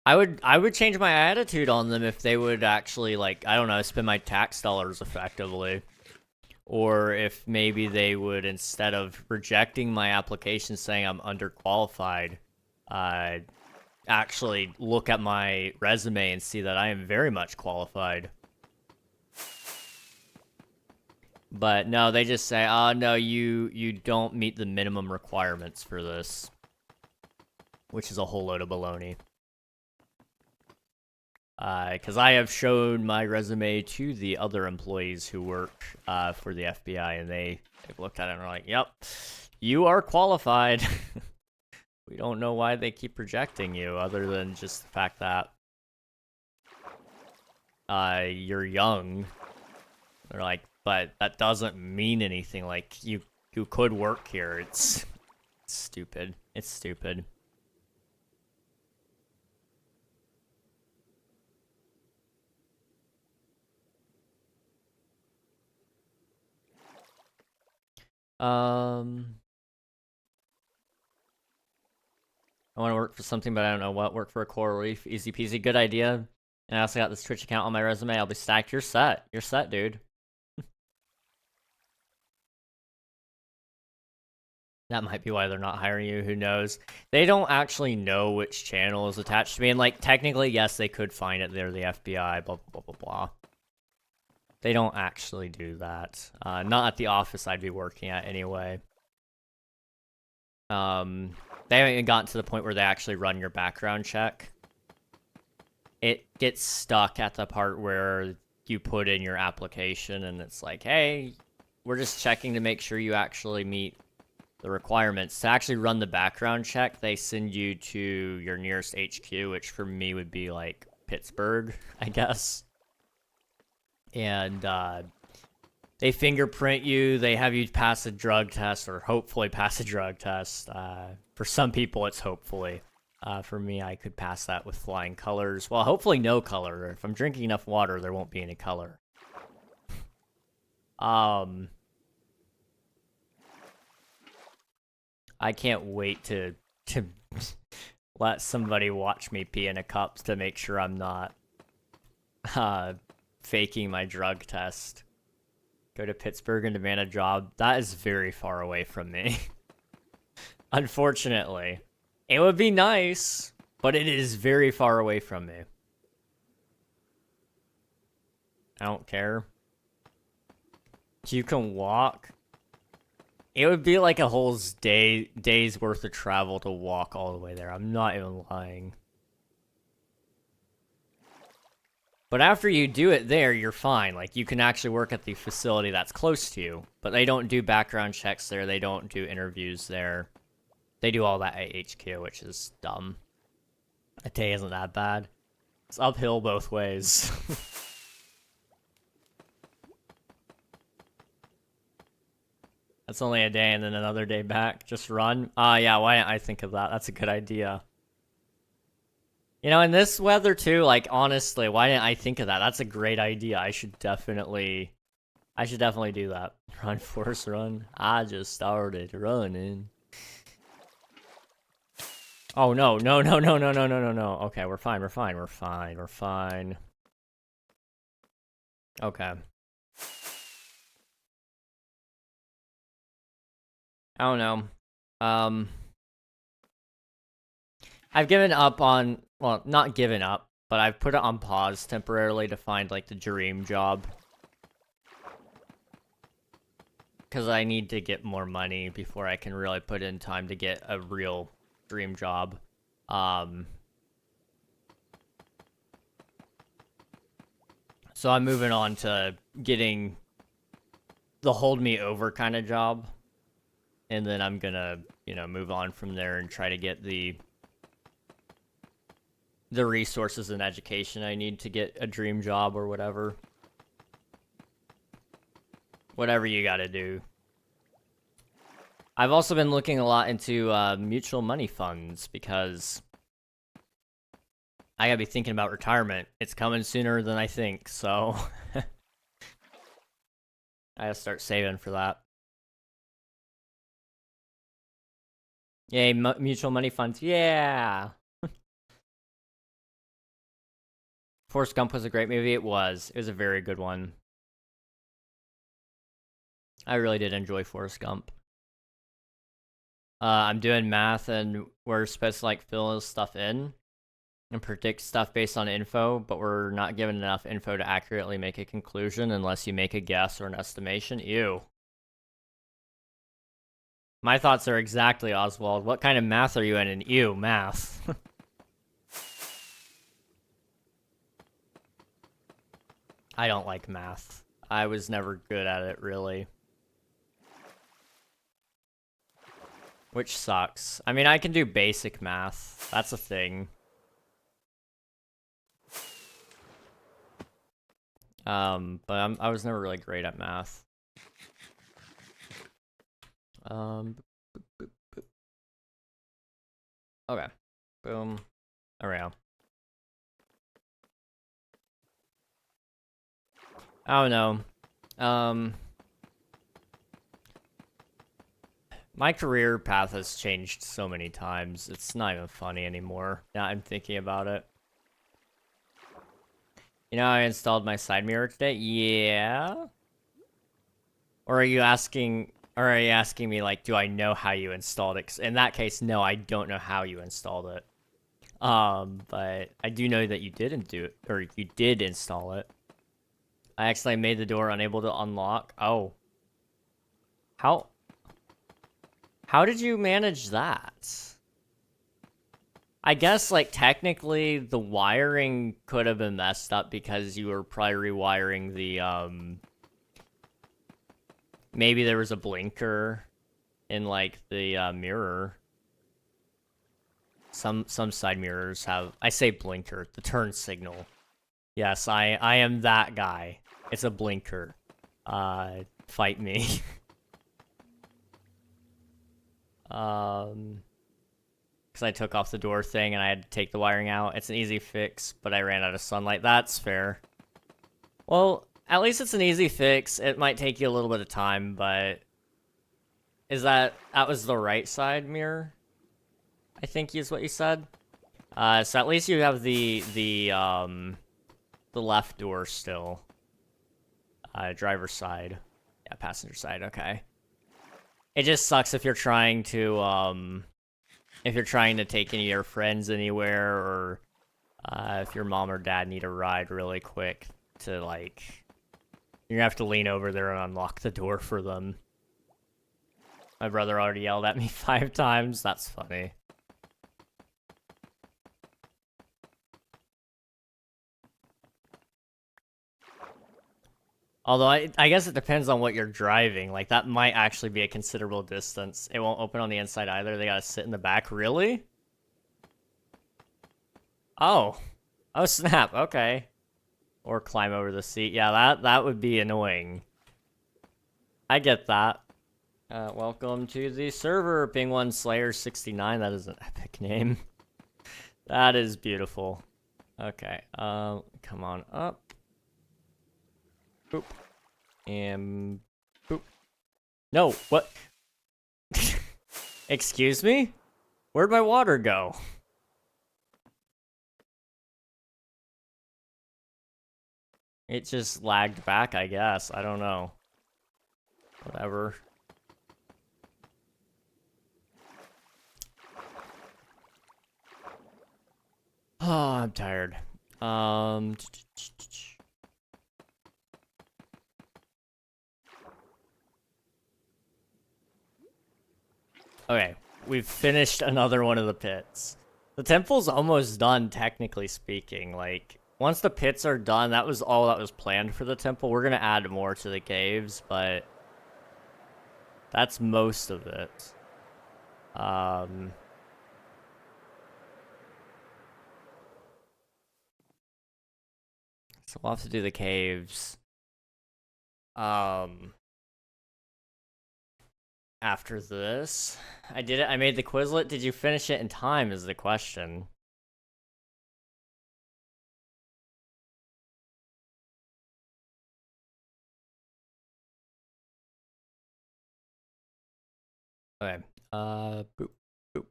I would change my attitude on them if they would actually, like, I don't know, spend my tax dollars effectively. Or if maybe they would, instead of rejecting my application saying I'm underqualified, actually look at my resume and see that I am very much qualified. But no, they just say, oh, no, you don't meet the minimum requirements for this. Which is a whole load of baloney. Because I have shown my resume to the other employees who work for the FBI, and they've looked at it and are like, yep, you are qualified. We don't know why they keep rejecting you, other than just the fact that you're young. They're like, but that doesn't mean anything. Like, you could work here. It's stupid. It's stupid. I want to work for something, but I don't know what. Work for a coral reef. Easy peasy. Good idea. And I also got this Twitch account on my resume. I'll be stacked. You're set. You're set, dude. That might be why they're not hiring you. Who knows? They don't actually know which channel is attached to me. And, like, technically, yes, they could find it. They're the FBI, blah, blah, blah, blah. They don't actually do that. Not at the office I'd be working at anyway. They haven't even gotten to the point where they actually run your background check. It gets stuck at the part where you put in your application and it's like, hey, we're just checking to make sure you actually meet the requirements. To actually run the background check, they send you to your nearest HQ, which for me would be like Pittsburgh, I guess. And they fingerprint you, they have you pass a drug test, or hopefully pass a drug test. For some people, it's hopefully. For me, I could pass that with flying colors. Well, hopefully no color. If I'm drinking enough water, there won't be any color. I can't wait to let somebody watch me pee in a cup to make sure I'm not faking my drug test. Go to Pittsburgh and demand a job. That is very far away from me. Unfortunately. It would be nice, but it is very far away from me. I don't care. You can walk. It would be like a whole day's worth of travel to walk all the way there. I'm not even lying. But after you do it there, you're fine. Like, you can actually work at the facility that's close to you. But they don't do background checks there. They don't do interviews there. They do all that at HQ, which is dumb. A day isn't that bad. It's uphill both ways. That's only a day and then another day back. Just run. Yeah, why didn't I think of that? That's a good idea. You know, in this weather too, like, honestly, why didn't I think of that? That's a great idea. I should definitely do that. Run, force, run. I just started running. Oh, no. Okay, we're fine. Okay. I don't know. I've given up on, well, not given up, but I've put it on pause temporarily to find, like, the dream job. Because I need to get more money before I can really put in time to get a real dream job. So I'm moving on to getting the hold me over kind of job. And then I'm gonna, you know, move on from there and try to get the resources and education I need to get a dream job or whatever. Whatever you gotta do. I've also been looking a lot into mutual money funds because I gotta be thinking about retirement. It's coming sooner than I think, so I gotta start saving for that. Yay, mutual money funds, yeah! Forrest Gump was a great movie. It was a very good one. I really did enjoy Forrest Gump. I'm doing math and we're supposed to like fill stuff in and predict stuff based on info, but we're not given enough info to accurately make a conclusion unless you make a guess or an estimation. Ew. My thoughts are exactly, Oswald. What kind of math are you in? And ew, math. I don't like math. I was never good at it, really. Which sucks. I mean, I can do basic math. That's a thing. But I was never really great at math. Okay. Boom. Around. I don't know. My career path has changed so many times. It's not even funny anymore. Now I'm thinking about it. You know, I installed my side mirror today. Yeah. Or are you asking me like, do I know how you installed it? 'Cause in that case, no, I don't know how you installed it. But I do know that you didn't do it, or you did install it. I actually made the door unable to unlock. Oh. How did you manage that? I guess, like, technically, the wiring could have been messed up because you were probably rewiring the, maybe there was a blinker in, like, the, mirror. Some side mirrors have... I say blinker, the turn signal. Yes, I am that guy. It's a blinker. Fight me. Because I took off the door thing and I had to take the wiring out. It's an easy fix, but I ran out of sunlight. That's fair. Well, at least it's an easy fix. It might take you a little bit of time, but... that was the right side mirror? I think is what you said. So at least you have the left door still. Driver's side. Yeah, passenger side, okay. It just sucks if you're trying to, take any of your friends anywhere, or, if your mom or dad need a ride really quick to, like, you're gonna have to lean over there and unlock the door for them. My brother already yelled at me 5 times. That's funny. Although I guess it depends on what you're driving. Like, that might actually be a considerable distance. It won't open on the inside either. They gotta sit in the back. Really? Oh. Oh, snap. Okay. Or climb over the seat. Yeah, that would be annoying. I get that. Welcome to the server, Ping1 Slayer 69. That is an epic name. That is beautiful. Okay, come on up. Boop. And boop. No, what? Excuse me? Where'd my water go? It just lagged back, I guess. I don't know. Whatever. Oh, I'm tired. Okay, we've finished another one of the pits. The temple's almost done, technically speaking. Like, once the pits are done, that was all that was planned for the temple. We're gonna add more to the caves, but that's most of it. So we'll have to do the caves. After this. I did it. I made the Quizlet. Did you finish it in time is the question. Okay. Boop. Boop.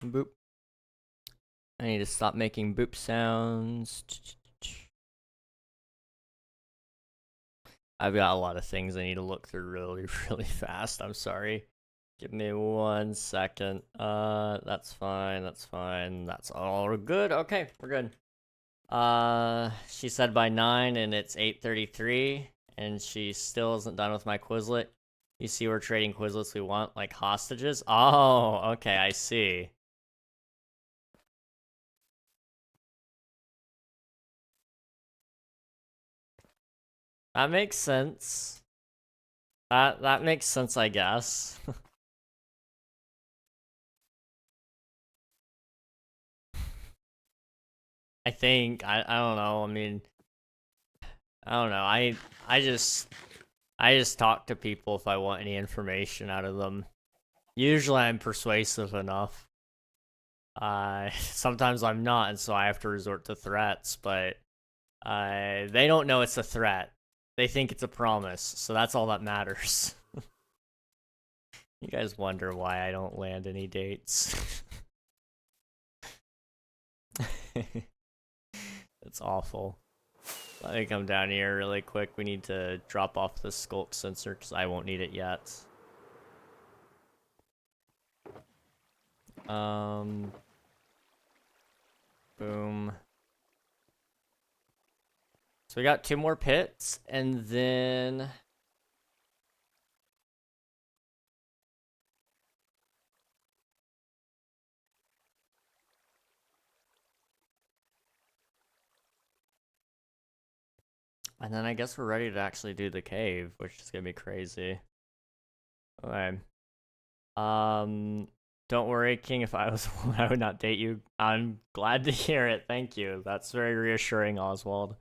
Boop. I need to stop making boop sounds. I've got a lot of things I need to look through really, really fast. I'm sorry. Give me 1 second. That's fine. That's fine. That's all good. Okay, we're good. She said by 9 and it's 8:33 and she still isn't done with my Quizlet. You see we're trading Quizlets we want, like hostages? Oh, okay, I see. That makes sense. That makes sense, I guess. I think. I don't know. I mean, I don't know. I just talk to people if I want any information out of them. Usually I'm persuasive enough. Sometimes I'm not, and so I have to resort to threats, but they don't know it's a threat. They think it's a promise, so that's all that matters. You guys wonder why I don't land any dates. It's awful. Let me come down here really quick. We need to drop off the skulk sensor because I won't need it yet. Boom. So we got 2 more pits, and then... And then I guess we're ready to actually do the cave, which is gonna be crazy. Okay. Don't worry, King, if I was a woman, I would not date you. I'm glad to hear it, thank you. That's very reassuring, Oswald.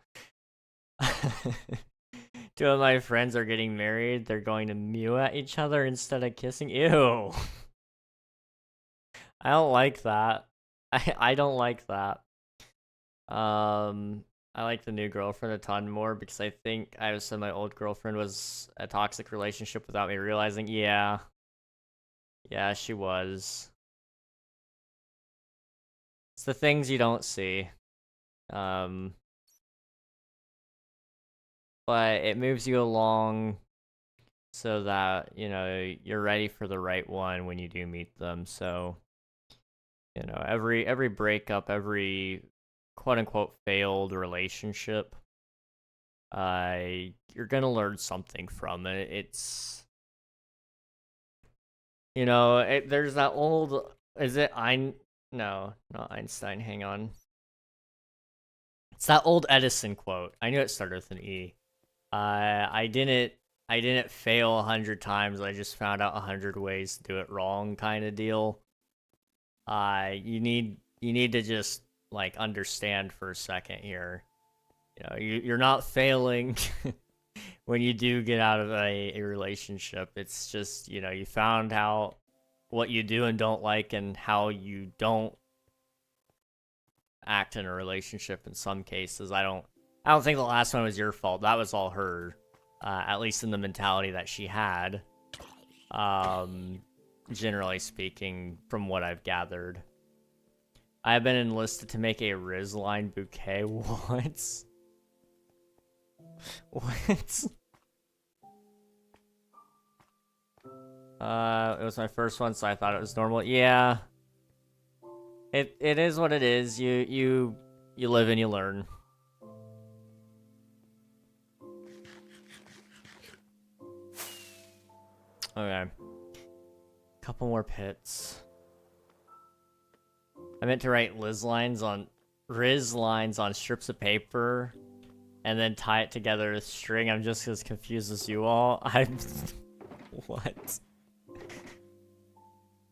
2 of my friends are getting married. They're going to mew at each other instead of kissing. Ew. I don't like that. I don't like that. I like the new girlfriend a ton more because I think I said my old girlfriend was a toxic relationship without me realizing. Yeah. Yeah, she was. It's the things you don't see. But it moves you along so that, you know, you're ready for the right one when you do meet them. So, you know, every breakup, every quote unquote failed relationship, you're gonna learn something from it. It's, you know, there's that old, is it no, not Einstein, hang on. It's that old Edison quote. I knew it started with an E. I didn't fail 100 times. I just found out 100 ways to do it wrong, kind of deal. You need to just like understand for a second here. You know, you're not failing when you do get out of a relationship. It's just, you know, you found out what you do and don't like and how you don't act in a relationship in some cases. I don't think the last one was your fault. That was all her. At least in the mentality that she had. Generally speaking, from what I've gathered. I have been enlisted to make a Rizline bouquet. What? What? It was my first one, so I thought it was normal. Yeah. It is what it is. You live and you learn. Okay. Couple more pits. I meant to write Riz lines on strips of paper and then tie it together with string. I'm just as confused as you all. I'm what?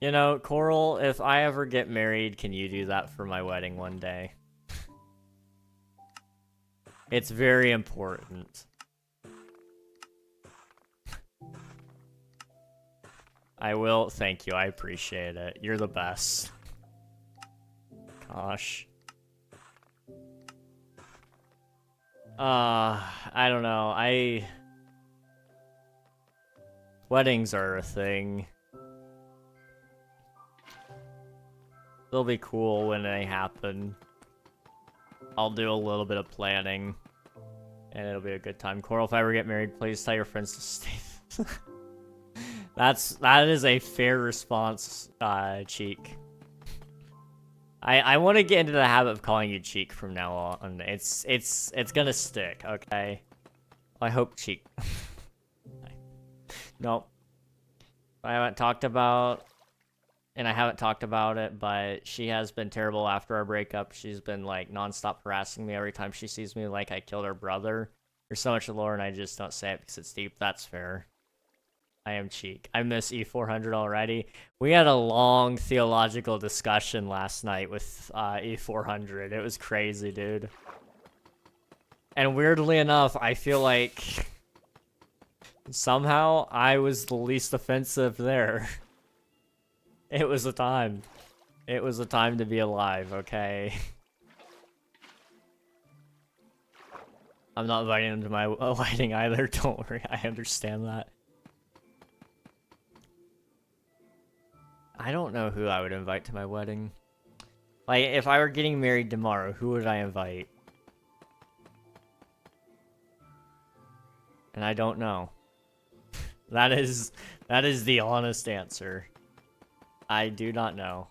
You know, Coral, if I ever get married, can you do that for my wedding one day? It's very important. I will. Thank you. I appreciate it. You're the best. Gosh. I don't know. Weddings are a thing. They'll be cool when they happen. I'll do a little bit of planning. And it'll be a good time. Coral, if I ever get married, please tell your friends to stay. That is a fair response, Cheek. I want to get into the habit of calling you Cheek from now on. It's gonna stick, okay? I hope Cheek. Nope. I haven't talked about it, but she has been terrible after our breakup. She's been like nonstop harassing me every time she sees me like I killed her brother. There's so much lore and I just don't say it because it's deep. That's fair. I am Cheek. I miss E400 already. We had a long theological discussion last night with E400. It was crazy, dude. And weirdly enough, I feel like somehow I was the least offensive there. It was a time. It was a time to be alive, okay? I'm not inviting him to my wedding either, don't worry, I understand that. I don't know who I would invite to my wedding. Like, if I were getting married tomorrow, who would I invite? And I don't know. That is the honest answer. I do not know.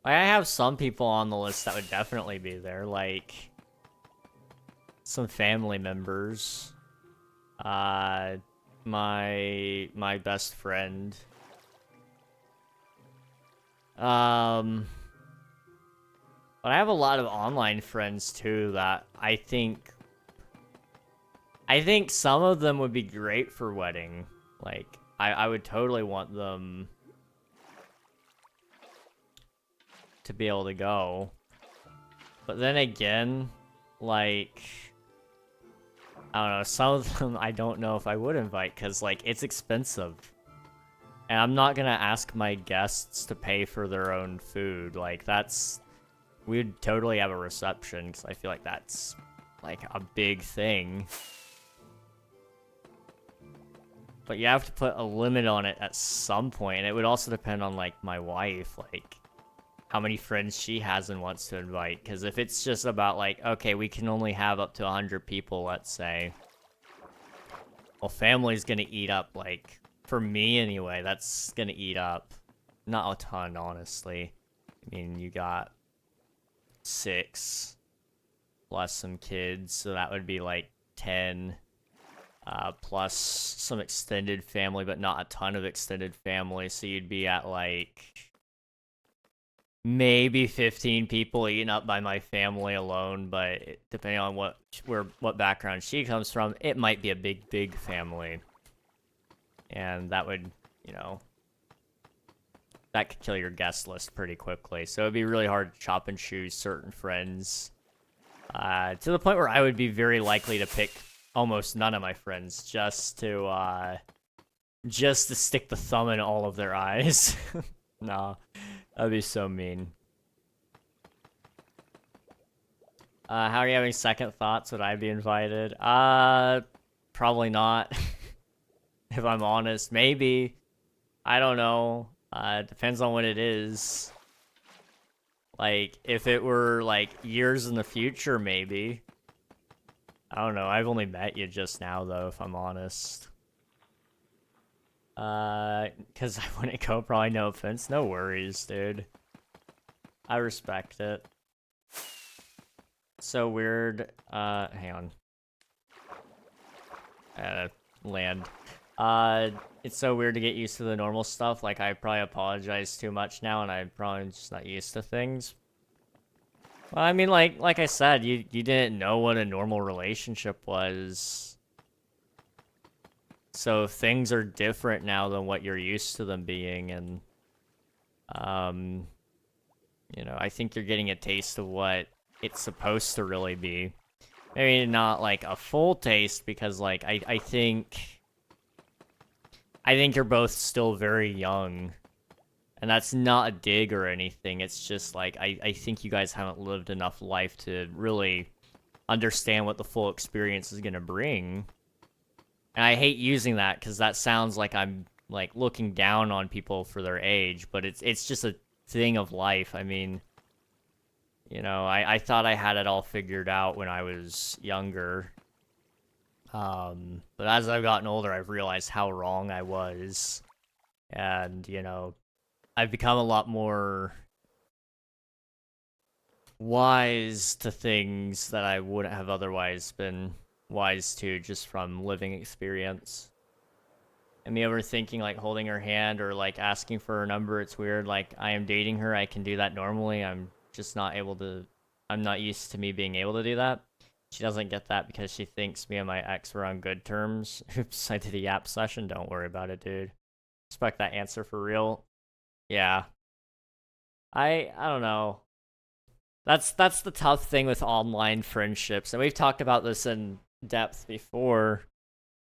I have some people on the list that would definitely be there, like some family members. My best friend. But I have a lot of online friends too that I think some of them would be great for wedding. Like, I would totally want them to be able to go. But then again, like, I don't know, some of them I don't know if I would invite because, like, it's expensive. And I'm not gonna ask my guests to pay for their own food. Like, we'd totally have a reception because I feel like that's, like, a big thing. But you have to put a limit on it at some point, and it would also depend on, like, my wife, like, how many friends she has and wants to invite. Because if it's just about, like, okay, we can only have up to 100 people, let's say. Well, family's gonna eat up, like, for me anyway, that's gonna eat up. Not a ton, honestly. I mean, you got 6, plus some kids, so that would be, like, 10. Plus some extended family, but not a ton of extended family, so you'd be at, like, maybe 15 people eaten up by my family alone, but depending on what background she comes from, it might be a big family. And that would, you know, that could kill your guest list pretty quickly. So it'd be really hard to chop and choose certain friends. To the point where I would be very likely to pick almost none of my friends just to stick the thumb in all of their eyes. No, that'd be so mean. How are you having second thoughts? Would I be invited? Probably not. If I'm honest, maybe. I don't know. Depends on what it is. Like, if it were, like, years in the future, maybe. I don't know. I've only met you just now, though, if I'm honest. Because I wouldn't go, probably, no offense. No worries, dude. I respect it. So weird. Hang on. Land. It's so weird to get used to the normal stuff. Like, I probably apologize too much now, and I'm probably just not used to things. Well, I mean, like I said, you didn't know what a normal relationship was. So things are different now than what you're used to them being, and, you know, I think you're getting a taste of what it's supposed to really be. Maybe not, like, a full taste, because, like, I think you're both still very young. And that's not a dig or anything. It's just, like, I think you guys haven't lived enough life to really understand what the full experience is going to bring. And I hate using that, because that sounds like I'm, like, looking down on people for their age. But it's just a thing of life. I mean, you know, I thought I had it all figured out when I was younger. But as I've gotten older, I've realized how wrong I was. And, you know, I've become a lot more wise to things that I wouldn't have otherwise been wise to just from living experience. And me overthinking, like, holding her hand or, like, asking for her number, it's weird. Like, I am dating her, I can do that normally. I'm just not able to, I'm not used to me being able to do that. She doesn't get that because she thinks me and my ex were on good terms. Oops, I did a yap session. Don't worry about it, dude. Respect that answer for real. Yeah. I don't know. That's the tough thing with online friendships. And we've talked about this in depth before.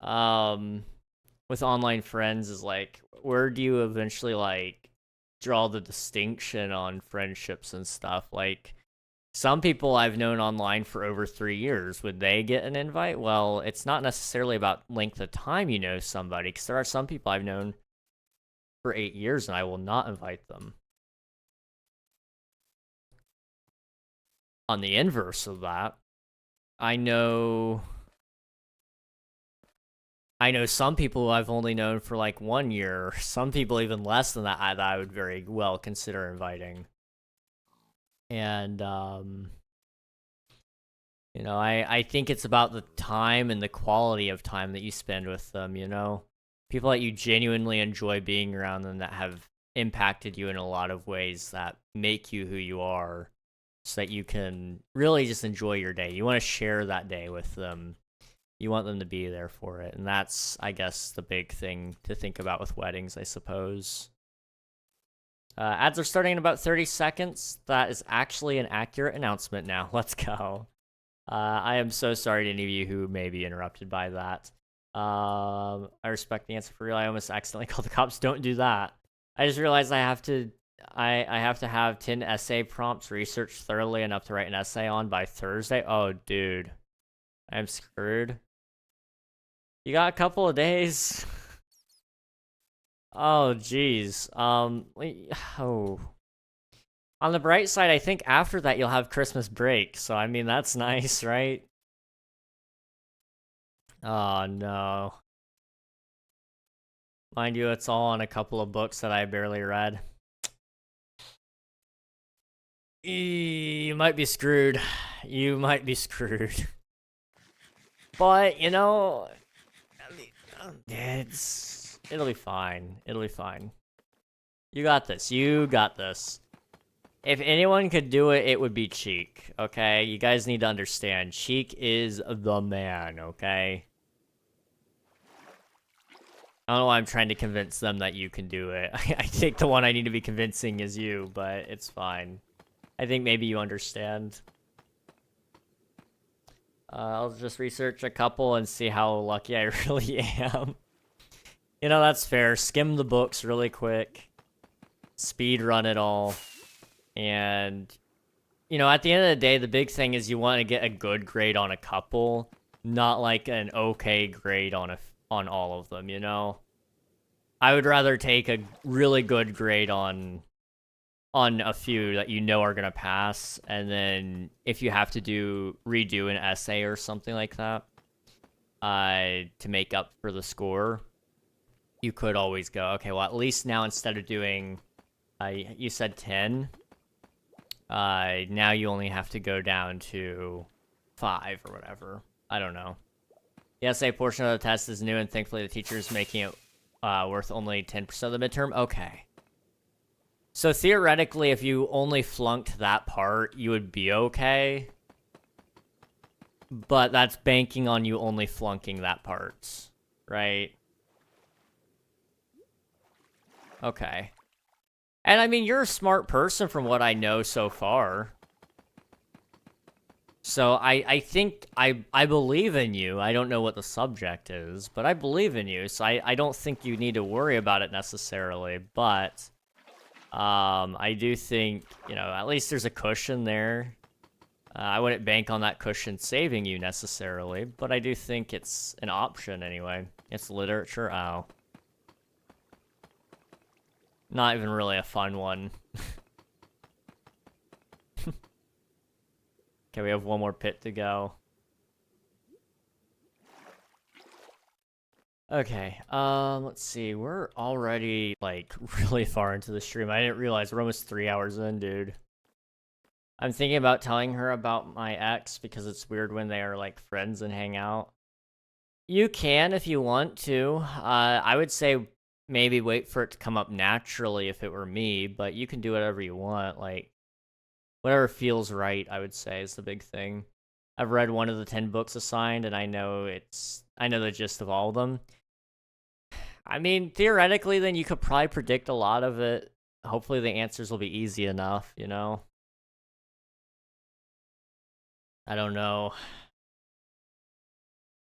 With online friends is, like, where do you eventually, like, draw the distinction on friendships and stuff? Like, some people I've known online for over 3 years. Would they get an invite? Well, it's not necessarily about length of time you know somebody, because there are some people I've known for 8 years and I will not invite them. On the inverse of that, I know some people who I've only known for, like, 1 year. Some people even less than that I would very well consider inviting. And, you know, I think it's about the time and the quality of time that you spend with them, you know? People that you genuinely enjoy being around and that have impacted you in a lot of ways that make you who you are, so that you can really just enjoy your day. You want to share that day with them. You want them to be there for it. And that's, I guess, the big thing to think about with weddings, I suppose. Ads are starting in about 30 seconds. That is actually an accurate announcement now. Let's go. I am so sorry to any of you who may be interrupted by that. I respect the answer for real. I almost accidentally called the cops. Don't do that. I just realized I have to have 10 essay prompts researched thoroughly enough to write an essay on by Thursday. Oh, dude. I'm screwed. You got a couple of days. Oh, jeez. Oh. On the bright side, I think after that you'll have Christmas break, so I mean, that's nice, right? Oh, no. Mind you, it's all on a couple of books that I barely read. You might be screwed. You might be screwed. But, you know, I mean, it'll be fine. It'll be fine. You got this. You got this. If anyone could do it, it would be Cheek, okay? You guys need to understand. Cheek is the man, okay? I don't know why I'm trying to convince them that you can do it. I think the one I need to be convincing is you, but it's fine. I think maybe you understand. I'll just research a couple and see how lucky I really am. You know, that's fair. Skim the books really quick. Speed run it all. And, you know, at the end of the day, the big thing is you want to get a good grade on a couple, not like an okay grade on all of them, you know? I would rather take a really good grade on a few that you know are going to pass, and then if you have to redo an essay or something like that to make up for the score, you could always go, okay, well, at least now instead of doing, you said 10, now you only have to go down to 5 or whatever. I don't know. The essay portion of the test is new, and thankfully the teacher is making it worth only 10% of the midterm. Okay. So theoretically, if you only flunked that part, you would be okay. But that's banking on you only flunking that part, right? Okay. And I mean, you're a smart person from what I know so far. So I think I believe in you. I don't know what the subject is, but I believe in you. So I don't think you need to worry about it necessarily. But I do think, you know, at least there's a cushion there. I wouldn't bank on that cushion saving you necessarily, but I do think it's an option anyway. It's literature. Oh. Not even really a fun one. Okay, we have one more pit to go. Okay, let's see. We're already, like, really far into the stream. I didn't realize we're almost 3 hours in, dude. I'm thinking about telling her about my ex because it's weird when they are, like, friends and hang out. You can if you want to. I would say maybe wait for it to come up naturally if it were me, but you can do whatever you want. Like, whatever feels right, I would say, is the big thing. I've read one of the 10 books assigned, and I know the gist of all of them. I mean, theoretically, then you could probably predict a lot of it. Hopefully the answers will be easy enough, you know? I don't know.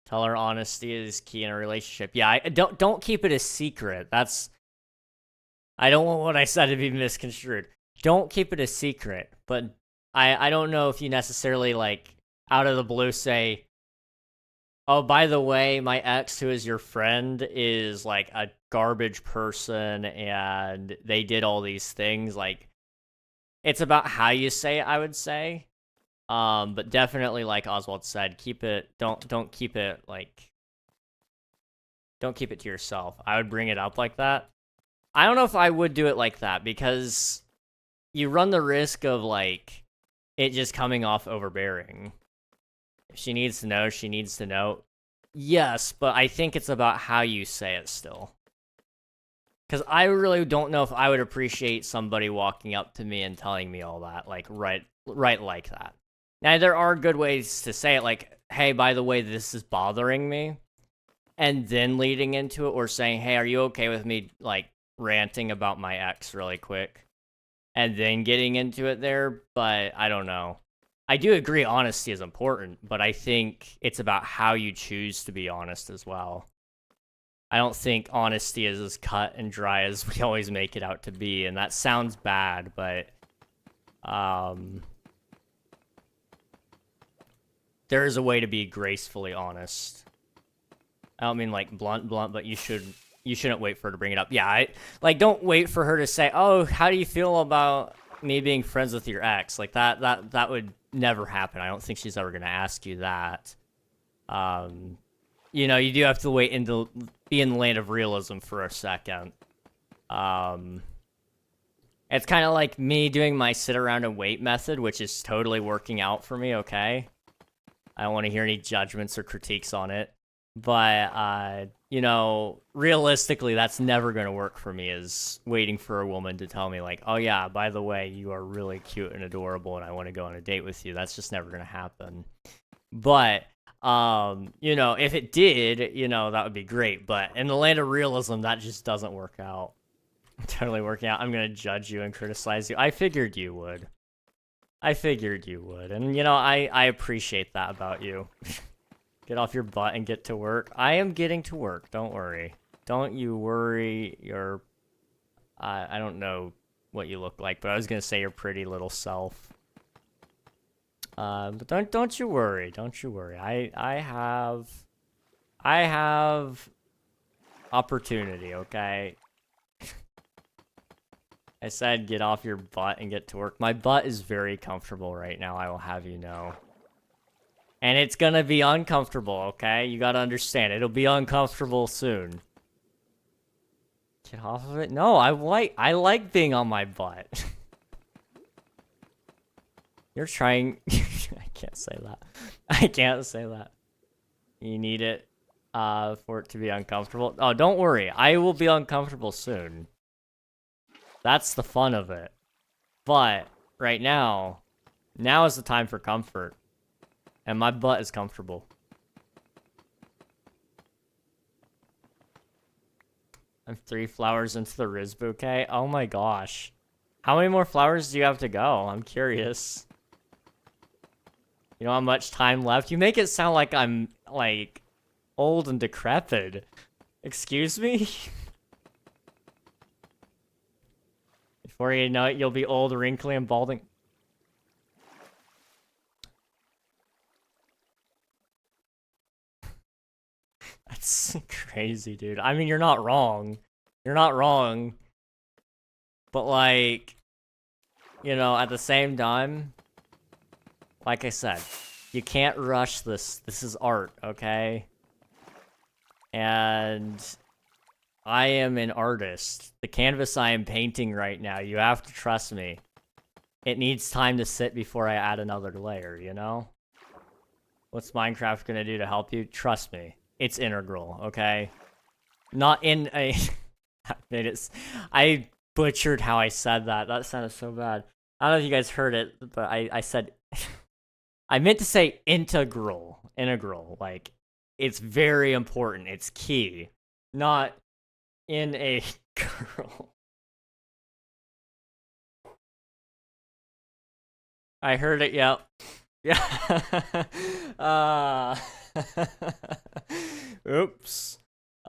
Tell her honesty is key in a relationship. Yeah, don't keep it a secret. I don't want what I said to be misconstrued. Don't keep it a secret, but I don't know if you necessarily, like, out of the blue say, oh, by the way, my ex, who is your friend, is, like, a garbage person, and they did all these things. Like, it's about how you say it, I would say. But definitely, like Oswald said, don't keep it, like, don't keep it to yourself. I would bring it up like that. I don't know if I would do it like that, because you run the risk of, like, it just coming off overbearing. If she needs to know, she needs to know. Yes, but I think it's about how you say it still. Because I really don't know if I would appreciate somebody walking up to me and telling me all that, like, right like that. Now, there are good ways to say it, like, hey, by the way, this is bothering me. And then leading into it, or saying, hey, are you okay with me, like, ranting about my ex really quick? And then getting into it there, but I don't know. I do agree honesty is important, but I think it's about how you choose to be honest as well. I don't think honesty is as cut and dry as we always make it out to be, and that sounds bad, but there is a way to be gracefully honest. I don't mean like blunt, but you shouldn't wait for her to bring it up. Yeah, don't wait for her to say, "Oh, how do you feel about me being friends with your ex?" Like that would never happen. I don't think she's ever gonna ask you that. You know, you do have to wait and be in the land of realism for a second. It's kind of like me doing my sit around and wait method, which is totally working out for me. Okay, I don't want to hear any judgments or critiques on it. But, you know, realistically, that's never gonna work for me, is waiting for a woman to tell me, like, oh yeah, by the way, you are really cute and adorable and I want to go on a date with you. That's just never gonna happen. But, you know, if it did, you know, that would be great. But in the land of realism, that just doesn't work out. Totally working out. I'm gonna judge you and criticize you. I figured you would. I figured you would. And, you know, I appreciate that about you. Get off your butt and get to work. I am getting to work. Don't worry. Don't you worry your... I don't know what you look like, but I was gonna say your pretty little self. But don't you worry. Don't you worry. I have opportunity, okay? I said get off your butt and get to work. My butt is very comfortable right now, I will have you know. And it's gonna be uncomfortable, okay? You gotta understand, it'll be uncomfortable soon. Get off of it? No, I like being on my butt. You're trying... I can't say that. I can't say that. You need it for it to be uncomfortable. Oh, don't worry. I will be uncomfortable soon. That's the fun of it. But right now is the time for comfort. And my butt is comfortable. I'm 3 flowers into the Riz bouquet. Oh my gosh. How many more flowers do you have to go? I'm curious. You know how much time left? You make it sound like I'm, like, old and decrepit. Excuse me? Before you know it, you'll be old, wrinkly, and balding. That's crazy, dude. I mean, you're not wrong. You're not wrong. But, like, you know, at the same time, like I said, you can't rush this. This is art, okay? And I am an artist. The canvas I am painting right now, you have to trust me. It needs time to sit before I add another layer, you know? What's Minecraft gonna do to help you? Trust me. It's integral, okay? Not in a... I butchered how I said that. That sounded so bad. I don't know if you guys heard it, but I said... I meant to say integral. Integral. Like, it's very important. It's key. Not in a girl. I heard it, yep. Yeah. Oops.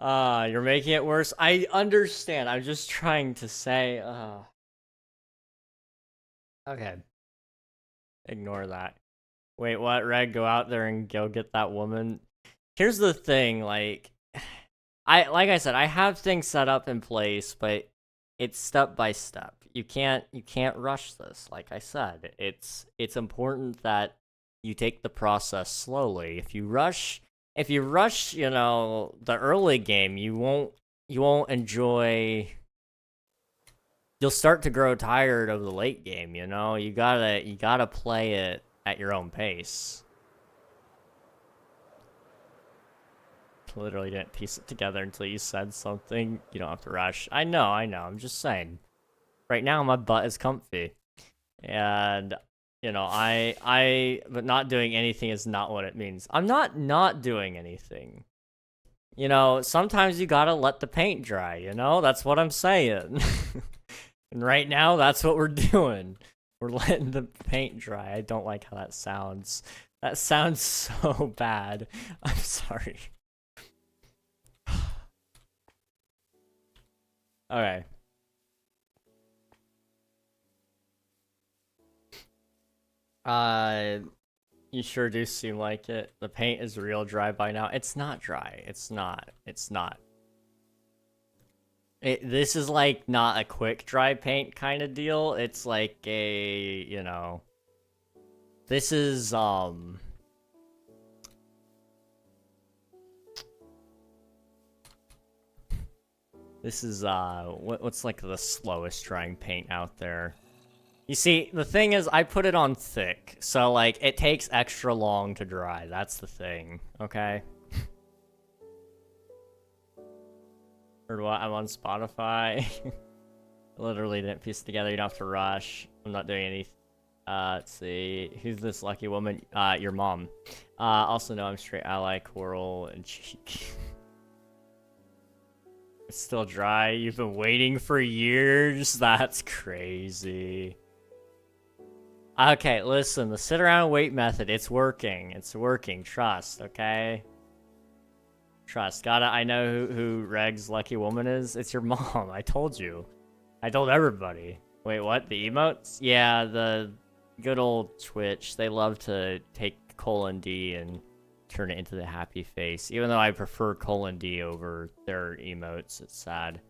You're making it worse. I understand. I'm just trying to say, Okay. Ignore that. Wait, what? Reg, go out there and go get that woman. Here's the thing, like I said, I have things set up in place, but it's step by step. You can't rush this. Like I said, it's important that you take the process slowly. If you rush, you know, the early game, you won't enjoy. You'll start to grow tired of the late game, you know? You gotta play it at your own pace. Literally didn't piece it together until you said something. You don't have to rush. I know, I'm just saying. Right now, my butt is comfy. And, you know, but not doing anything is not what it means. I'm not doing anything. You know, sometimes you gotta let the paint dry, you know? That's what I'm saying. And right now, that's what we're doing. We're letting the paint dry. I don't like how that sounds. That sounds so bad. I'm sorry. Okay. You sure do seem like it. The paint is real dry by now. It's not dry. It's not. This is like not a quick dry paint kind of deal. It's like a, you know, this is what's like the slowest drying paint out there. You see, the thing is, I put it on thick, so like it takes extra long to dry. That's the thing, okay? Heard what? I'm on Spotify. Literally didn't piece it together. You don't have to rush. I'm not doing anything. Let's see. Who's this lucky woman? Your mom. Also know I'm straight ally, coral, and cheek. It's still dry. You've been waiting for years? That's crazy. Okay, listen. The sit around and wait method. It's working. It's working. Trust, okay? Trust. I know who Reg's lucky woman is. It's your mom. I told you. I told everybody. Wait, what? The emotes? Yeah, the good old Twitch. They love to take :D and turn it into the happy face. Even though I prefer :D over their emotes. It's sad.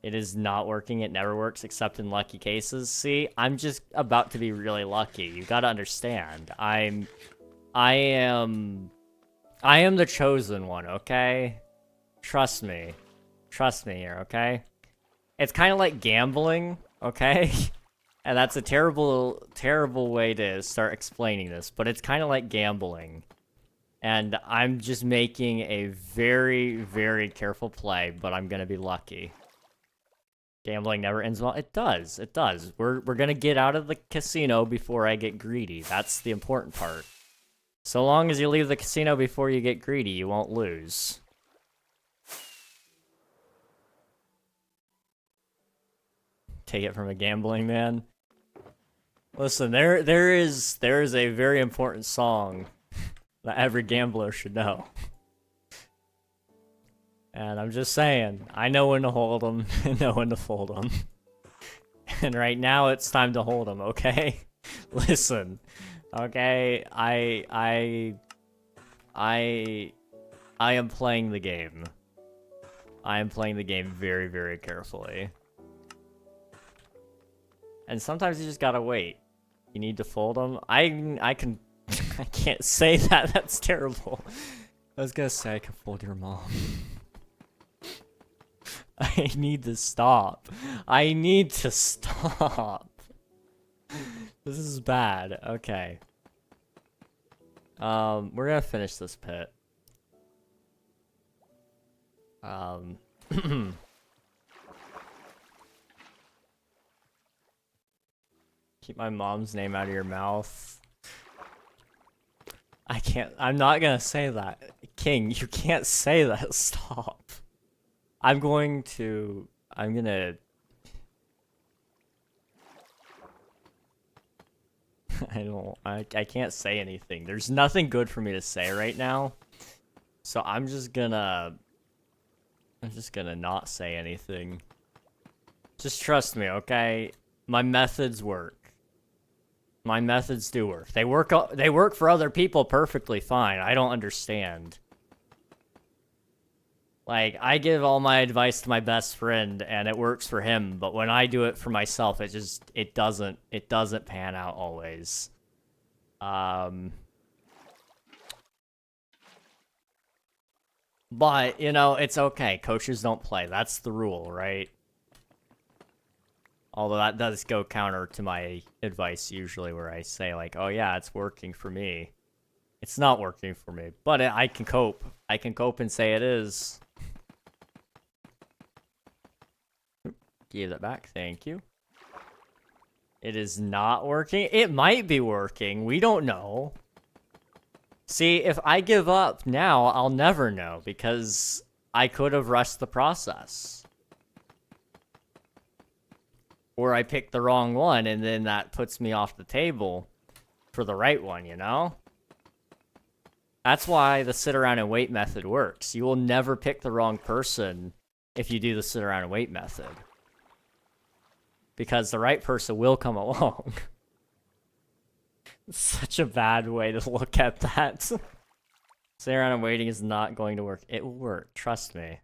It is not working. It never works except in lucky cases. See, I'm just about to be really lucky. You gotta understand. I am the chosen one, okay? Trust me. Trust me here, okay? It's kind of like gambling, okay? And that's a terrible, terrible way to start explaining this, but it's kind of like gambling. And I'm just making a very, very careful play, but I'm gonna be lucky. Gambling never ends well. It does. It does. We're gonna get out of the casino before I get greedy. That's the important part. So long as you leave the casino before you get greedy, you won't lose. Take it from a gambling man. Listen, there is a very important song that every gambler should know. And I'm just saying, I know when to hold them and know when to fold them. And right now it's time to hold them, okay? Listen, okay? I am playing the game. I am playing the game very, very carefully. And sometimes you just gotta wait. You need to fold them. I can't say that. That's terrible. I was gonna say I can fold your mom. I need to stop. I need to stop. This is bad. Okay. We're gonna finish this pit. Keep my mom's name out of your mouth. I can't. I'm not gonna say that. King, you can't say that. Stop. I'm gonna... I can't say anything. There's nothing good for me to say right now. So I'm just gonna not say anything. Just trust me, okay? My methods work. My methods do work. They work for other people perfectly fine. I don't understand. Like, I give all my advice to my best friend and it works for him, but when I do it for myself, it doesn't pan out always. But, you know, it's okay. Coaches don't play. That's the rule, right? Although that does go counter to my advice usually where I say like, oh yeah, it's working for me. It's not working for me, but I can cope. I can cope and say it is. Give that back. Thank you. It is not working. It might be working. We don't know. See, if I give up now, I'll never know because I could have rushed the process. Or I picked the wrong one and then that puts me off the table for the right one, you know? That's why the sit around and wait method works. You will never pick the wrong person if you do the sit around and wait method. Because the right person will come along. Such a bad way to look at that. Sit around and waiting is not going to work. It will work, trust me.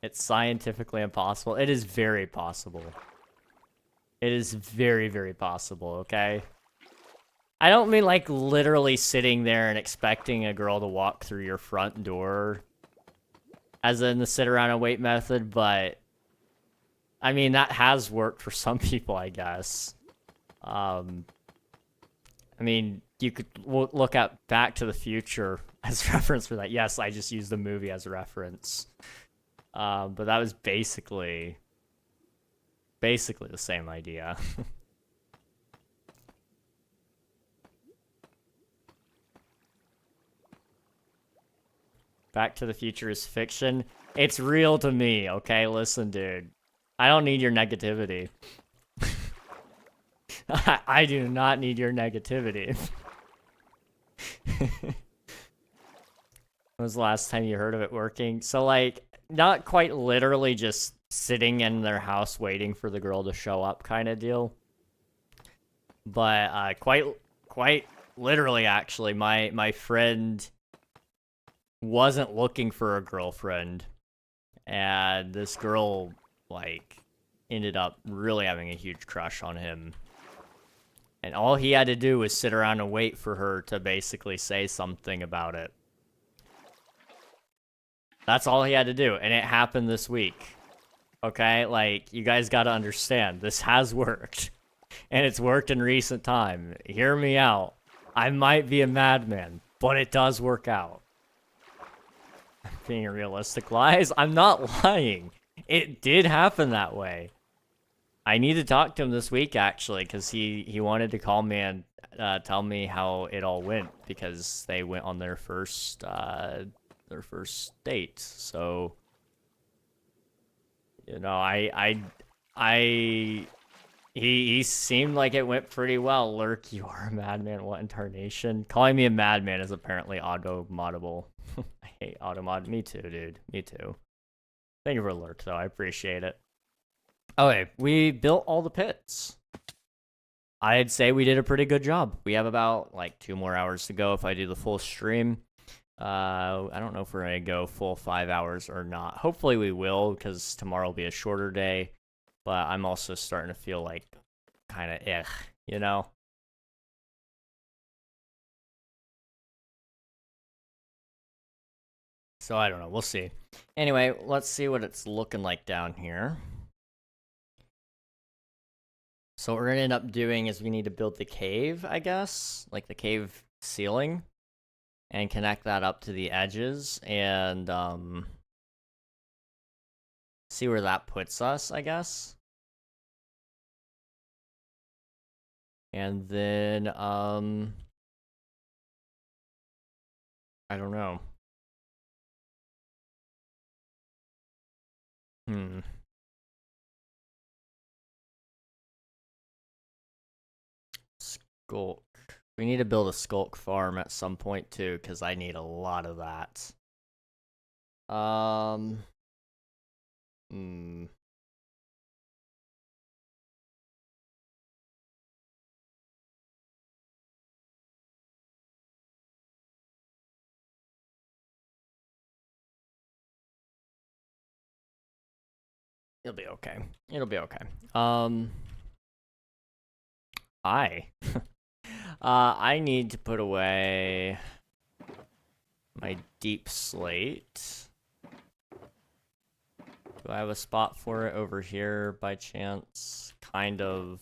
It's scientifically impossible. It is very possible. It is very, very possible, okay? I don't mean like literally sitting there and expecting a girl to walk through your front door as in the sit around and wait method, but I mean, that has worked for some people, I guess. I mean, you could look at Back to the Future as reference for that. Yes, I just used the movie as a reference. But that was basically the same idea. Back to the Future is fiction. It's real to me, okay? Listen, dude. I don't need your negativity. I do not need your negativity. When was the last time you heard of it working? So, like, not quite literally just sitting in their house waiting for the girl to show up kind of deal. But quite literally, actually, my friend wasn't looking for a girlfriend, and this girl, like, ended up really having a huge crush on him. And all he had to do was sit around and wait for her to basically say something about it. That's all he had to do, and it happened this week. Okay? Like, you guys gotta understand, this has worked. And it's worked in recent time. Hear me out. I might be a madman, but it does work out. I'm being realistic. Lies? I'm not lying. It did happen that way. I need to talk to him this week, actually, because he wanted to call me and tell me how it all went, because they went on their first date. So, you know, he seemed like it went pretty well. Lurk, you are a madman. What incarnation? Calling me a madman is apparently auto-moddable. I hate auto-mod. Me too, dude. Me too. Thank you for Lurk, though. I appreciate it. Okay, we built all the pits. I'd say we did a pretty good job. We have about, like, 2 more hours to go if I do the full stream. I don't know if we're gonna go full 5 hours or not. Hopefully we will, because tomorrow will be a shorter day. But I'm also starting to feel like kind of you know? So I don't know. We'll see. Anyway, let's see what it's looking like down here. So what we're gonna end up doing is we need to build the cave, I guess, like the cave ceiling, and connect that up to the edges, and see where that puts us, I guess. And then I don't know. Skulk. We need to build a skulk farm at some point too, because I need a lot of that. It'll be okay. It'll be okay. I need to put away my deep slate. Do I have a spot for it over here by chance? Kind of,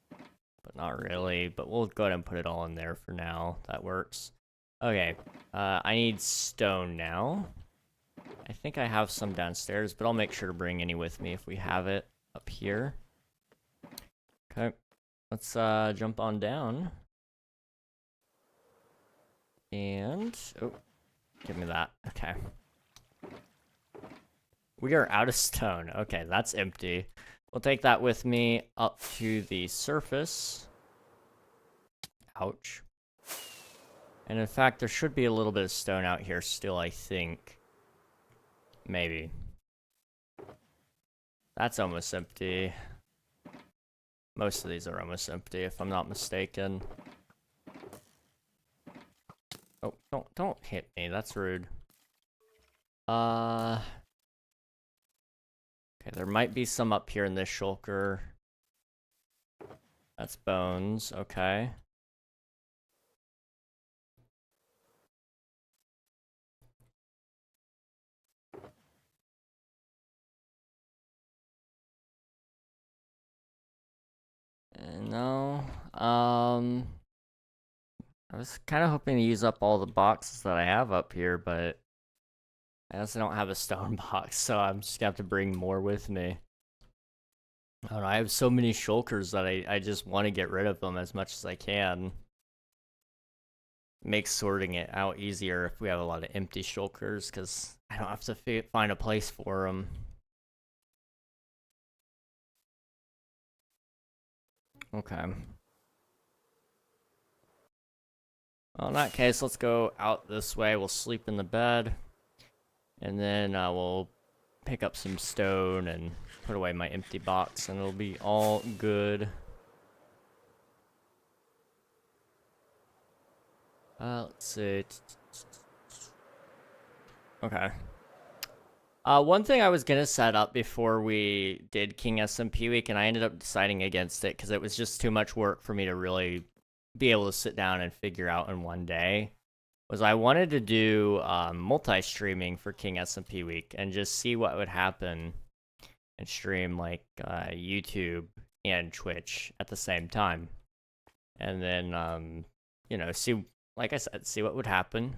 but not really. But we'll go ahead and put it all in there for now. That works. Okay, I need stone now. I think I have some downstairs, but I'll make sure to bring any with me if we have it up here. Okay, let's jump on down. And, oh, give me that. Okay. We are out of stone. Okay, that's empty. We'll take that with me up to the surface. Ouch. And in fact, there should be a little bit of stone out here still, I think. Maybe. That's almost empty. Most of these are almost empty, if I'm not mistaken. Oh, don't hit me. That's rude. Okay, there might be some up here in this shulker. That's bones. Okay. No. I was kind of hoping to use up all the boxes that I have up here, but I also don't have a stone box, so I'm just gonna have to bring more with me. I don't know, I have so many shulkers that I just want to get rid of them as much as I can. Makes sorting it out easier if we have a lot of empty shulkers, because I don't have to find a place for them. Okay. Well, in that case, let's go out this way. We'll sleep in the bed. And then we'll pick up some stone and put away my empty box, and it'll be all good. Let's see. Okay. One thing I was gonna set up before we did King SMP week, and I ended up deciding against it because it was just too much work for me to really be able to sit down and figure out in one day, was I wanted to do multi-streaming for King SMP week and just see what would happen and stream like YouTube and Twitch at the same time. And then, you know, see, like I said, see what would happen.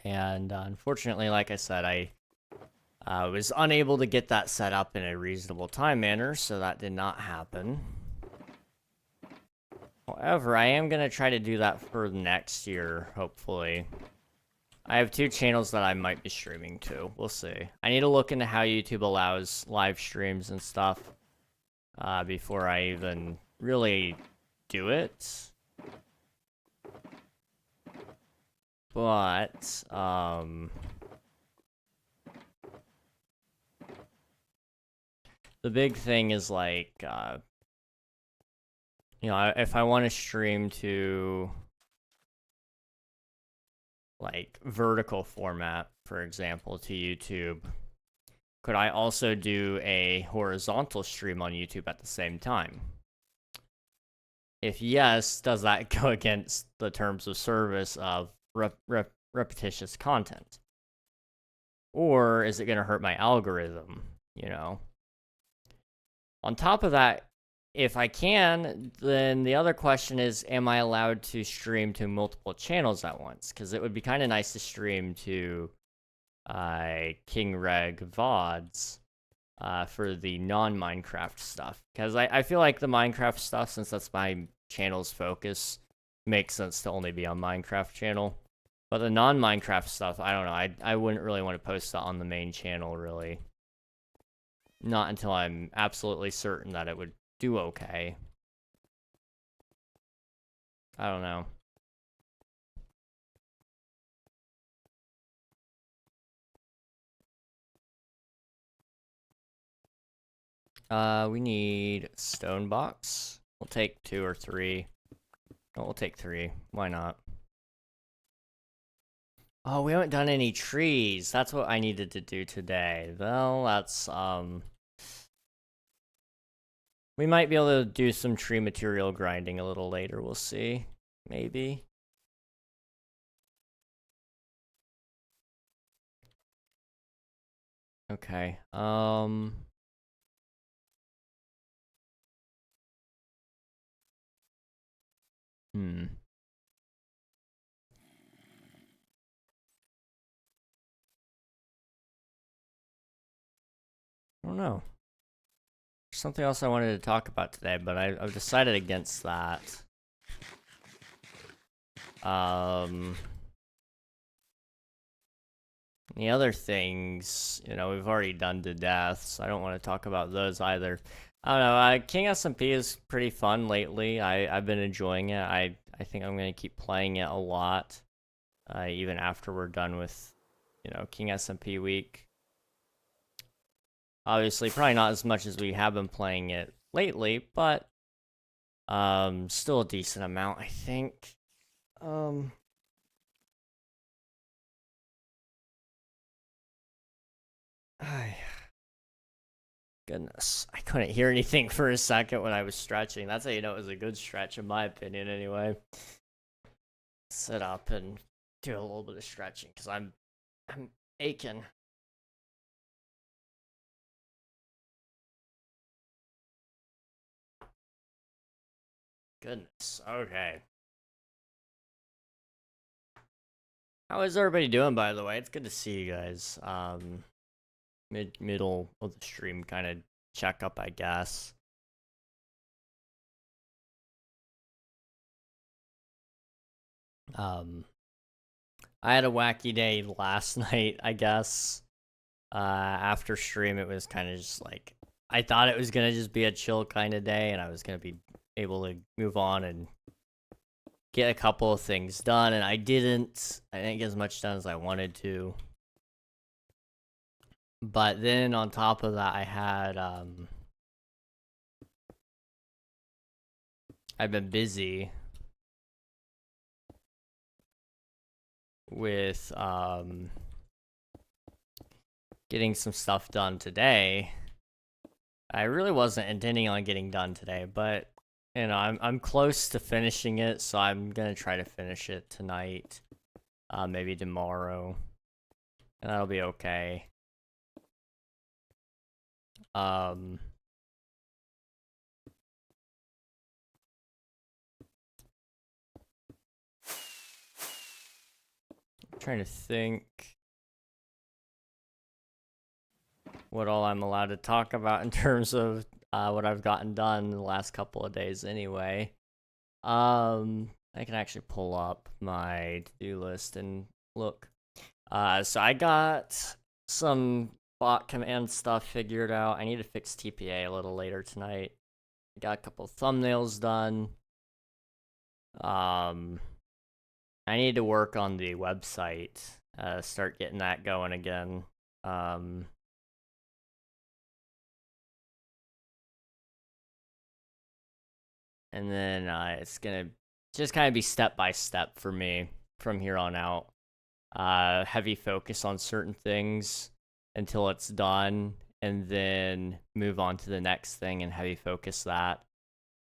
And unfortunately, like I said, I was unable to get that set up in a reasonable time manner, so that did not happen. However, I am going to try to do that for next year, hopefully. I have 2 channels that I might be streaming to. We'll see. I need to look into how YouTube allows live streams and stuff before I even really do it. But, the big thing is, like, you know, if I want to stream to, like, vertical format, for example, to YouTube, could I also do a horizontal stream on YouTube at the same time? If yes, does that go against the terms of service of repetitious content? Or is it going to hurt my algorithm, you know? On top of that, if I can, then the other question is, am I allowed to stream to multiple channels at once? Because it would be kind of nice to stream to King Reg VODs for the non-Minecraft stuff. Because I feel like the Minecraft stuff, since that's my channel's focus, makes sense to only be on Minecraft channel. But the non-Minecraft stuff, I don't know. I wouldn't really want to post that on the main channel, really. Not until I'm absolutely certain that it would do okay. I don't know. We need stone box. We'll take 2 or 3. No, we'll take 3. Why not? Oh, we haven't done any trees. That's what I needed to do today. Well, that's, we might be able to do some tree material grinding a little later. We'll see. Maybe. Okay. I don't know. There's something else I wanted to talk about today, but I've decided against that. The other things, you know, we've already done to death, so I don't want to talk about those either. I don't know, King SMP is pretty fun lately. I've been enjoying it. I think I'm going to keep playing it a lot, even after we're done with, you know, King SMP week. Obviously, probably not as much as we have been playing it lately, but still a decent amount, I think. Goodness, I couldn't hear anything for a second when I was stretching. That's how you know it was a good stretch, in my opinion, anyway. Sit up and do a little bit of stretching, because I'm aching. Goodness, okay. How is everybody doing, by the way? It's good to see you guys. Middle of the stream kind of check up, I guess. I had a wacky day last night, I guess. After stream, it was kind of just like, I thought it was gonna just be a chill kind of day, and I was gonna be able to move on and get a couple of things done, and I didn't get as much done as I wanted to. But then on top of that, I had I've been busy with getting some stuff done today. I really wasn't intending on getting done today, but you know, I'm close to finishing it, so I'm gonna try to finish it tonight, maybe tomorrow, and that'll be okay. I'm trying to think what all I'm allowed to talk about in terms of what I've gotten done in the last couple of days anyway. I can actually pull up my to-do list and look. So I got some bot command stuff figured out. I need to fix TPA a little later tonight. I got a couple thumbnails done. I need to work on the website, start getting that going again. And then it's gonna just kind of be step by step for me from here on out. Heavy focus on certain things until it's done, and then move on to the next thing and heavy focus that.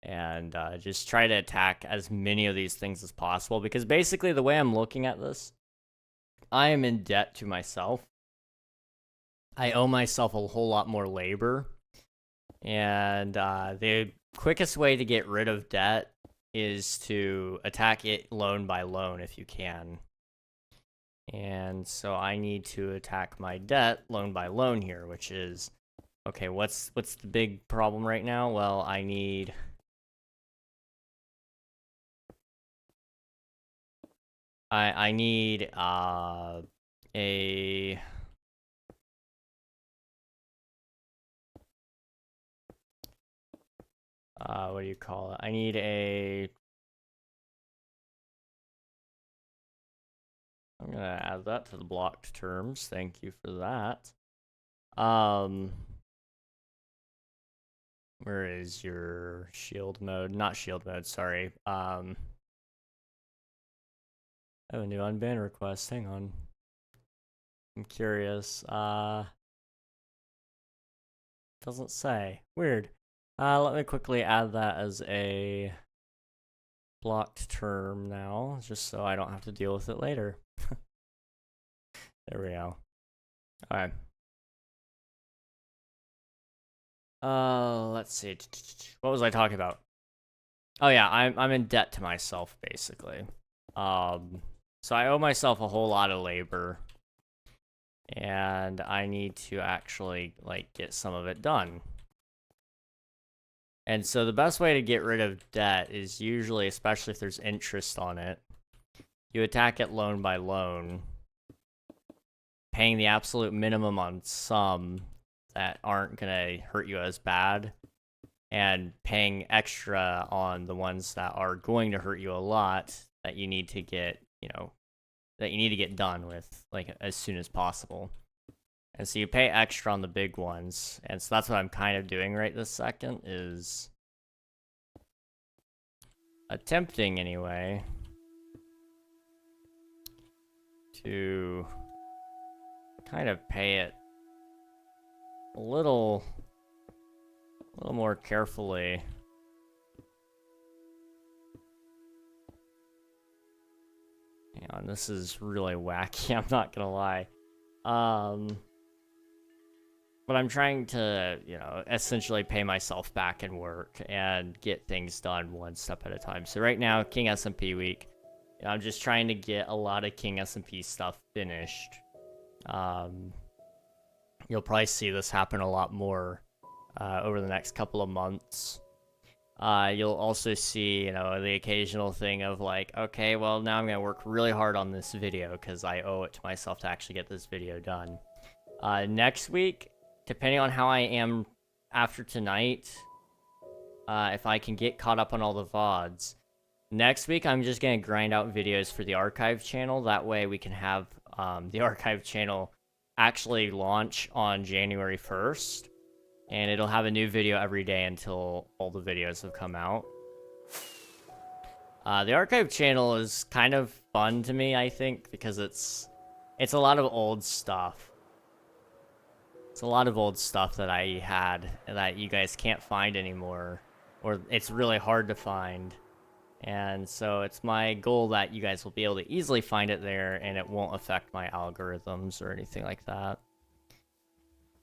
And just try to attack as many of these things as possible, because basically the way I'm looking at this, I am in debt to myself. I owe myself a whole lot more labor, and the quickest way to get rid of debt is to attack it loan by loan if you can. And so I need to attack my debt loan by loan here, which is, okay, what's the big problem right now? Well, I need a what do you call it? I need a, I'm gonna add that to the blocked terms. Thank you for that. Where is your shield mode? Not shield mode, sorry. I have a new unban request. Hang on. I'm curious. Doesn't say. Weird. Let me quickly add that as a blocked term now, just so I don't have to deal with it later. There we go. Alright. Let's see. What was I talking about? Oh yeah, I'm in debt to myself, basically. So I owe myself a whole lot of labor, and I need to actually, like, get some of it done. And so the best way to get rid of debt is usually, especially if there's interest on it, you attack it loan by loan, paying the absolute minimum on some that aren't gonna hurt you as bad, and paying extra on the ones that are going to hurt you a lot that you need to get, you know, that you need to get done with, like, as soon as possible. And so you pay extra on the big ones, and so that's what I'm kind of doing right this second, is attempting anyway to kind of pay it a little more carefully. Hang on, this is really wacky, I'm not gonna lie. But I'm trying to, you know, essentially pay myself back in work and get things done one step at a time. So right now, King SMP week, I'm just trying to get a lot of King SMP stuff finished. You'll probably see this happen a lot more over the next couple of months. You'll also see, you know, the occasional thing of like, okay, well, now I'm going to work really hard on this video because I owe it to myself to actually get this video done. Next week, depending on how I am after tonight, if I can get caught up on all the VODs, next week I'm just going to grind out videos for the archive channel. That way we can have the archive channel actually launch on January 1st. And it'll have a new video every day until all the videos have come out. The archive channel is kind of fun to me, I think, because it's a lot of old stuff. It's a lot of old stuff that I had that you guys can't find anymore, or it's really hard to find. And so it's my goal that you guys will be able to easily find it there, and it won't affect my algorithms or anything like that.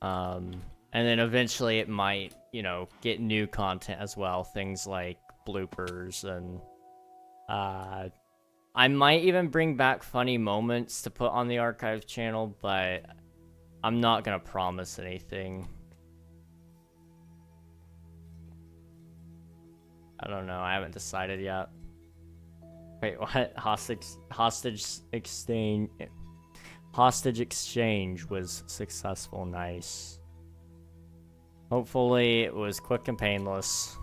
And then eventually it might, you know, get new content as well. Things like bloopers and, I might even bring back funny moments to put on the archive channel, but I'm not gonna promise anything. I don't know, I haven't decided yet. Wait, what? Hostage exchange was successful, nice. Hopefully it was quick and painless.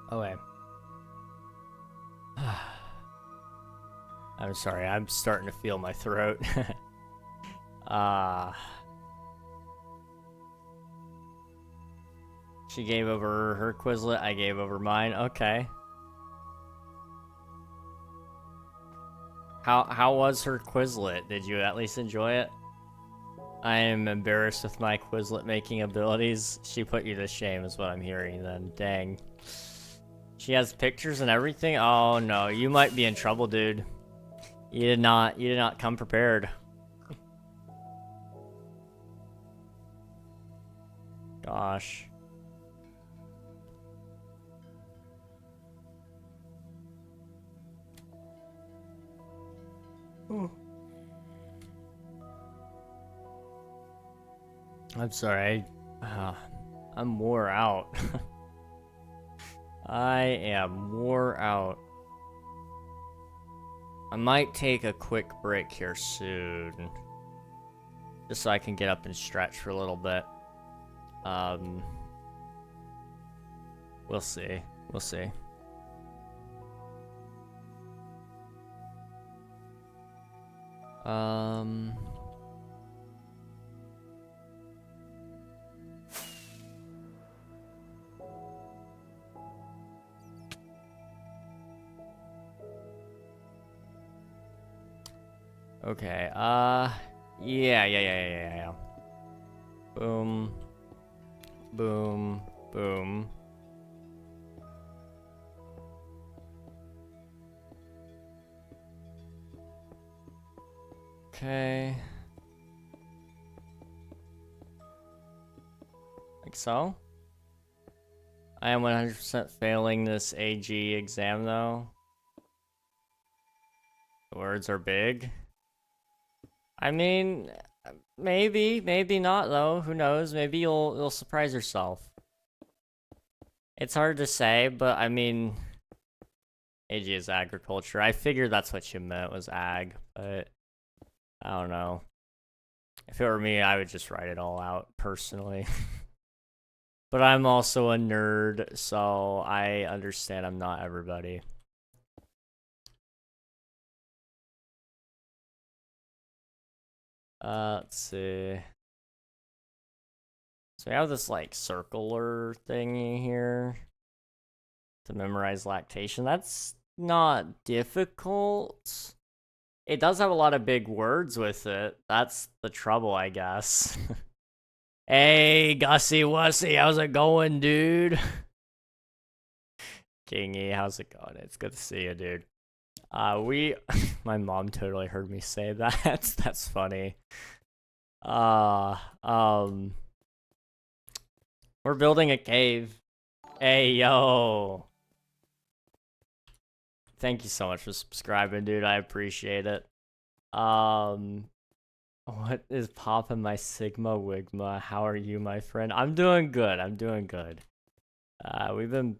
Oh wait. I'm sorry, I'm starting to feel my throat. She gave over her Quizlet, I gave over mine. Okay. How was her Quizlet? Did you at least enjoy it? I am embarrassed with my Quizlet making abilities. She put you to shame is what I'm hearing then. Dang. She has pictures and everything? Oh no, you might be in trouble, dude. You did not come prepared. Gosh. I'm sorry, I'm wore out. I am wore out. I might take a quick break here soon. Just so I can get up and stretch for a little bit. We'll see. We'll see. Okay, yeah. Boom. Boom. Boom. Okay. Like so. I am 100% failing this AG exam though. The words are big. I mean, maybe not though. Who knows? Maybe you'll surprise yourself. It's hard to say, but I mean, AG is agriculture. I figured that's what you meant was ag, but I don't know. If it were me, I would just write it all out personally. But I'm also a nerd, so I understand I'm not everybody. Let's see. So we have this like circular thingy here to memorize lactation. That's not difficult. It does have a lot of big words with it. That's the trouble, I guess. Hey, Gussie Wussy, how's it going, dude? Kingy, how's it going? It's good to see you, dude. My mom totally heard me say that. That's funny. Uh, um, we're building a cave. Hey, yo. Thank you so much for subscribing, dude. I appreciate it. What is poppin' my Sigma Wigma? How are you, my friend? I'm doing good. I'm doing good. We've been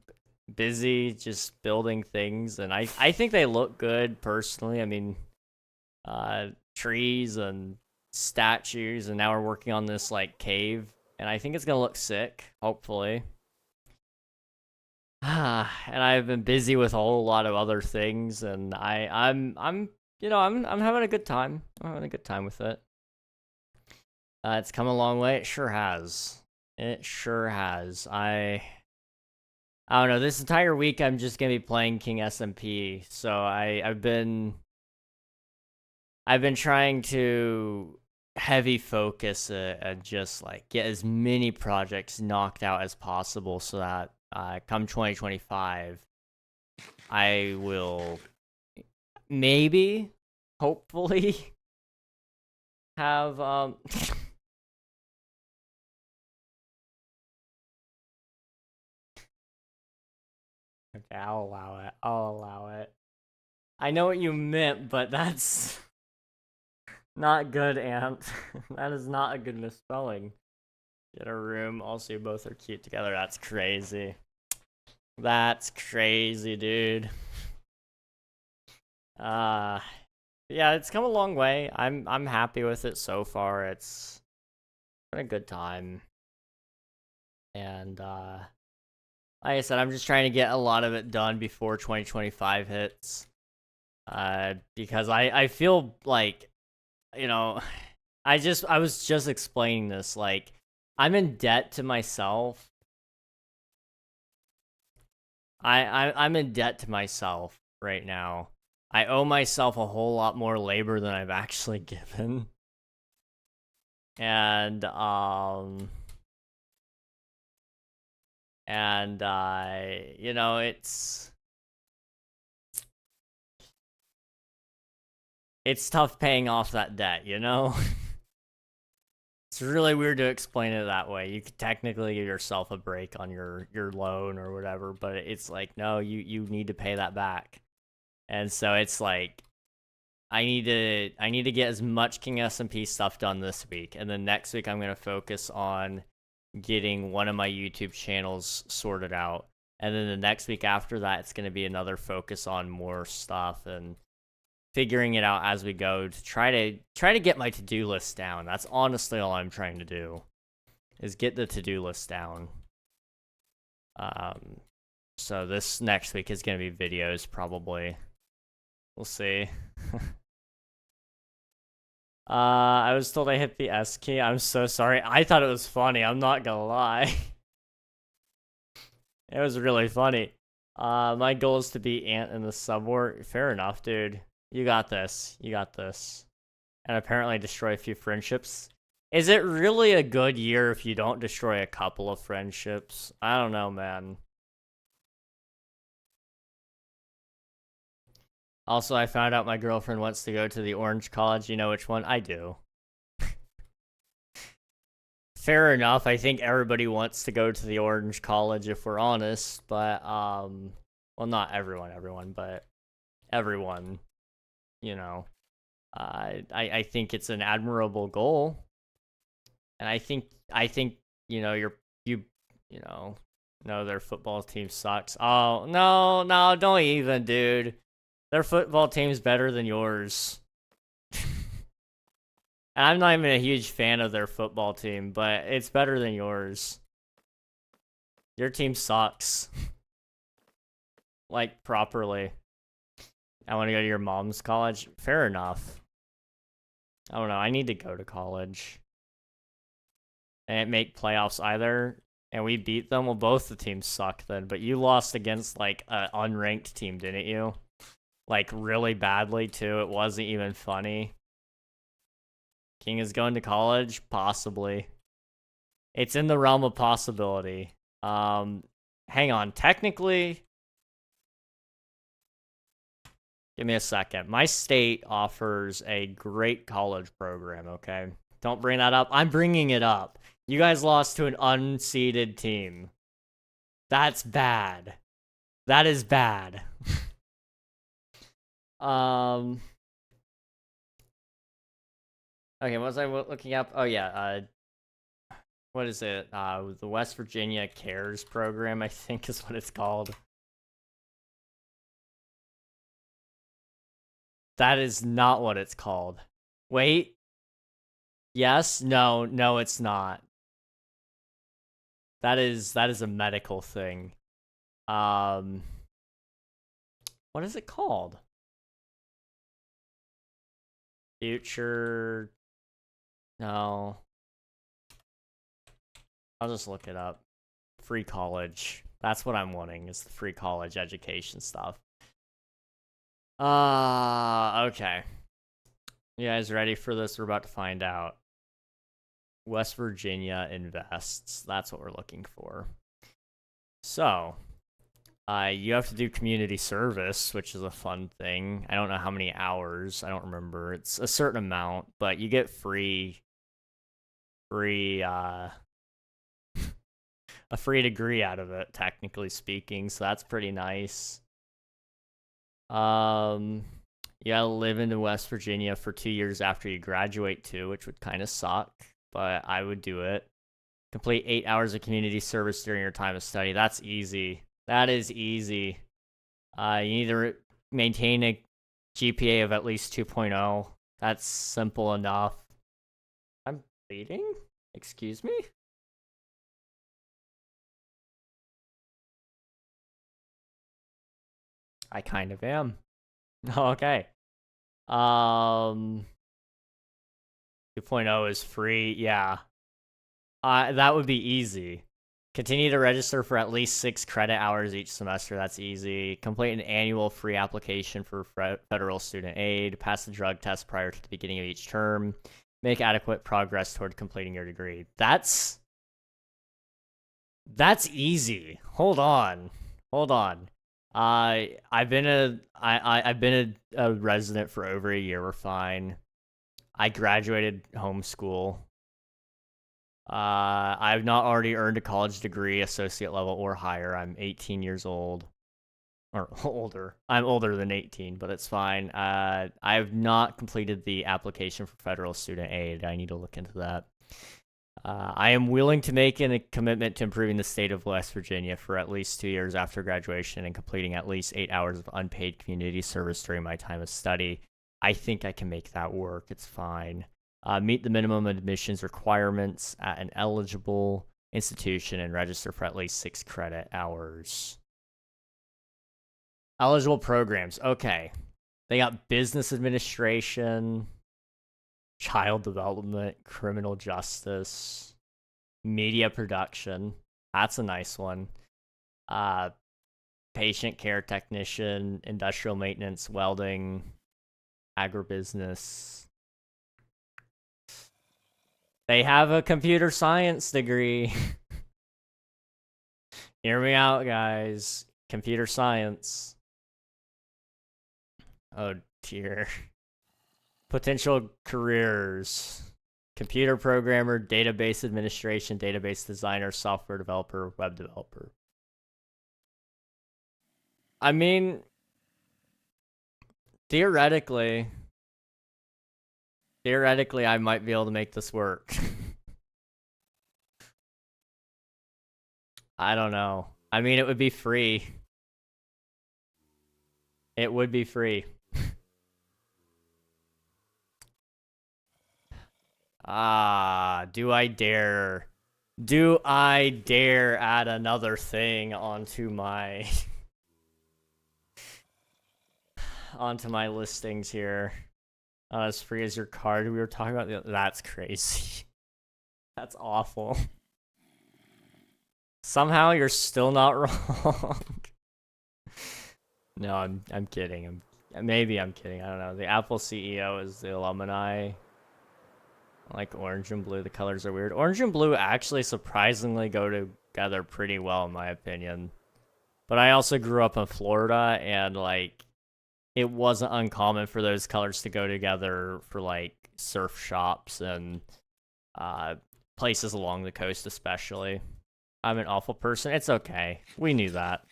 busy just building things, and I think they look good personally. I mean, trees and statues, and now we're working on this like cave, and I think it's gonna look sick, hopefully. And I've been busy with a whole lot of other things, and I'm I'm having a good time. I'm having a good time with it. It's come a long way. It sure has. It sure has. I don't know. This entire week, I'm just gonna be playing King SMP. So I've been trying to heavy focus and just like get as many projects knocked out as possible, so that come 2025, I will maybe, hopefully, have Okay, I'll allow it. I'll allow it. I know what you meant, but that's not good, Ant. That is not a good misspelling. Get a room. Also, you both are cute together. That's crazy. That's crazy, dude. Yeah, it's come a long way. I'm happy with it so far. It's been a good time. And like I said, I'm just trying to get a lot of it done before 2025 hits. Because I feel like, you know, I was just explaining this, like, I'm in debt to myself. I'm in debt to myself right now. I owe myself a whole lot more labor than I've actually given. And you know, it's tough paying off that debt, you know? It's really weird to explain it that way. You could technically give yourself a break on your loan or whatever, but it's like, no, you need to pay that back. And so it's like, I need to get as much King SMP stuff done this week, and then next week I'm gonna focus on getting one of my YouTube channels sorted out, and then the next week after that it's gonna be another focus on more stuff and figuring it out as we go to try to get my to-do list down. That's honestly all I'm trying to do, is get the to-do list down. So this next week is gonna be videos probably. We'll see. I was told I hit the S key. I'm so sorry. I thought it was funny. I'm not gonna lie. It was really funny. My goal is to beat Ant in the subwar. Fair enough, dude. You got this. You got this. And apparently destroy a few friendships. Is it really a good year if you don't destroy a couple of friendships? I don't know, man. Also, I found out my girlfriend wants to go to the Orange College. You know which one? I do. Fair enough. I think everybody wants to go to the Orange College, if we're honest. But, well, not everyone, but everyone, you know. I think it's an admirable goal. And I think, you know, you know, their football team sucks. Oh, no, don't even, dude. Their football team's better than yours. And I'm not even a huge fan of their football team, but it's better than yours. Your team sucks. Like, properly. I want to go to your mom's college. Fair enough. I don't know. I need to go to college. And make playoffs either. And we beat them. Well, both the teams suck then. But you lost against, like, an unranked team, didn't you? Like, really badly, too. It wasn't even funny. King is going to college? Possibly. It's in the realm of possibility. Hang on. Technically... Give me a second. My state offers a great college program, okay? Don't bring that up. I'm bringing it up. You guys lost to an unseeded team. That's bad. That is bad. Okay, what was I looking up? Oh, yeah, what is it? The West Virginia Cares program, I think is what it's called. That is not what it's called. Wait. Yes? No, it's not. That is a medical thing. What is it called? Future... No. I'll just look it up. Free college. That's what I'm wanting, is the free college education stuff. Okay. You guys ready for this? We're about to find out. West Virginia invests. That's what we're looking for. So, you have to do community service, which is a fun thing. I don't know how many hours. I don't remember. It's a certain amount, but you get a free degree out of it, technically speaking, so that's pretty nice. You gotta live in West Virginia for 2 years after you graduate too, which would kind of suck, but I would do it. Complete 8 hours of community service during your time of study. That's easy. That is easy. You need to maintain a GPA of at least 2.0. That's simple enough. I'm bleeding? Excuse me? I kind of am. Okay. 2.0 is free. Yeah. That would be easy. Continue to register for at least 6 credit hours each semester. That's easy. Complete an annual free application for federal student aid. Pass the drug test prior to the beginning of each term. Make adequate progress toward completing your degree. That's easy. Hold on. I've been a resident for over a year. We're fine. I graduated homeschool. I've not already earned a college degree, associate level or higher. I'm 18 years old. Or older. I'm older than 18, but it's fine. I have not completed the application for federal student aid. I need to look into that. I am willing to make a commitment to improving the state of West Virginia for at least 2 years after graduation and completing at least 8 hours of unpaid community service during my time of study. I think I can make that work. It's fine. Meet the minimum admissions requirements at an eligible institution and register for at least 6 credit hours. Eligible programs. Okay. They got business administration, child development, criminal justice, media production. That's a nice one. Patient care technician, industrial maintenance, welding, agribusiness. They have a computer science degree. Hear me out, guys. Computer science. Oh, dear. Potential careers. Computer programmer, database administration, database designer, software developer, web developer. I mean, theoretically, I might be able to make this work. I don't know. I mean, it would be free. It would be free. Do I dare? Do I dare add another thing onto my onto my listings here? As free as your card we were talking about. That's crazy. That's awful. Somehow you're still not wrong. No, I'm kidding. Maybe I'm kidding. I don't know. The Apple CEO is the alumni. I like orange and blue. The colors are weird. Orange and blue actually surprisingly go together pretty well in my opinion. But I also grew up in Florida and like it wasn't uncommon for those colors to go together for like surf shops and places along the coast especially. I'm an awful person. It's okay. We knew that.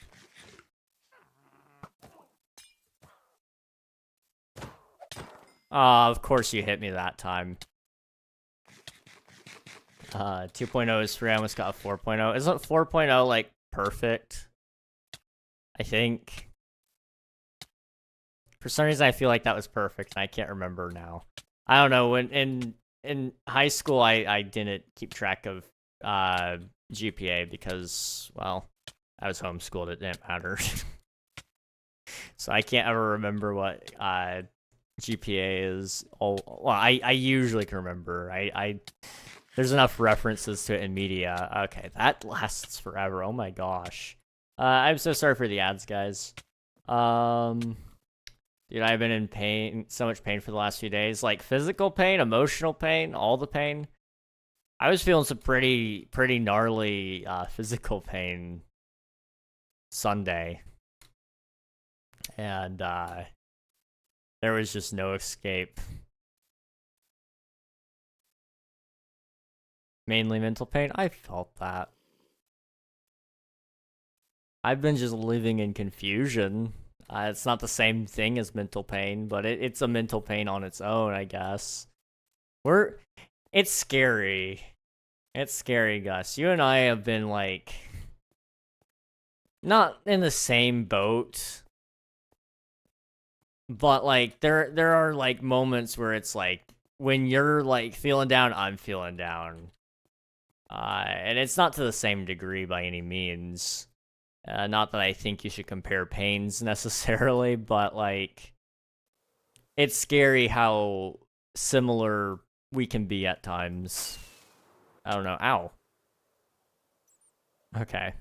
Of course you hit me that time. 2.0 is free. I almost got a 4.0. Isn't 4.0 like perfect? I think. For some reason I feel like that was perfect and I can't remember now. I don't know, when in high school I didn't keep track of GPA because, well, I was homeschooled, it didn't matter. So I can't ever remember what GPA is. Well, I usually can remember. There's enough references to it in media. Okay, that lasts forever. Oh my gosh. I'm so sorry for the ads, guys. Dude, I've been in pain, so much pain for the last few days. Like physical pain, emotional pain, all the pain. I was feeling some pretty gnarly physical pain Sunday. And there was just no escape. Mainly mental pain. I felt that. I've been just living in confusion. It's not the same thing as mental pain, but it's a mental pain on its own, I guess. It's scary. It's scary, Gus. You and I have been, like, not in the same boat, but, like, there are, like, moments where it's, like, when you're, like, feeling down, I'm feeling down. And it's not to the same degree by any means. Not that I think you should compare pains necessarily, but, like, it's scary how similar we can be at times. I don't know. Ow. Okay.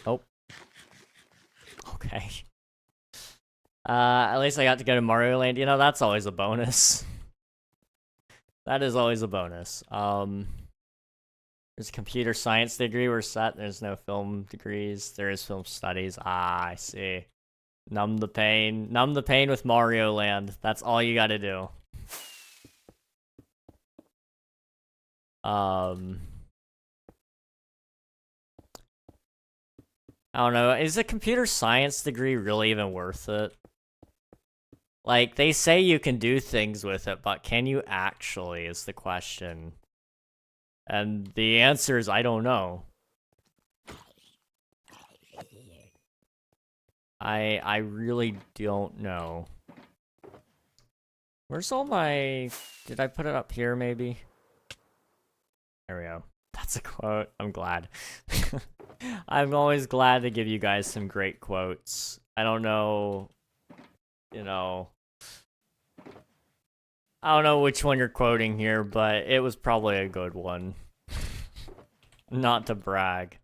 Oh. Okay. At least I got to go to Mario Land. You know, that's always a bonus. That is always a bonus. There's a computer science degree. We're set. There's no film degrees. There is film studies. Ah, I see. Numb the pain. Numb the pain with Mario Land. That's all you gotta do. I don't know. Is a computer science degree really even worth it? Like, they say you can do things with it, but can you actually, is the question. And the answer is, I don't know. I really don't know. Where's all my... Did I put it up here, maybe? There we go. That's a quote. I'm glad. I'm always glad to give you guys some great quotes. I don't know... You know... I don't know which one you're quoting here, but it was probably a good one. Not to brag.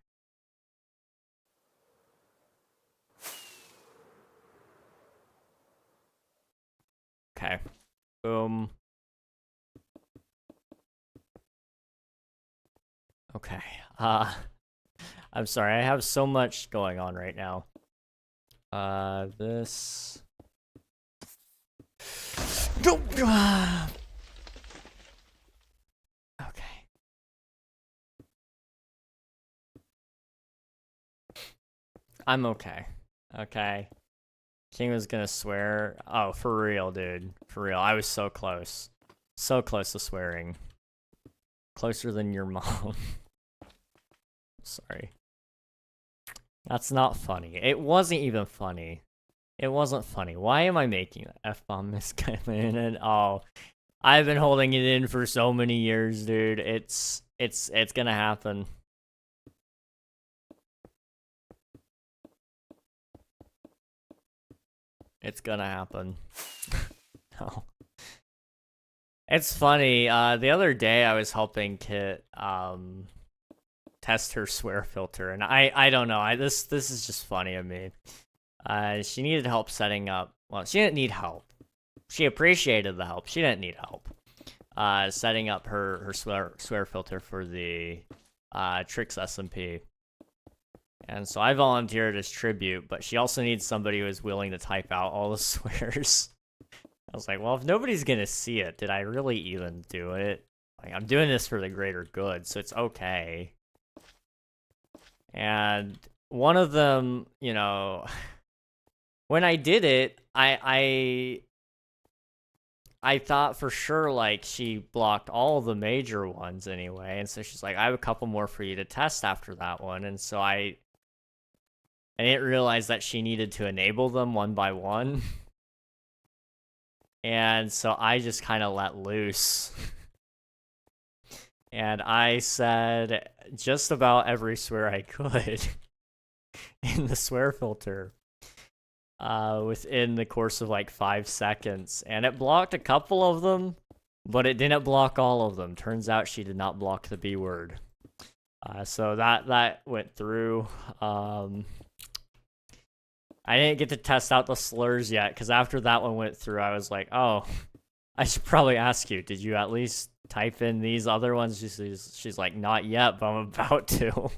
Okay. Boom. Okay. I'm sorry, I have so much going on right now. This... Okay. I'm okay. Okay. King was gonna swear. Oh, for real, dude. For real. I was so close. So close to swearing. Closer than your mom. Sorry. That's not funny. It wasn't even funny. It wasn't funny. Why am I making that F-bomb miscoming in? Oh, I've been holding it in for so many years, dude. It's gonna happen. It's gonna happen. No. It's funny. The other day I was helping Kit test her swear filter, and I don't know. This is just funny to me. She needed help setting up. Well, she didn't need help. She appreciated the help. She didn't need help. Setting up her swear filter for the Trix SMP. And so I volunteered as tribute, but she also needs somebody who is willing to type out all the swears. I was like, well, if nobody's gonna see it, did I really even do it? Like, I'm doing this for the greater good, so it's okay. And one of them, you know, when I did it, I thought for sure, like, she blocked all the major ones anyway, and so she's like, I have a couple more for you to test after that one, and so I didn't realize that she needed to enable them one by one. And so I just kind of let loose. And I said just about every swear I could in the swear filter within the course of like 5 seconds. And it blocked a couple of them, but it didn't block all of them. Turns out she did not block the B word. So that went through. I didn't get to test out the slurs yet, because after that one went through, I was like, oh, I should probably ask you, did you at least type in these other ones? She's like, not yet, but I'm about to.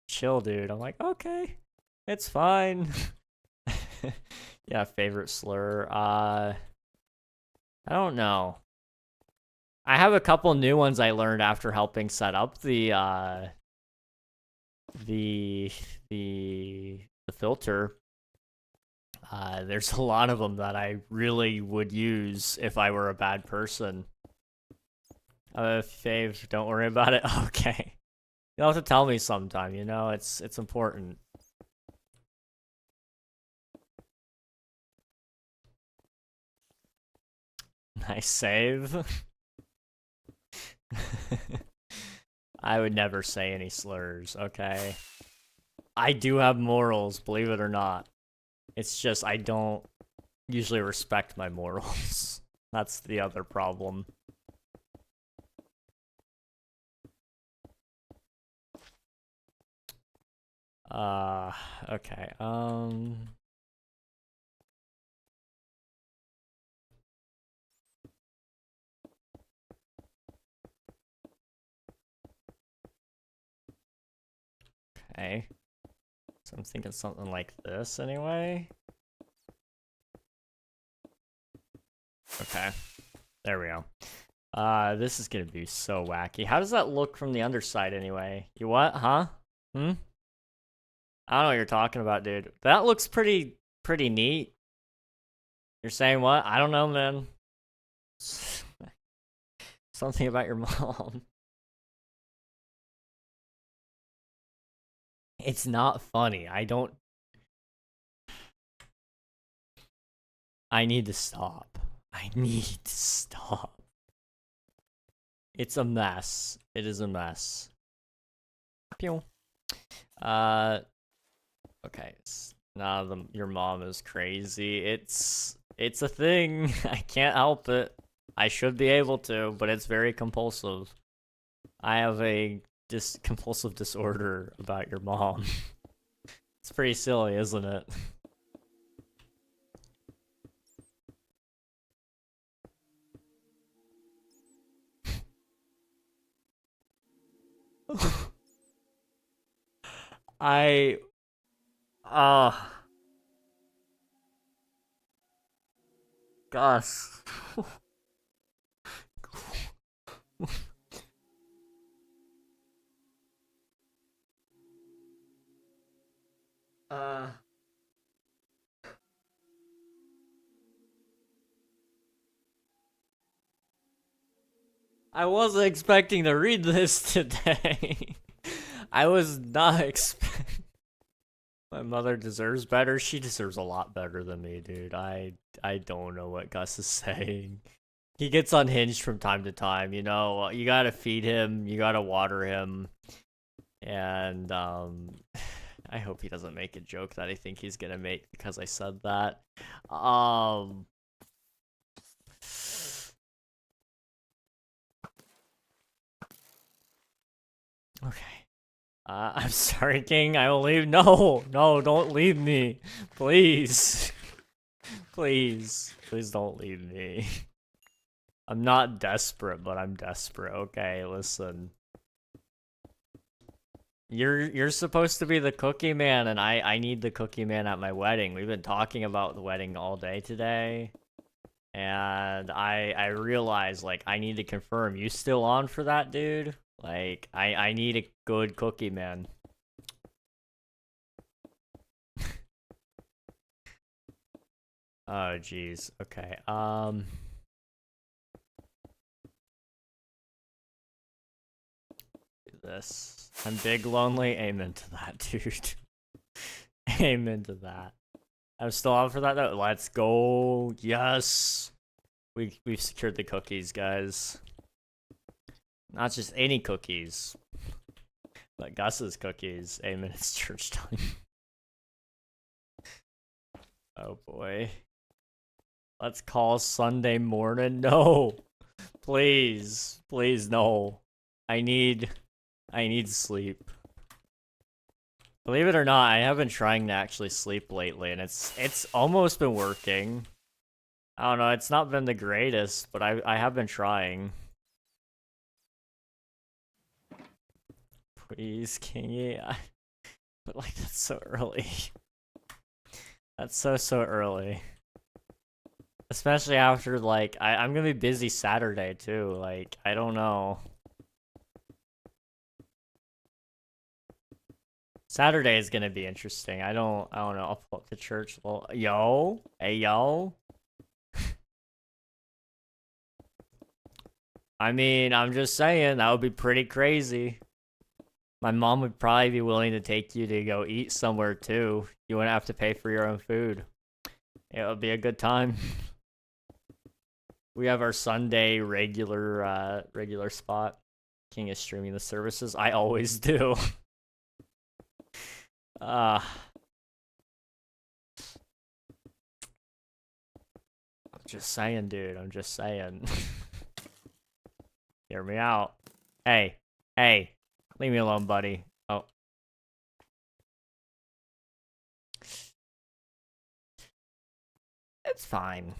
Chill, dude. I'm like, okay, it's fine. Yeah, favorite slur. I don't know. I have a couple new ones I learned after helping set up the filter. There's a lot of them that I really would use if I were a bad person. Fave, don't worry about it. Okay. You'll have to tell me sometime, you know, it's important. Nice save. I would never say any slurs, okay? I do have morals, believe it or not. It's just I don't usually respect my morals. That's the other problem. Okay, okay. So I'm thinking something like this anyway. Okay, there we go. This is gonna be so wacky. How does that look from the underside anyway? You what, huh? I don't know what you're talking about, dude. That looks pretty neat. You're saying what? I don't know, man. Something about your mom. It's not funny. I need to stop. I need to stop. It's a mess. It is a mess. Pew. Okay. Nah, your mom is crazy. It's a thing. I can't help it. I should be able to, but it's very compulsive. I have a compulsive disorder about your mom. It's pretty silly, isn't it? Gosh. I wasn't expecting to read this today. I was not expecting. My mother deserves better. She deserves a lot better than me, dude. I don't know what Gus is saying. He gets unhinged from time to time, you know. You gotta feed him, you gotta water him. And I hope he doesn't make a joke that I think he's gonna make because I said that. Okay. I'm sorry, King. I will leave. No, don't leave me. Please. Please don't leave me. I'm not desperate, but I'm desperate. Okay, listen. You're supposed to be the cookie man, and I need the cookie man at my wedding. We've been talking about the wedding all day today, and I realized, like, I need to confirm. You still on for that, dude? Like, I need a good cookie man. Oh, jeez. Okay. Do this. I'm big lonely. Amen to that, dude. Amen to that. I'm still on for that though. Let's go. Yes. We've secured the cookies, guys. Not just any cookies, but Gus's cookies. Amen. It's church time. Oh boy. Let's call Sunday morning. No. Please. Please no. I need sleep. Believe it or not, I have been trying to actually sleep lately, and it's almost been working. I don't know, it's not been the greatest, but I have been trying. Please, Kingy. But like, that's so early. That's so early. Especially after, like, I'm gonna be busy Saturday too. Like, I don't know. Saturday is gonna be interesting. I don't know. I'll pull up the church. Well, yo, hey yo. I mean, I'm just saying that would be pretty crazy. My mom would probably be willing to take you to go eat somewhere too. You wouldn't have to pay for your own food. It would be a good time. We have our Sunday regular spot. King is streaming the services. I always do. I'm just saying, dude. I'm just saying. Hear me out. Hey, leave me alone, buddy. Oh. It's fine.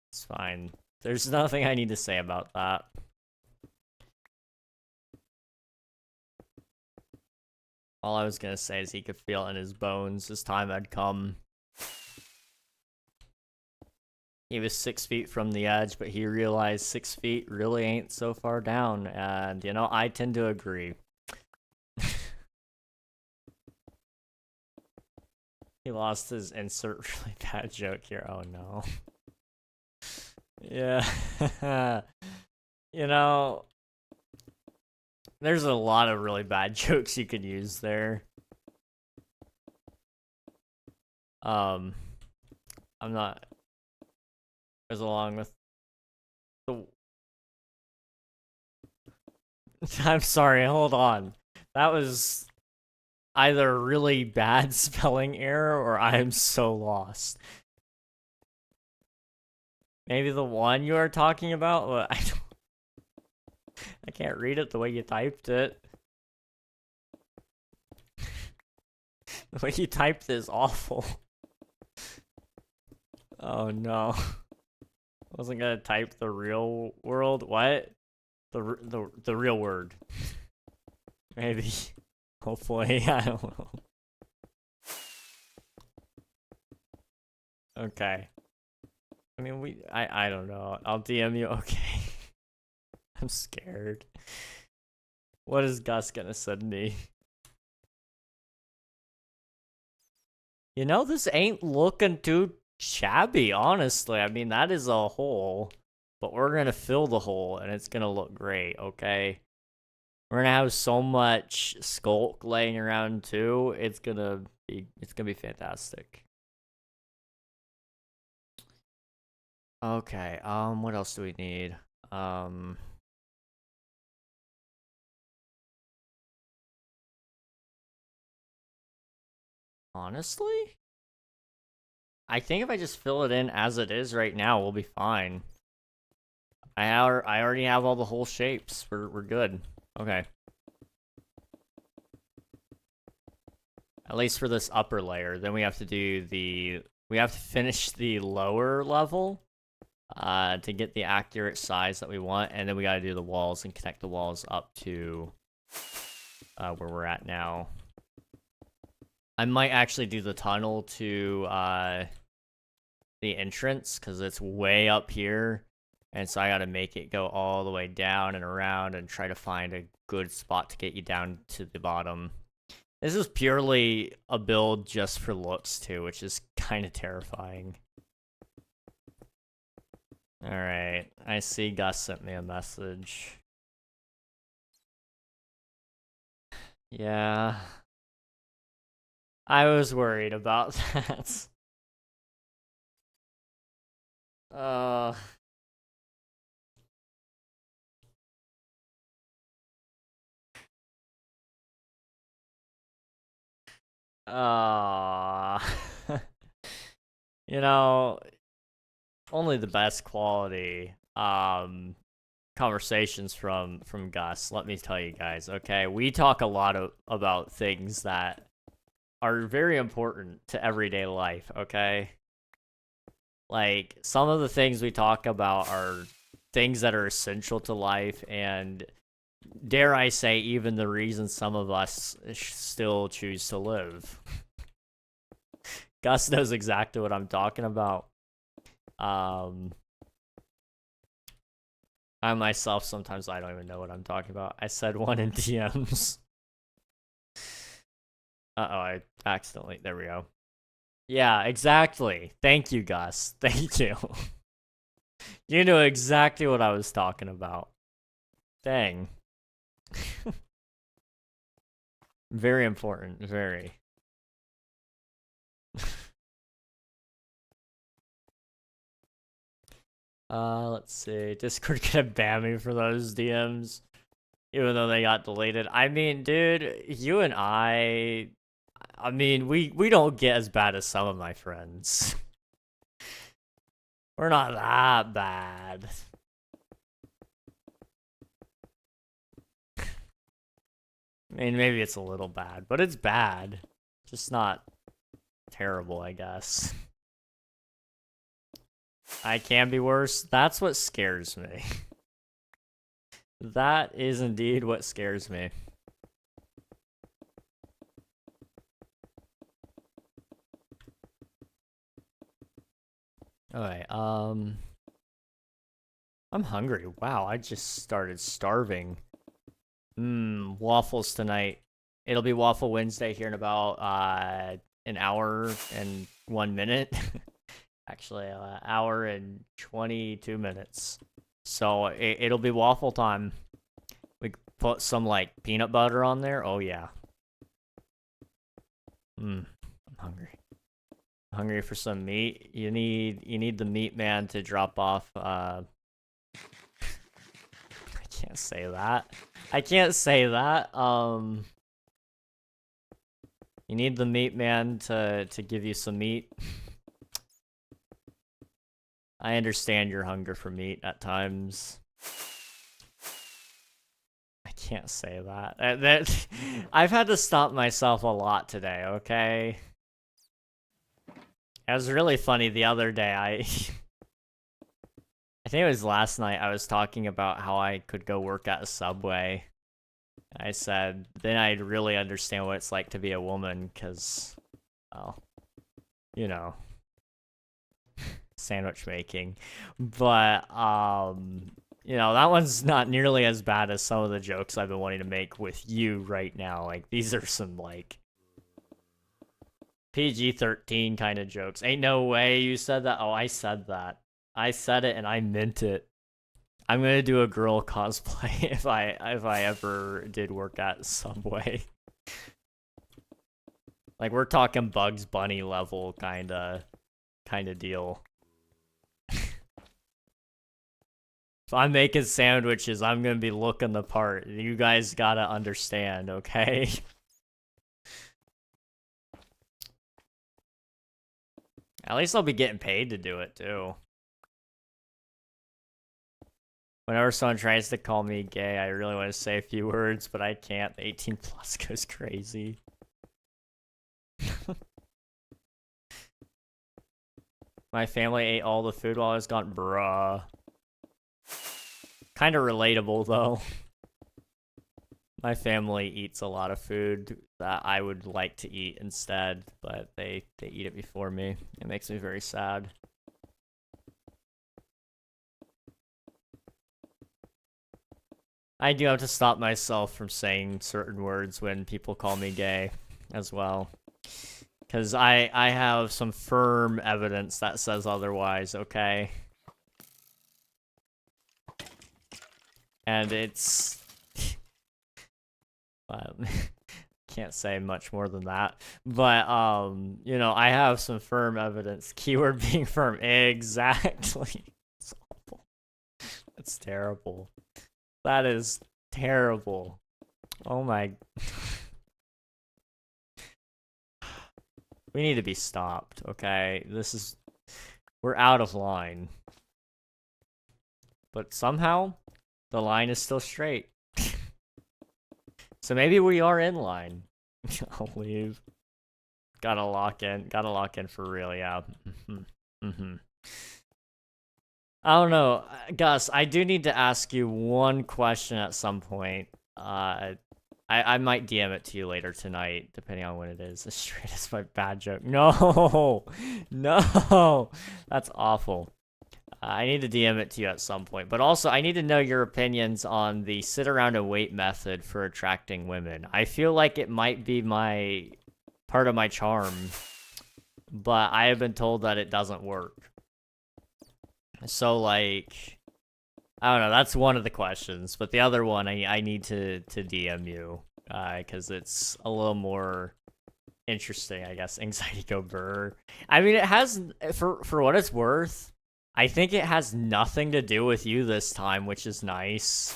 It's fine. There's nothing I need to say about that. All I was gonna say is he could feel it in his bones. His time had come. He was 6 feet from the edge, but he realized 6 feet really ain't so far down. And, you know, I tend to agree. He lost his insert really bad joke here. Oh, no. Yeah. You know, there's a lot of really bad jokes you could use there. I'm not... Goes along with the... I'm sorry, hold on. That was either a really bad spelling error or I am so lost. Maybe the one you are talking about? Well, I can't read it the way you typed it. The way you typed it is awful. Oh no. I wasn't gonna type the real world. What? The real word. Maybe. Hopefully. I don't know. Okay. I mean, I don't know. I'll DM you. Okay. I'm scared. What is Gus gonna send me? You know, this ain't looking too shabby, honestly. I mean, that is a hole, but we're gonna fill the hole and it's gonna look great, okay? We're gonna have so much skulk laying around too. It's gonna be fantastic. Okay, what else do we need? Honestly? I think if I just fill it in as it is right now, we'll be fine. I already have all the whole shapes. We're good. Okay. At least for this upper layer. Then we have to do we have to finish the lower level to get the accurate size that we want, and then we gotta do the walls and connect the walls up to where we're at now. I might actually do the tunnel to the entrance because it's way up here, and so I gotta make it go all the way down and around and try to find a good spot to get you down to the bottom. This is purely a build just for looks too, which is kind of terrifying. Alright, I see Gus sent me a message. Yeah. I was worried about that. Uh... You know, only the best quality conversations from Gus. Let me tell you guys, okay? We talk a lot about things that are very important to everyday life, okay? Like, some of the things we talk about are things that are essential to life, and dare I say, even the reason some of us still choose to live. Gus knows exactly what I'm talking about. I myself, sometimes I don't even know what I'm talking about. I said one in DMs. Uh-oh, I accidentally, there we go. Yeah, exactly. Thank you, Gus. Thank you. You knew exactly what I was talking about. Dang. Very important, very. Let's see. Discord gonna ban me for those DMs, even though they got deleted. I mean, dude, you and I mean, we don't get as bad as some of my friends. We're not that bad. I mean, maybe it's a little bad, but it's bad. Just not terrible, I guess. I can be worse. That's what scares me. That is indeed what scares me. Okay, I'm hungry. Wow, I just started starving. Waffles tonight. It'll be Waffle Wednesday here in about an hour and 1 minute. Actually, hour and 22 minutes. So it'll be waffle time. We put some like peanut butter on there. Oh yeah. I'm hungry. Hungry for some meat. You need the meat man to drop off. I can't say that. I can't say that. You need the meat man to give you some meat. I understand your hunger for meat at times. I can't say that. I've had to stop myself a lot today, okay? It was really funny the other day. I think it was last night, I was talking about how I could go work at a Subway. I said, then I'd really understand what it's like to be a woman, because, well, you know, sandwich making. But, you know, that one's not nearly as bad as some of the jokes I've been wanting to make with you right now. Like, these are some, like, PG-13 kind of jokes. Ain't no way you said that. Oh, I said that. I said it and I meant it. I'm gonna do a girl cosplay if I ever did work at Subway. Like, we're talking Bugs Bunny level kinda deal. If I'm making sandwiches, I'm gonna be looking the part. You guys gotta understand, okay? At least I'll be getting paid to do it, too. Whenever someone tries to call me gay, I really want to say a few words, but I can't. The 18 plus goes crazy. My family ate all the food while I was gone. Bruh. Kind of relatable, though. My family eats a lot of food that I would like to eat instead, but they eat it before me. It makes me very sad. I do have to stop myself from saying certain words when people call me gay as well. Because I have some firm evidence that says otherwise, okay? And it's... can't say much more than that. But, you know, I have some firm evidence. Keyword being firm. Exactly. It's awful. It's terrible. That is terrible. Oh my... We need to be stopped, okay? This is... We're out of line. But somehow, the line is still straight. So maybe we are in line. I'll leave. Gotta lock in for real, yeah. I don't know, Gus, I do need to ask you one question at some point. I might DM it to you later tonight, depending on when it is. As straight as my bad joke. No! No! That's awful. I need to DM it to you at some point. But also, I need to know your opinions on the sit around and wait method for attracting women. I feel like it might be part of my charm, but I have been told that it doesn't work. So, like, I don't know, that's one of the questions. But the other one, I need to DM you, because it's a little more interesting, I guess. Anxiety go burr. I mean, it has, for what it's worth, I think it has nothing to do with you this time, which is nice.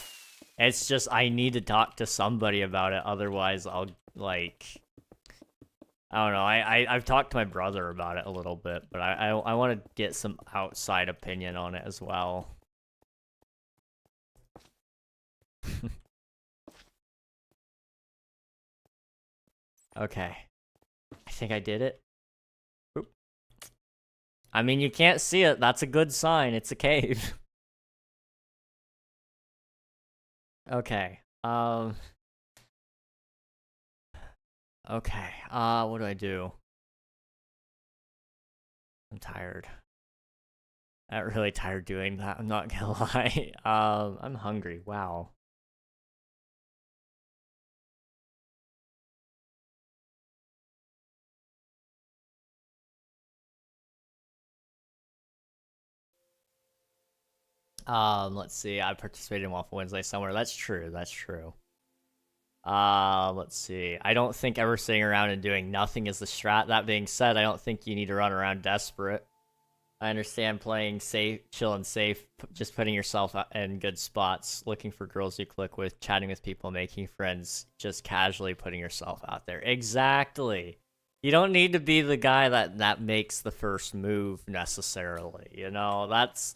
It's just I need to talk to somebody about it, otherwise I'll, like... I don't know, I've talked to my brother about it a little bit, but I want to get some outside opinion on it as well. Okay. I think I did it. Oop. I mean, you can't see it. That's a good sign. It's a cave. Okay. Okay. What do I do? I'm tired. I'm really tired doing that. I'm not gonna lie. I'm hungry. Wow. Let's see. I participated in Waffle Wednesday somewhere. That's true. That's true. Let's see. I don't think ever sitting around and doing nothing is the strat. That being said, I don't think you need to run around desperate. I understand playing safe, chill and safe, just putting yourself in good spots, looking for girls you click with, chatting with people, making friends, just casually putting yourself out there. Exactly. You don't need to be the guy that makes the first move necessarily, you know? That's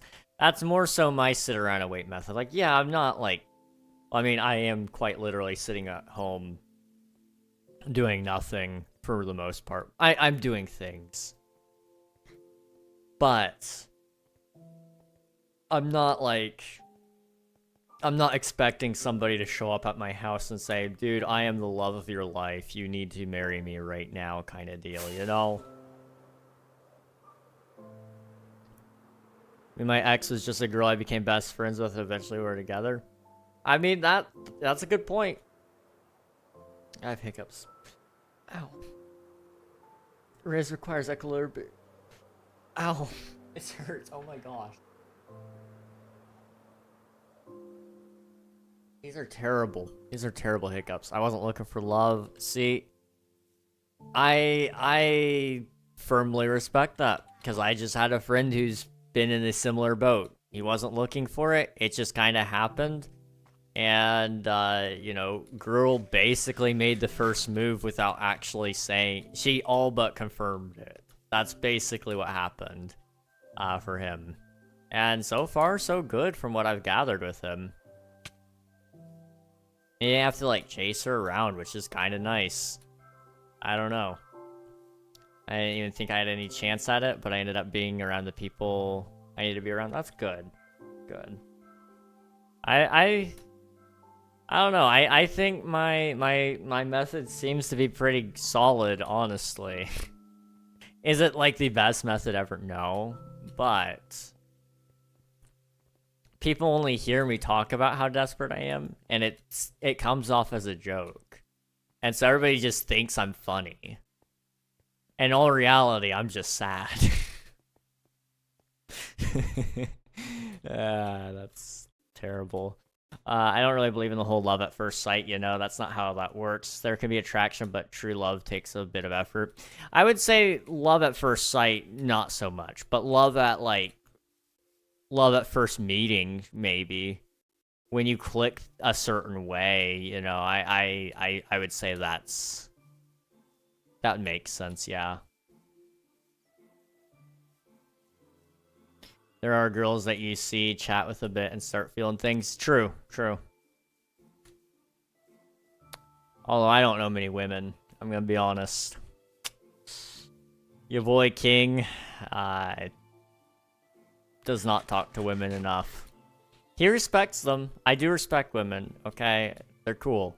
more so my sit around and wait method. Like, yeah, I'm not like, I mean, I am quite literally sitting at home doing nothing for the most part. I'm doing things. But I'm not expecting somebody to show up at my house and say, dude, I am the love of your life. You need to marry me right now kind of deal, you know? I mean, my ex was just a girl I became best friends with and eventually we were together. I mean, that's a good point. I have hiccups. Ow. Raise requires echolalia. Ow. It hurts. Oh my gosh. These are terrible. These are terrible hiccups. I wasn't looking for love. See, I firmly respect that because I just had a friend who's been in a similar boat. He wasn't looking for it. It just kind of happened. And, you know, girl basically made the first move without actually saying... She all but confirmed it. That's basically what happened for him. And so far, so good from what I've gathered with him. You have to, like, chase her around, which is kind of nice. I don't know. I didn't even think I had any chance at it, but I ended up being around the people I need to be around. That's good. Good. I don't know. I think my method seems to be pretty solid, honestly. Is it like the best method ever? No, but people only hear me talk about how desperate I am, and it comes off as a joke, and so everybody just thinks I'm funny. In all reality, I'm just sad. That's terrible. I don't really believe in the whole love at first sight, you know, that's not how that works. There can be attraction, but true love takes a bit of effort. I would say love at first sight, not so much, but love at first meeting, maybe. When you click a certain way, you know, I would say that makes sense, yeah. There are girls that you see, chat with a bit, and start feeling things. True, true. Although I don't know many women, I'm gonna be honest. Your boy King does not talk to women enough. He respects them. I do respect women, okay? They're cool.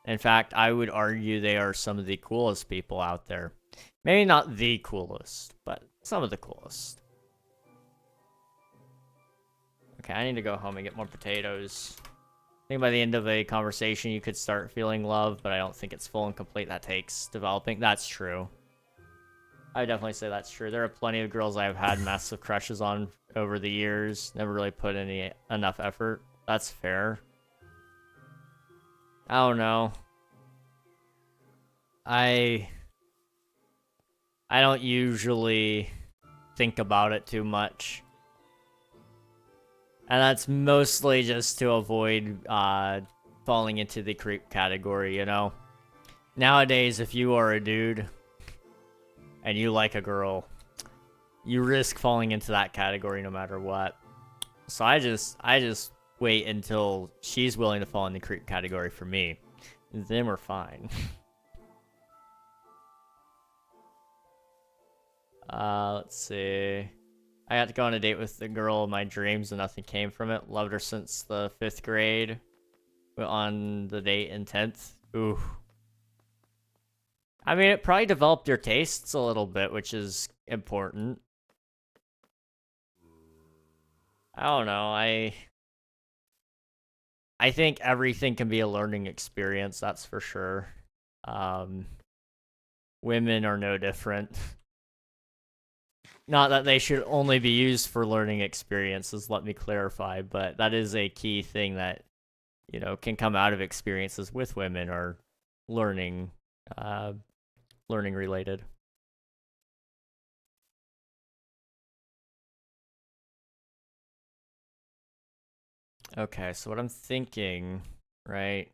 In fact, I would argue they are some of the coolest people out there. Maybe not the coolest, but some of the coolest. Okay, I need to go home and get more potatoes. I think by the end of a conversation, you could start feeling love, but I don't think it's full and complete. That takes developing. That's true. I would definitely say that's true. There are plenty of girls I've had massive crushes on over the years. Never really put enough effort. That's fair. I don't know. I don't usually think about it too much. And that's mostly just to avoid falling into the creep category, you know? Nowadays, if you are a dude and you like a girl, you risk falling into that category no matter what. So I just wait until she's willing to fall in the creep category for me. Then we're fine. Let's see. I got to go on a date with the girl of my dreams and nothing came from it. Loved her since the 5th grade. Went on the date in 10th. Ooh. I mean, it probably developed your tastes a little bit, which is important. I don't know. I think everything can be a learning experience, that's for sure. Women are no different. Not that they should only be used for learning experiences, let me clarify, but that is a key thing that, you know, can come out of experiences with women or learning related. Okay, so what I'm thinking, right?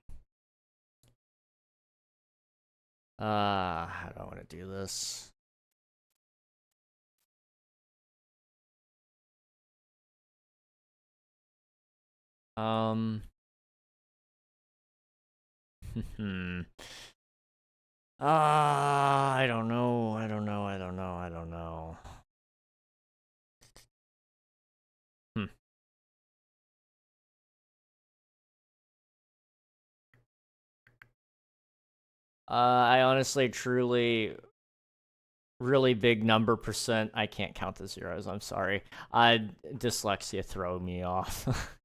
How do I want to do this? I don't know. I honestly, truly, really big number percent. I can't count the zeros. I'm sorry. Dyslexia throw me off.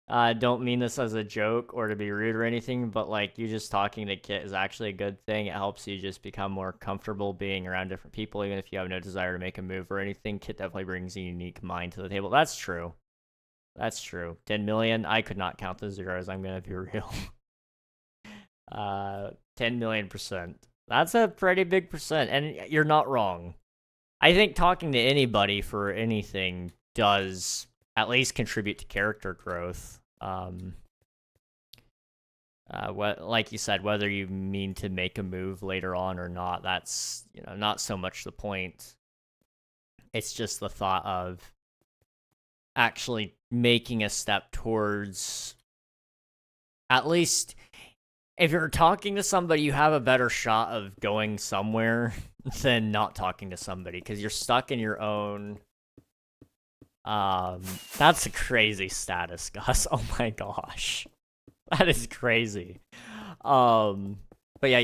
Don't mean this as a joke or to be rude or anything, but like you just talking to Kit is actually a good thing. It helps you just become more comfortable being around different people, even if you have no desire to make a move or anything. Kit definitely brings a unique mind to the table. That's true. That's true. 10 million. I could not count the zeros. I'm gonna be real. 10 million percent. That's a pretty big percent, and you're not wrong. I think talking to anybody for anything does at least contribute to character growth. Like you said, whether you mean to make a move later on or not, that's, you know, not so much the point. It's just the thought of actually making a step towards, at least if you're talking to somebody, you have a better shot of going somewhere than not talking to somebody, because you're stuck in your own. That's a crazy status, Gus. Oh my gosh. That is crazy. But yeah,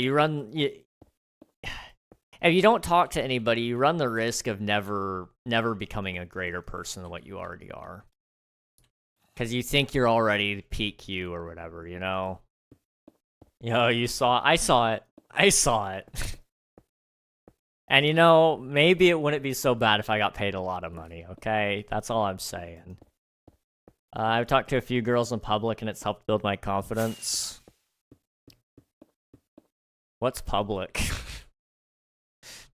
if you don't talk to anybody, you run the risk of never becoming a greater person than what you already are. Because you think you're already peak you or whatever, you know? I saw it. And maybe it wouldn't be so bad if I got paid a lot of money, okay? That's all I'm saying. I've talked to a few girls in public and it's helped build my confidence. What's public?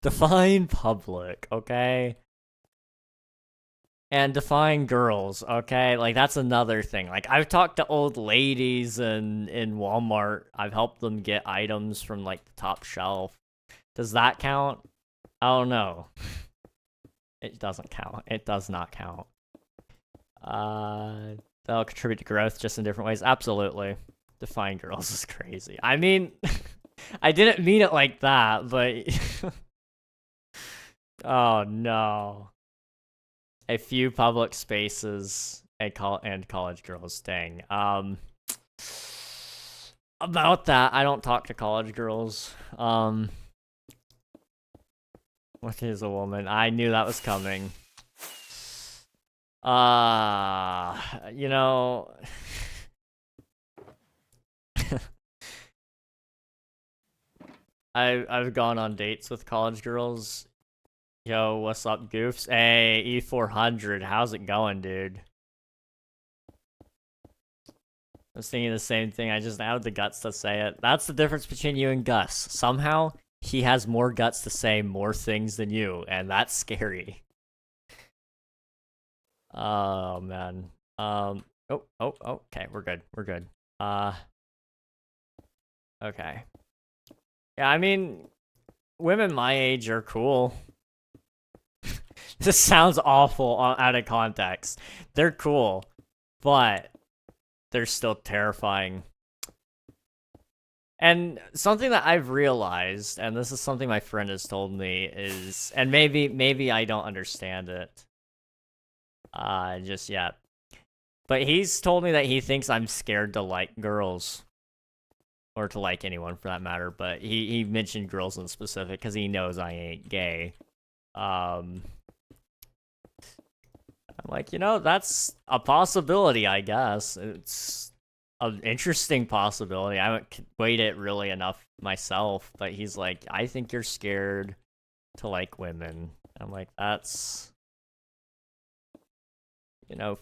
Define public, okay? And define girls, okay? Like, that's another thing. Like, I've talked to old ladies in Walmart. I've helped them get items from, like, the top shelf. Does that count? I don't know. It doesn't count. It does not count. They'll contribute to growth just in different ways. Absolutely. Define girls is crazy. I mean, I didn't mean it like that, but... Oh, no. A few public spaces and college girls. Dang. About that, I don't talk to college girls. What is a woman? I knew that was coming. You know... I've gone on dates with college girls. Yo, what's up, goofs? Hey, E400, how's it going, dude? I was thinking the same thing, I just had the guts to say it. That's the difference between you and Gus. Somehow, he has more guts to say more things than you, and that's scary. Oh, man. Okay, we're good. Okay. Yeah, I mean, women my age are cool. This sounds awful out of context. They're cool, but they're still terrifying. And something that I've realized, and this is something my friend has told me, is, and maybe I don't understand it just yet, but he's told me that he thinks I'm scared to like girls. Or to like anyone for that matter, but he mentioned girls in specific because he knows I ain't gay. I'm like, that's a possibility, I guess. It's an interesting possibility. I haven't weighed it really enough myself, but he's like, I think you're scared to like women. I'm like, that's,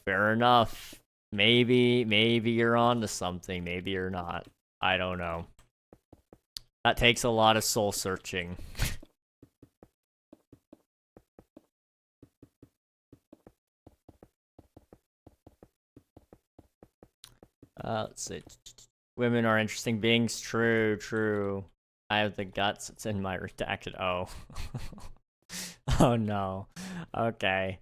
fair enough. Maybe you're on to something. Maybe you're not. I don't know. That takes a lot of soul searching. Let's see. Women are interesting beings. True. I have the guts. It's in my redacted. Oh. Oh no. Okay.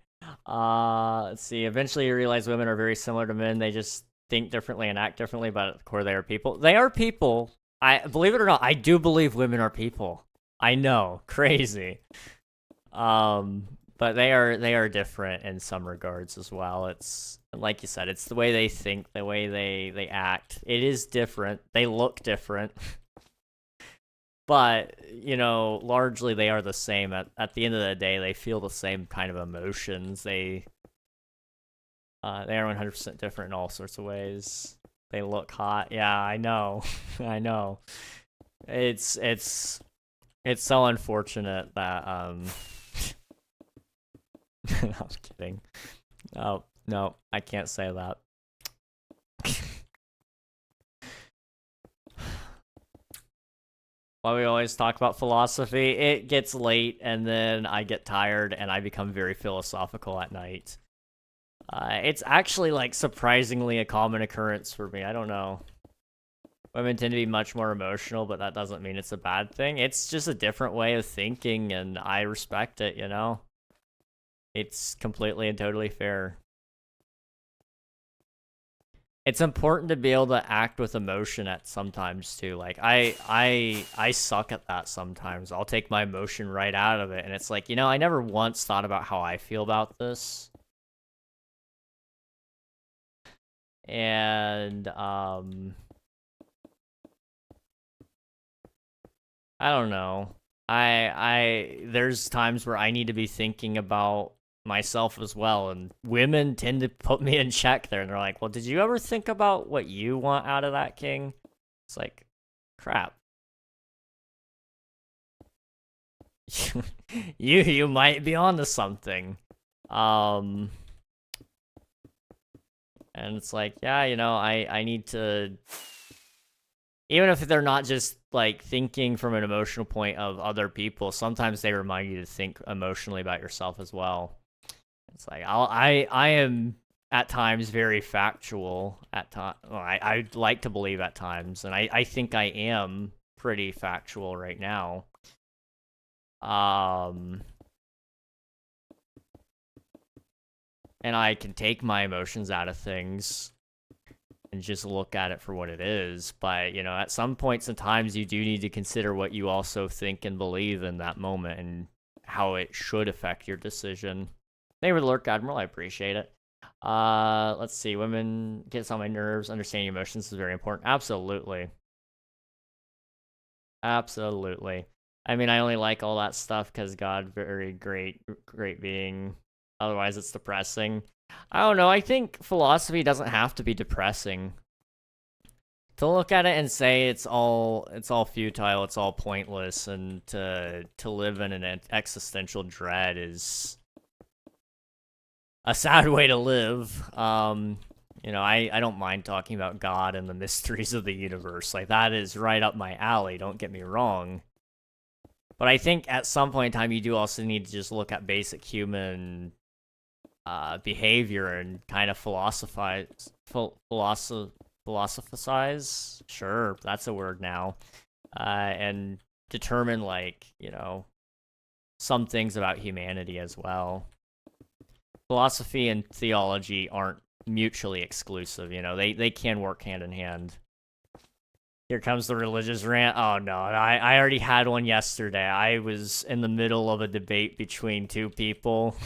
Let's see. Eventually you realize women are very similar to men. They just think differently and act differently, but at the core they are people. They are people. I believe it or not, I do believe women are people. I know, crazy. But they are different in some regards as well. It's like you said, it's the way they think, the way they act. It is different. They look different. But, largely they are the same. At the end of the day, they feel the same kind of emotions. They are 100% different in all sorts of ways. They look hot. Yeah, I know. I know. It's so unfortunate that I'm kidding. Oh, no, I can't say that. Why we always talk about philosophy, it gets late and then I get tired and I become very philosophical at night. It's actually, like, surprisingly a common occurrence for me. I don't know. Women tend to be much more emotional, but that doesn't mean it's a bad thing. It's just a different way of thinking, and I respect it, It's completely and totally fair. It's important to be able to act with emotion at sometimes, too. Like, I suck at that sometimes. I'll take my emotion right out of it, and it's like, I never once thought about how I feel about this. And I don't know. There's times where I need to be thinking about myself as well, and women tend to put me in check there, and they're like, well, did you ever think about what you want out of that king? It's like, crap. You might be onto something. And it's like, yeah, I need to, even if they're not just like thinking from an emotional point of other people, sometimes they remind you to think emotionally about yourself as well. It's like I am at times very factual at times. Well, I like to believe at times, and I think I am pretty factual right now. And I can take my emotions out of things and just look at it for what it is. But, at some points and times, you do need to consider what you also think and believe in that moment and how it should affect your decision. Thank you for the lurk, Admiral. I appreciate it. Let's see. Women gets on my nerves. Understanding emotions is very important. Absolutely. Absolutely. I mean, I only like all that stuff because God, very great being. Otherwise, it's depressing. I don't know. I think philosophy doesn't have to be depressing. To look at it and say it's all futile, it's all pointless, and to live in an existential dread is a sad way to live. I don't mind talking about God and the mysteries of the universe. Like, that is right up my alley, don't get me wrong. But I think at some point in time, you do also need to just look at basic human behavior and kind of philosophize. Sure, that's a word now. And determine, like, some things about humanity as well. Philosophy and theology aren't mutually exclusive, they can work hand in hand. Here comes the religious rant. Oh no, I already had one yesterday. I was in the middle of a debate between two people.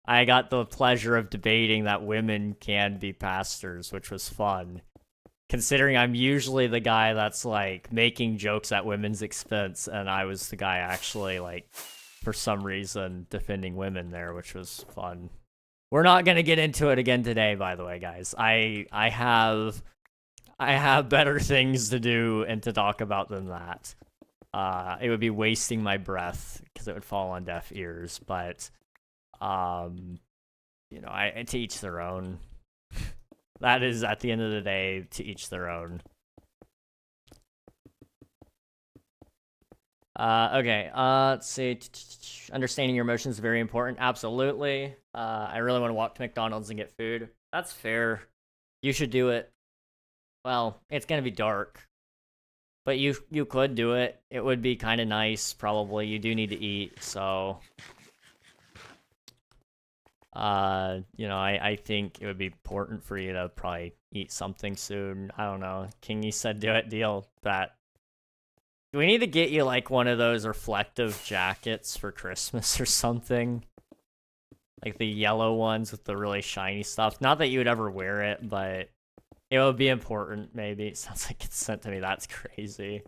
I got the pleasure of debating that women can be pastors, which was fun. Considering I'm usually the guy that's like making jokes at women's expense, and I was the guy actually, like, for some reason defending women there, which was fun. We're not gonna get into it again today, by the way, guys. I have better things to do and to talk about than that. It would be wasting my breath because it would fall on deaf ears. But, to each their own. That is, at the end of the day, to each their own. Okay, let's see. Understanding your emotions is very important. Absolutely. I really want to walk to McDonald's and get food. That's fair. You should do it. Well, it's gonna be dark. But you could do it. It would be kind of nice, probably. You do need to eat, so... I think it would be important for you to probably eat something soon. I don't know. Kingy said do it, deal. That. Do we need to get you, like, one of those reflective jackets for Christmas or something? Like the yellow ones with the really shiny stuff. Not that you would ever wear it, but it would be important, maybe. It sounds like it's sent to me. That's crazy.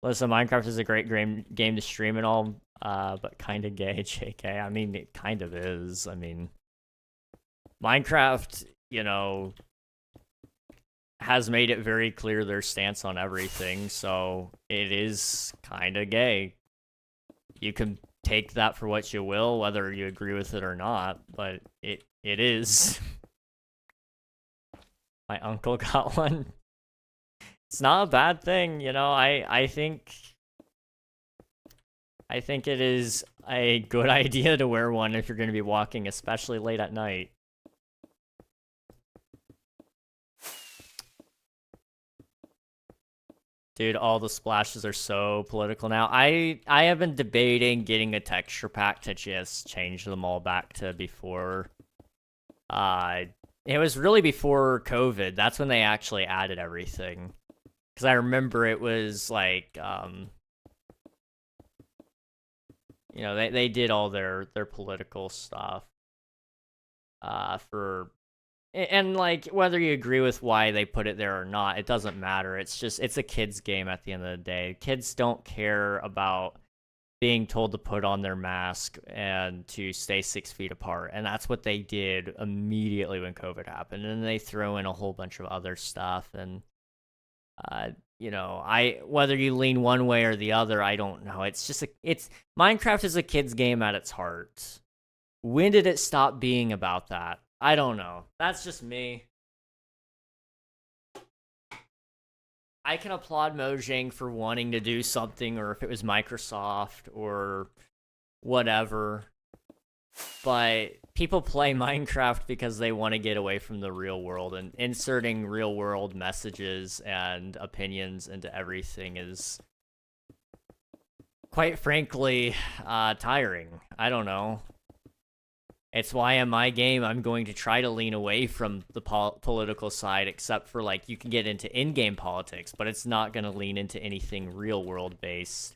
Listen, Minecraft is a great game to stream and all, but kind of gay, JK. I mean, it kind of is. I mean, Minecraft, has made it very clear their stance on everything, so it is kind of gay. You can take that for what you will, whether you agree with it or not, but it is. My uncle got one. It's not a bad thing, I think it is a good idea to wear one if you're going to be walking, especially late at night. Dude, all the splashes are so political now. I have been debating getting a texture pack to just change them all back to before. It was really before COVID. That's when they actually added everything. Because I remember it was like, they did all their political stuff for And like, whether you agree with why they put it there or not, it doesn't matter. It's just, it's a kid's game at the end of the day. Kids don't care about being told to put on their mask and to stay 6 feet apart. And that's what they did immediately when COVID happened. And they throw in a whole bunch of other stuff. And, you know, whether you lean one way or the other, I don't know. It's just, Minecraft is a kid's game at its heart. When did it stop being about that? I don't know. That's just me. I can applaud Mojang for wanting to do something, or if it was Microsoft or whatever. But people play Minecraft because they want to get away from the real world, and inserting real world messages and opinions into everything is, quite frankly, tiring. I don't know. It's why in my game, I'm going to try to lean away from the political side, except for, like, you can get into in-game politics, but it's not going to lean into anything real-world based.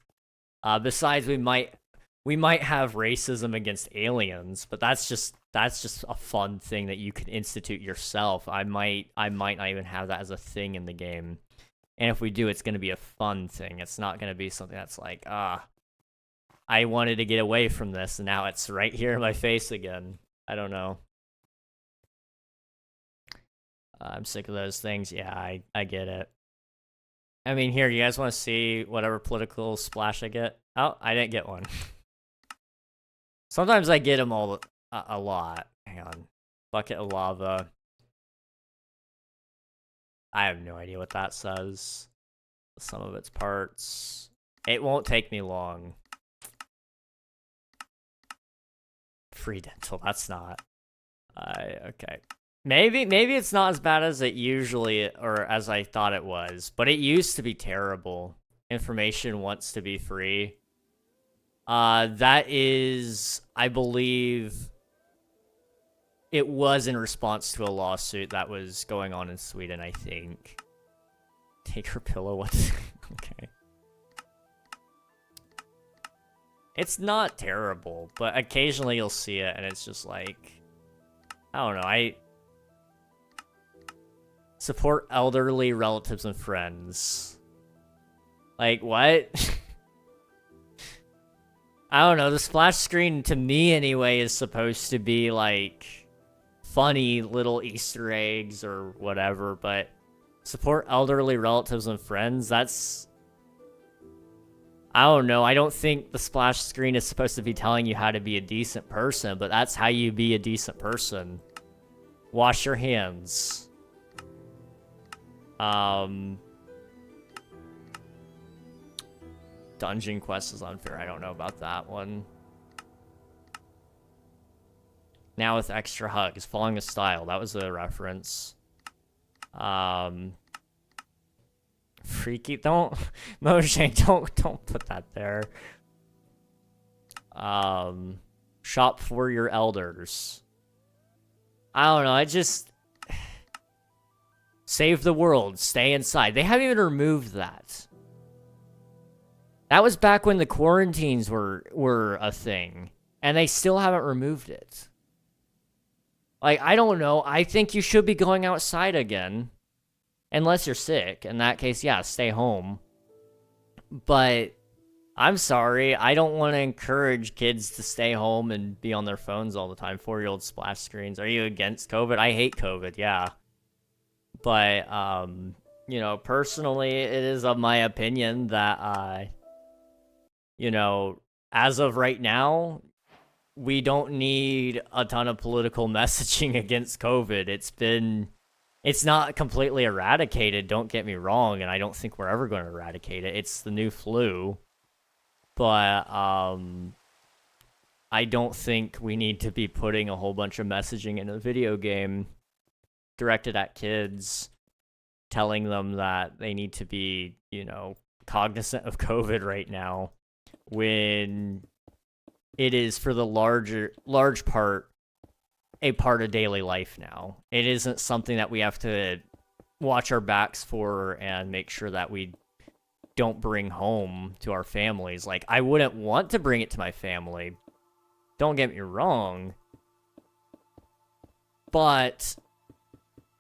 Besides, we might have racism against aliens, but that's just a fun thing that you can institute yourself. I might not even have that as a thing in the game. And if we do, it's going to be a fun thing. It's not going to be something that's like, I wanted to get away from this, and now it's right here in my face again. I don't know. I'm sick of those things. Yeah, I get it. I mean, here, you guys want to see whatever political splash I get? Oh, I didn't get one. Sometimes I get them all a lot. Hang on. Bucket of lava. I have no idea what that says. Some of its parts. It won't take me long. Free dental, that's not. Okay. Maybe it's not as bad as it usually, or as I thought it was, but it used to be terrible. Information wants to be free. That is, I believe, it was in response to a lawsuit that was going on in Sweden, I think. Take her pillow, what? Okay. It's not terrible, but occasionally you'll see it, and it's just like, I don't know, I support elderly relatives and friends. Like, what? I don't know, the splash screen, to me anyway, is supposed to be, like, funny little Easter eggs or whatever, but support elderly relatives and friends, that's... I don't know, I don't think the splash screen is supposed to be telling you how to be a decent person, but that's how you be a decent person. Wash your hands. Dungeon quest is unfair, I don't know about that one. Now with extra hugs, following the style, that was a reference. Freaky, don't Mojang, don't put that there. Shop for your elders. I don't know, I just save the world, stay inside. They haven't even removed that. That was back when the quarantines were a thing, and they still haven't removed it. Like, I don't know, I think you should be going outside again. Unless you're sick. In that case, yeah, stay home. But I'm sorry, I don't want to encourage kids to stay home and be on their phones all the time. 4-year-old splash screens. Are you against COVID? I hate COVID, yeah. But, you know, personally, it is of my opinion that, you know, as of right now, we don't need a ton of political messaging against COVID. It's not completely eradicated, don't get me wrong, and I don't think we're ever going to eradicate it. It's the new flu. But, I don't think we need to be putting a whole bunch of messaging in a video game directed at kids, telling them that they need to be, you know, cognizant of COVID right now, when it is, for the large part, a part of daily life now. It isn't something that we have to watch our backs for and make sure that we don't bring home to our families. Like, I wouldn't want to bring it to my family. Don't get me wrong. But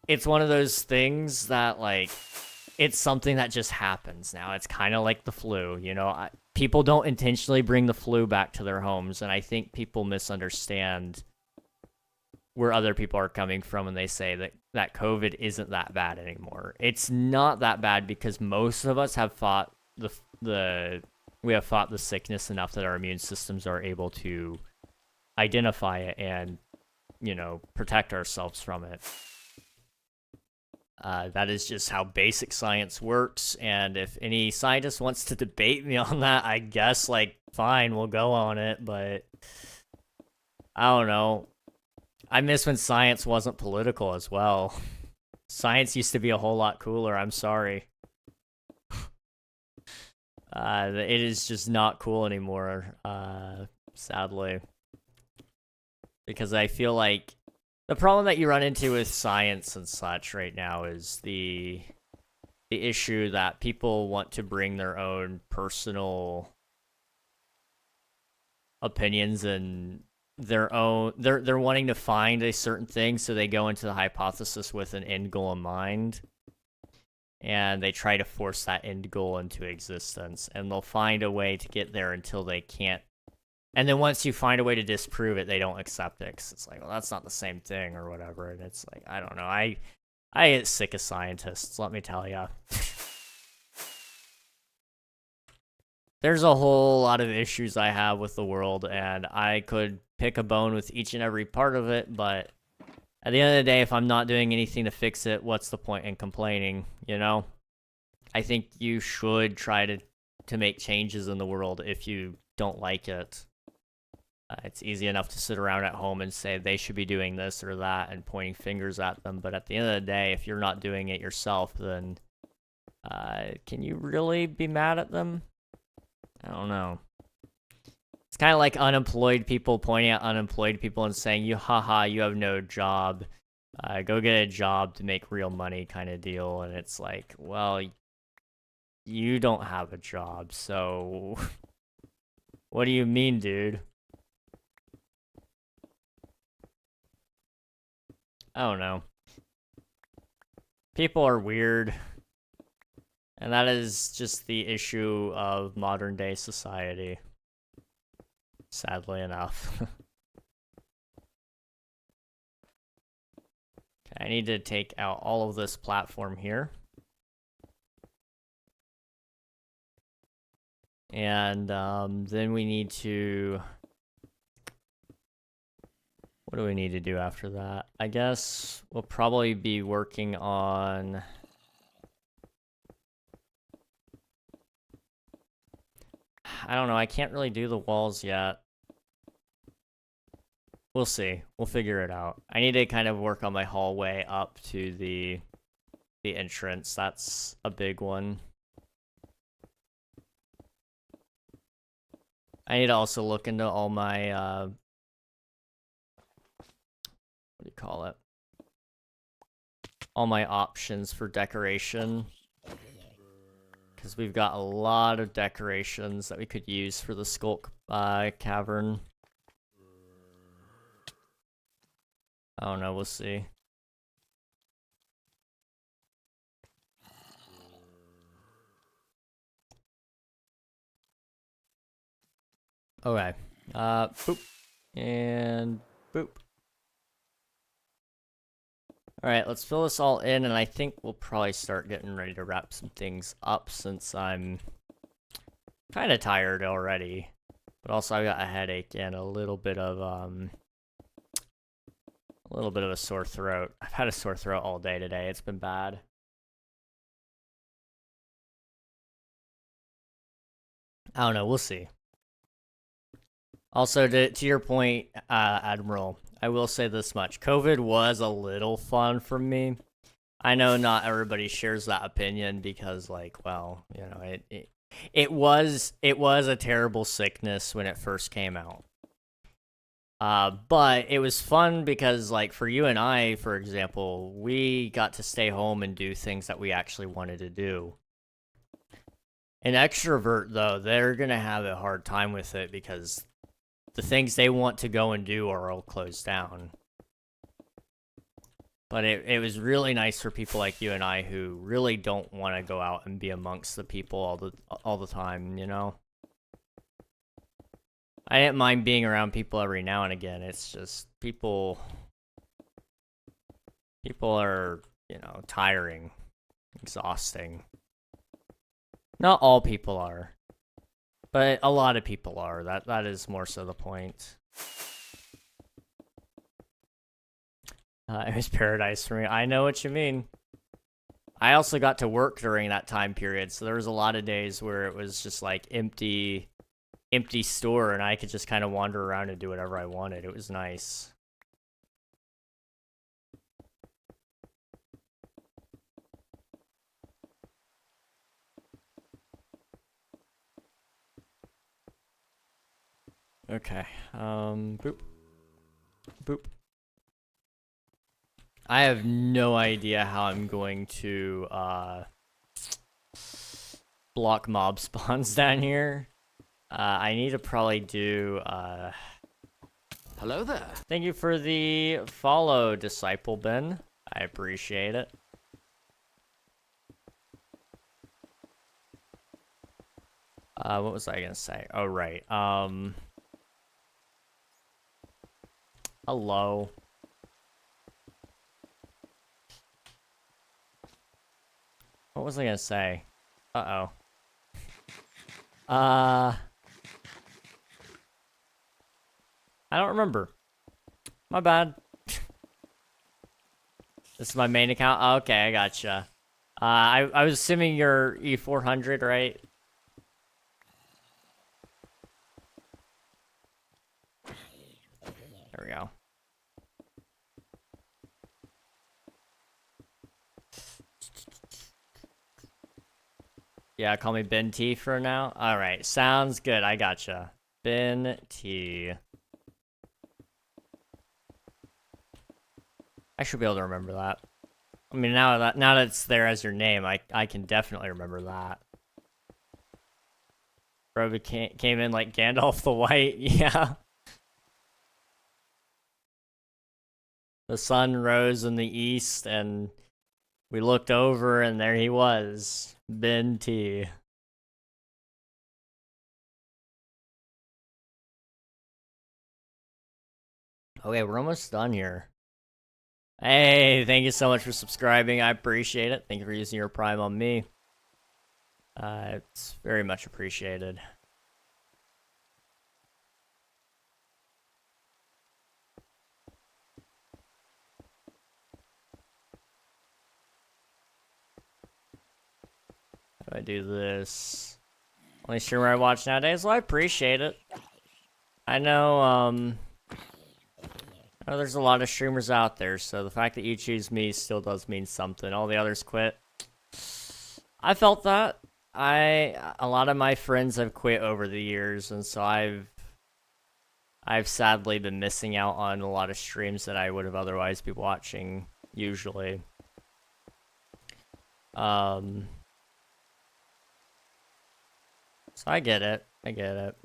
it's one of those things that, like, it's something that just happens now. It's kind of like the flu, you know? People don't intentionally bring the flu back to their homes, and I think people misunderstand where other people are coming from when they say that COVID isn't that bad anymore. It's not that bad because most of us have fought we have fought the sickness enough that our immune systems are able to identify it and, you know, protect ourselves from it. That is just how basic science works, and if any scientist wants to debate me on that, I guess, like, fine, we'll go on it, but I don't know. I miss when science wasn't political as well. Science used to be a whole lot cooler, I'm sorry. It is just not cool anymore, sadly. Because I feel like the problem that you run into with science and such right now is the issue that people want to bring their own personal opinions and their own they're wanting to find a certain thing, so they go into the hypothesis with an end goal in mind, and they try to force that end goal into existence, and they'll find a way to get there until they can't. And then once you find a way to disprove it, they don't accept it, 'cause it's like, well, that's not the same thing or whatever. And it's like, I don't know. I get sick of scientists, let me tell ya. There's a whole lot of issues I have with the world, and I could pick a bone with each and every part of it, but at the end of the day, if I'm not doing anything to fix it, what's the point in complaining, you know? I think you should try to make changes in the world if you don't like it. It's easy enough to sit around at home and say they should be doing this or that and pointing fingers at them, but at the end of the day, if you're not doing it yourself, then can you really be mad at them? I don't know. It's kind of like unemployed people pointing at unemployed people and saying, you have no job. Go get a job to make real money kind of deal. And it's like, well, you don't have a job, so what do you mean, dude? I don't know. People are weird. And that is just the issue of modern day society. Sadly enough. Okay, I need to take out all of this platform here. And then we need to... What do we need to do after that? I guess we'll probably be working on... I don't know, I can't really do the walls yet. We'll see. We'll figure it out. I need to kind of work on my hallway up to the entrance. That's a big one. I need to also look into all my, what do you call it? All my options for decoration. Because we've got a lot of decorations that we could use for the Skulk Cavern. I don't know, we'll see. Okay. Boop. And boop. Alright, let's fill this all in, and I think we'll probably start getting ready to wrap some things up since I'm kind of tired already. But also I've got a headache and a little bit of a sore throat. I've had a sore throat all day today. It's been bad. I don't know, we'll see. Also, to your point, Admiral, I will say this much. COVID was a little fun for me. I know not everybody shares that opinion because, like, well, you know, it was a terrible sickness when it first came out. But it was fun because, like, for you and I, for example, we got to stay home and do things that we actually wanted to do. An extrovert, though, they're gonna have a hard time with it because the things they want to go and do are all closed down. But it was really nice for people like you and I who really don't want to go out and be amongst the people all the time, you know? I didn't mind being around people every now and again. It's just people are, you know, tiring, exhausting. Not all people are, but a lot of people are. That is more so the point. It was paradise for me. I know what you mean. I also got to work during that time period, so there was a lot of days where it was just like empty store, and I could just kind of wander around and do whatever I wanted. It was nice. Okay. Boop. Boop. I have no idea how I'm going to block mob spawns down here. I need to probably do Hello there. Thank you for the follow, Disciple Ben. I appreciate it. What was I gonna say? Oh right. Hello. What was I gonna say? Uh-oh. I don't remember. My bad. This is my main account? Okay, I gotcha. I was assuming you're E400, right? There we go. Yeah, call me Ben T for now. Alright, sounds good. I gotcha. Ben T. I should be able to remember that. I mean, now that it's there as your name, I can definitely remember that. Bro came in like Gandalf the White, yeah. The sun rose in the east, and we looked over, and there he was, Ben T. Okay, we're almost done here. Hey, thank you so much for subscribing. I appreciate it. Thank you for using your Prime on me. It's very much appreciated. How do I do this? Only streamer I watch nowadays? Well, I appreciate it. I know, there's a lot of streamers out there, so the fact that you choose me still does mean something. All the others quit. I felt that. A lot of my friends have quit over the years, and so I've sadly been missing out on a lot of streams that I would have otherwise be watching, usually. So I get it. I get it.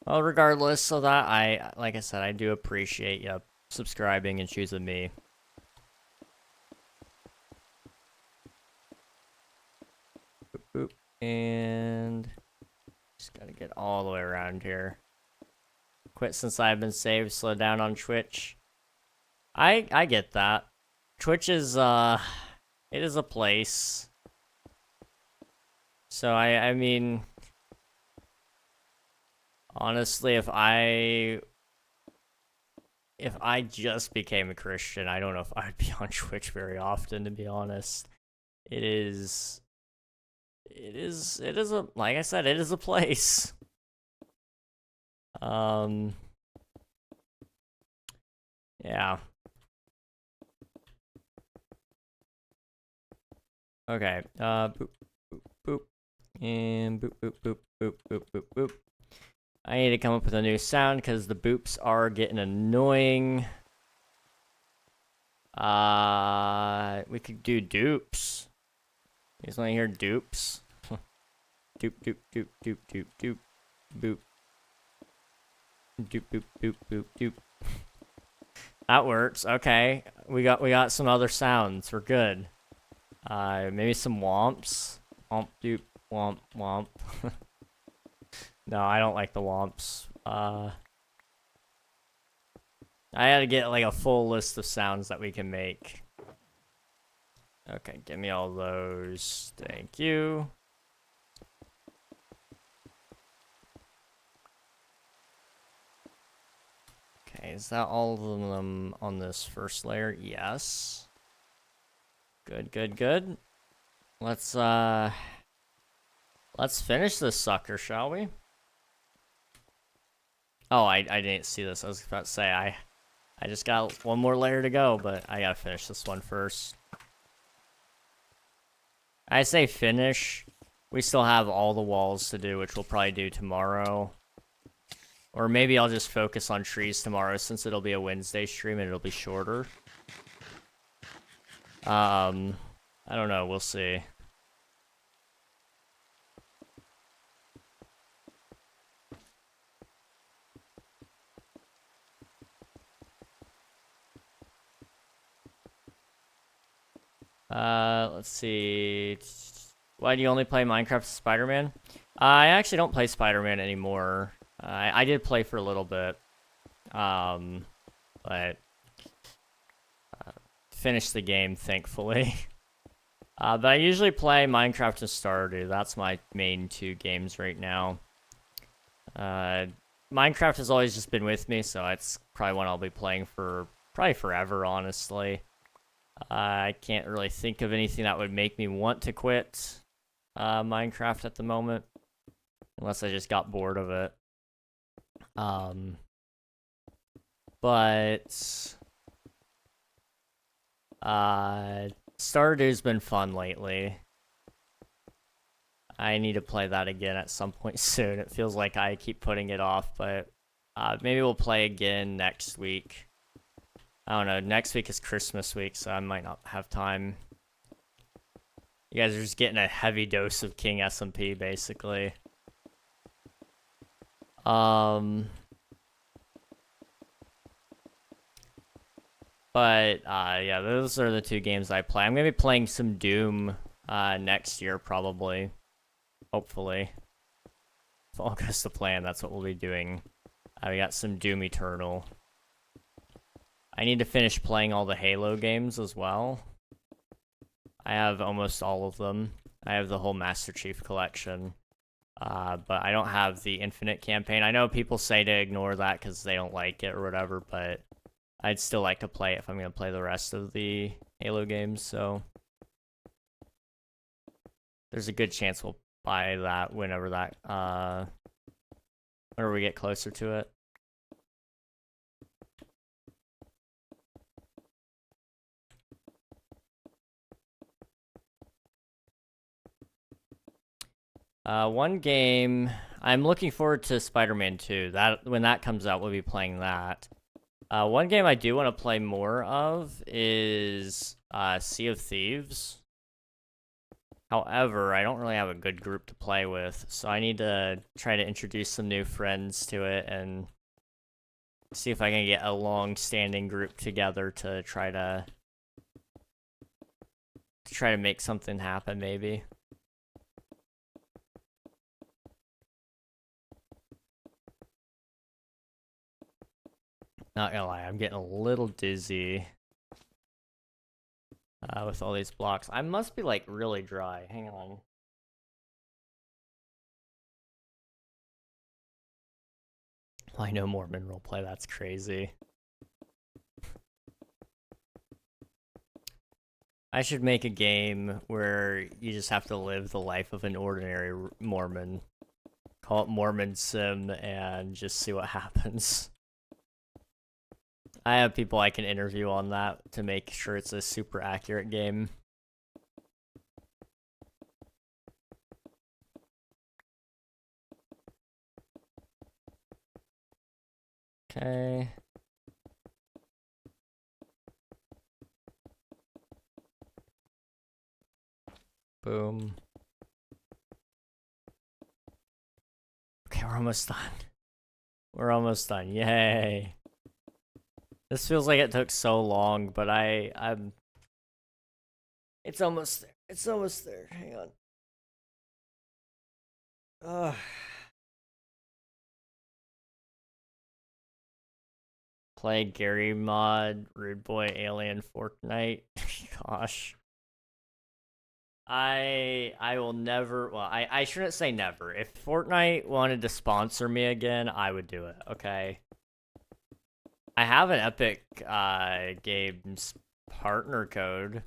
Well, regardless of that, like I said, I do appreciate you subscribing and choosing me. Boop, boop. And just gotta get all the way around here. Quit since I've been saved, slow down on Twitch. I get that. Twitch is, it is a place. So, I mean, honestly, if I just became a Christian, I don't know if I'd be on Twitch very often, to be honest. It is a, like I said, it is a place. Yeah. Okay, boop, boop, boop, and boop, boop, boop, boop, boop, boop, boop. I need to come up with a new sound, because the boops are getting annoying. We could do dupes. You guys want to hear dupes? Doop, doop, doop, doop, doop, doop, boop. Doop, boop, boop, boop, doop. That works. Okay. We got some other sounds. We're good. Maybe some womps. Womp doop womp womp. No, I don't like the womps. I had to get like a full list of sounds that we can make. Okay, give me all those. Thank you. Okay, is that all of them on this first layer? Yes. Good, good, good. Let's finish this sucker, shall we? Oh, I didn't see this. I was about to say I just got one more layer to go, but I gotta finish this one first. I say finish. We still have all the walls to do, which we'll probably do tomorrow. Or maybe I'll just focus on trees tomorrow since it'll be a Wednesday stream and it'll be shorter. I don't know. We'll see. Let's see. Why do you only play Minecraft Spider-Man? I actually don't play Spider-Man anymore. I did play for a little bit. But finished the game, thankfully. But I usually play Minecraft and Stardew. That's my main two games right now. Minecraft has always just been with me, so it's probably one I'll be playing for probably forever, honestly. I can't really think of anything that would make me want to quit Minecraft at the moment, unless I just got bored of it. But Stardew's been fun lately. I need to play that again at some point soon. It feels like I keep putting it off, but maybe we'll play again next week. I don't know. Next week is Christmas week, so I might not have time. You guys are just getting a heavy dose of King SMP, basically. But, yeah, those are the two games I play. I'm going to be playing some Doom next year, probably. Hopefully. If all goes to plan, that's what we'll be doing. We got some Doom Eternal. I need to finish playing all the Halo games as well. I have almost all of them. I have the whole Master Chief collection. But I don't have the Infinite campaign. I know people say to ignore that because they don't like it or whatever, but I'd still like to play it if I'm going to play the rest of the Halo games, so there's a good chance we'll buy that whenever we get closer to it. One game I'm looking forward to Spider-Man 2. That when that comes out, we'll be playing that. One game I do want to play more of is Sea of Thieves. However, I don't really have a good group to play with, so I need to try to introduce some new friends to it and see if I can get a long-standing group together to try to make something happen, maybe. Not gonna lie, I'm getting a little dizzy with all these blocks. I must be like really dry. Hang on. I know Mormon roleplay. That's crazy. I should make a game where you just have to live the life of an ordinary Mormon. Call it Mormon Sim and just see what happens. I have people I can interview on that to make sure it's a super accurate game. Okay. Boom. Okay, we're almost done. We're almost done. Yay. This feels like it took so long, but I'm... It's almost there. It's almost there. Hang on. Ugh. Play Gary mod, Rude Boy, Alien, Fortnite. Gosh. I will never, well, I shouldn't say never. If Fortnite wanted to sponsor me again, I would do it, okay? I have an Epic Games partner code.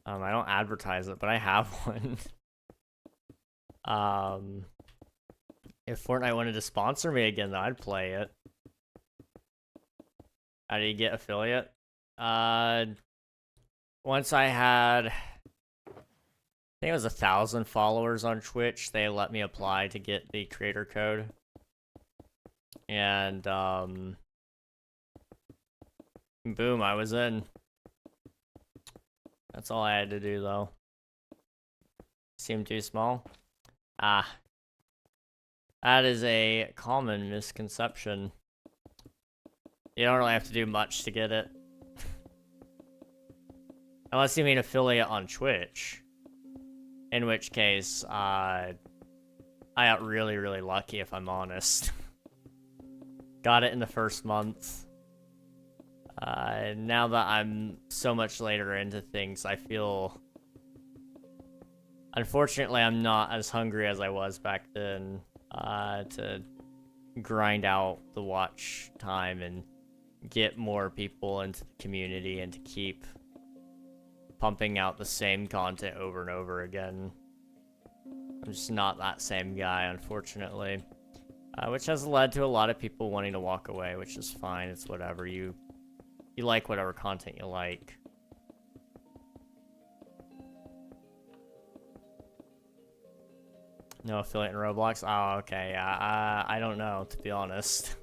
I don't advertise it, but I have one. If Fortnite wanted to sponsor me again, though, I'd play it. How do you get affiliate? Once I had, I think it was 1,000 followers on Twitch, they let me apply to get the creator code. And, boom, I was in. That's all I had to do, though. Seemed too small? Ah. That is a common misconception. You don't really have to do much to get it. Unless you mean affiliate on Twitch. In which case, I got really, really lucky, if I'm honest. Got it in the first month. Now that I'm so much later into things, I feel... Unfortunately, I'm not as hungry as I was back then to grind out the watch time and get more people into the community and to keep pumping out the same content over and over again. I'm just not that same guy, unfortunately. Which has led to a lot of people wanting to walk away, which is fine. It's whatever. You like whatever content you like. No affiliate in Roblox? Oh, okay. I don't know, to be honest.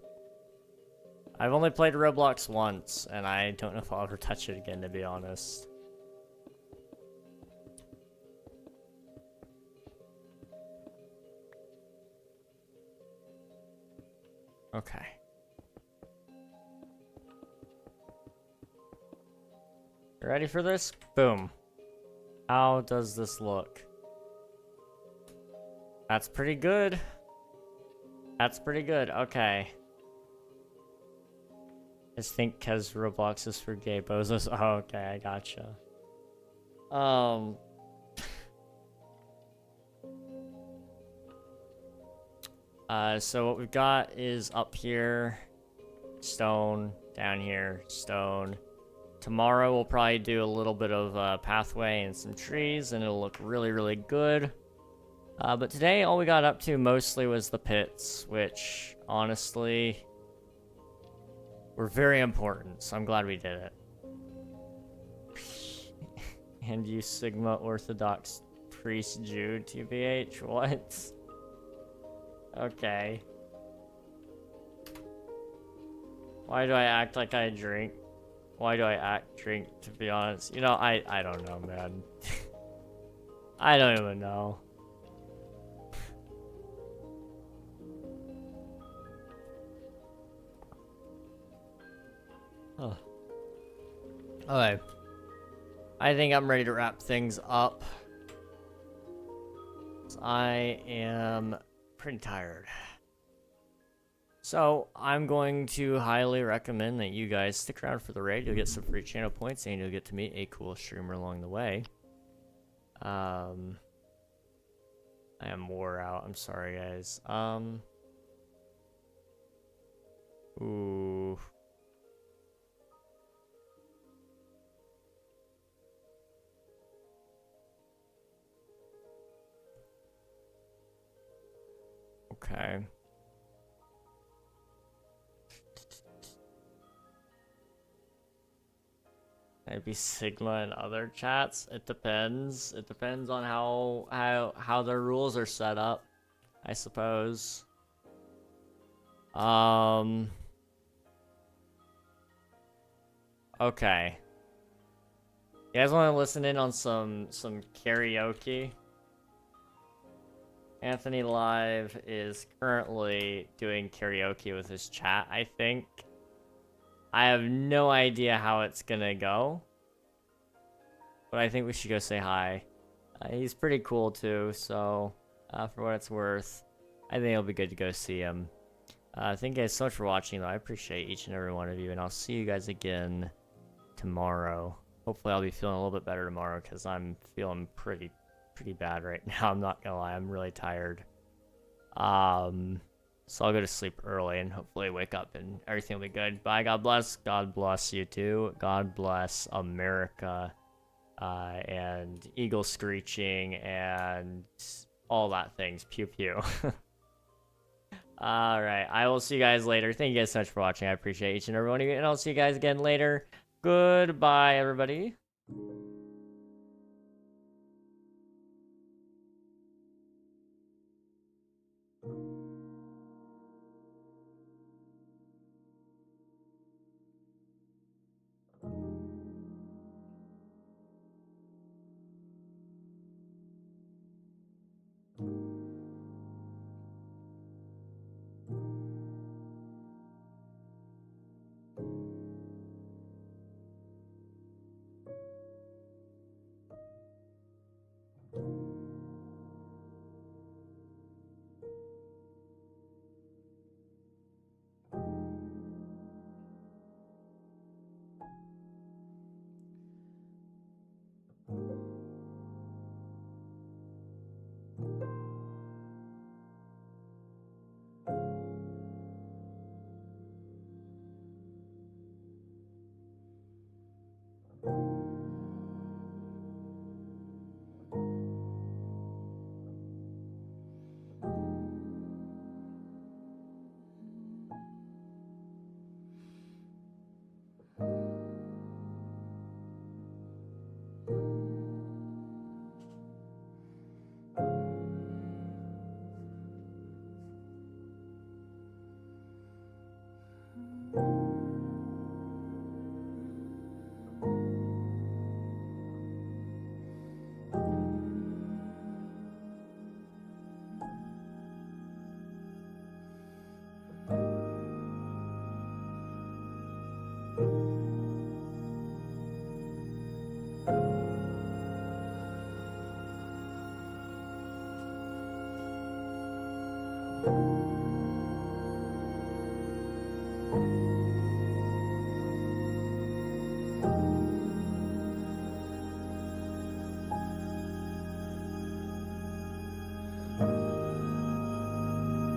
I've only played Roblox once, and I don't know if I'll ever touch it again, to be honest. Okay. You ready for this? Boom. How does this look? That's pretty good. That's pretty good. Okay. I just think because Roblox is for gay bozos. Oh, okay, I gotcha. So what we've got is up here, stone, down here, stone. Tomorrow we'll probably do a little bit of pathway and some trees, and it'll look really, really good. But today all we got up to mostly was the pits, which honestly were very important, so I'm glad we did it. And you Sigma Orthodox Priest Jew, TBH, what? Okay. Why do I act like I drink? Why do I drink, to be honest? You know, I don't know, man. I don't even know. Oh. Okay. I think I'm ready to wrap things up. I am pretty tired. So, I'm going to highly recommend that you guys stick around for the raid. You'll get some free channel points, and you'll get to meet a cool streamer along the way. I am wore out. I'm sorry, guys. Ooh. Okay. Maybe Sigma and other chats. It depends. It depends on how their rules are set up, I suppose. Okay. You guys want to listen in on some karaoke? Anthony Live is currently doing karaoke with his chat, I think. I have no idea how it's gonna go. But I think we should go say hi. He's pretty cool too, so for what it's worth, I think it'll be good to go see him. Thank you guys so much for watching, though. I appreciate each and every one of you, and I'll see you guys again tomorrow. Hopefully I'll be feeling a little bit better tomorrow, because I'm feeling pretty bad right now. I'm not gonna lie, I'm really tired. So I'll go to sleep early and hopefully wake up and everything will be good. Bye, God bless. God bless you too. God bless America. And eagle screeching and all that things. Pew pew. Alright, I will see you guys later. Thank you guys so much for watching. I appreciate each and every one of you, and I'll see you guys again later. Goodbye, everybody.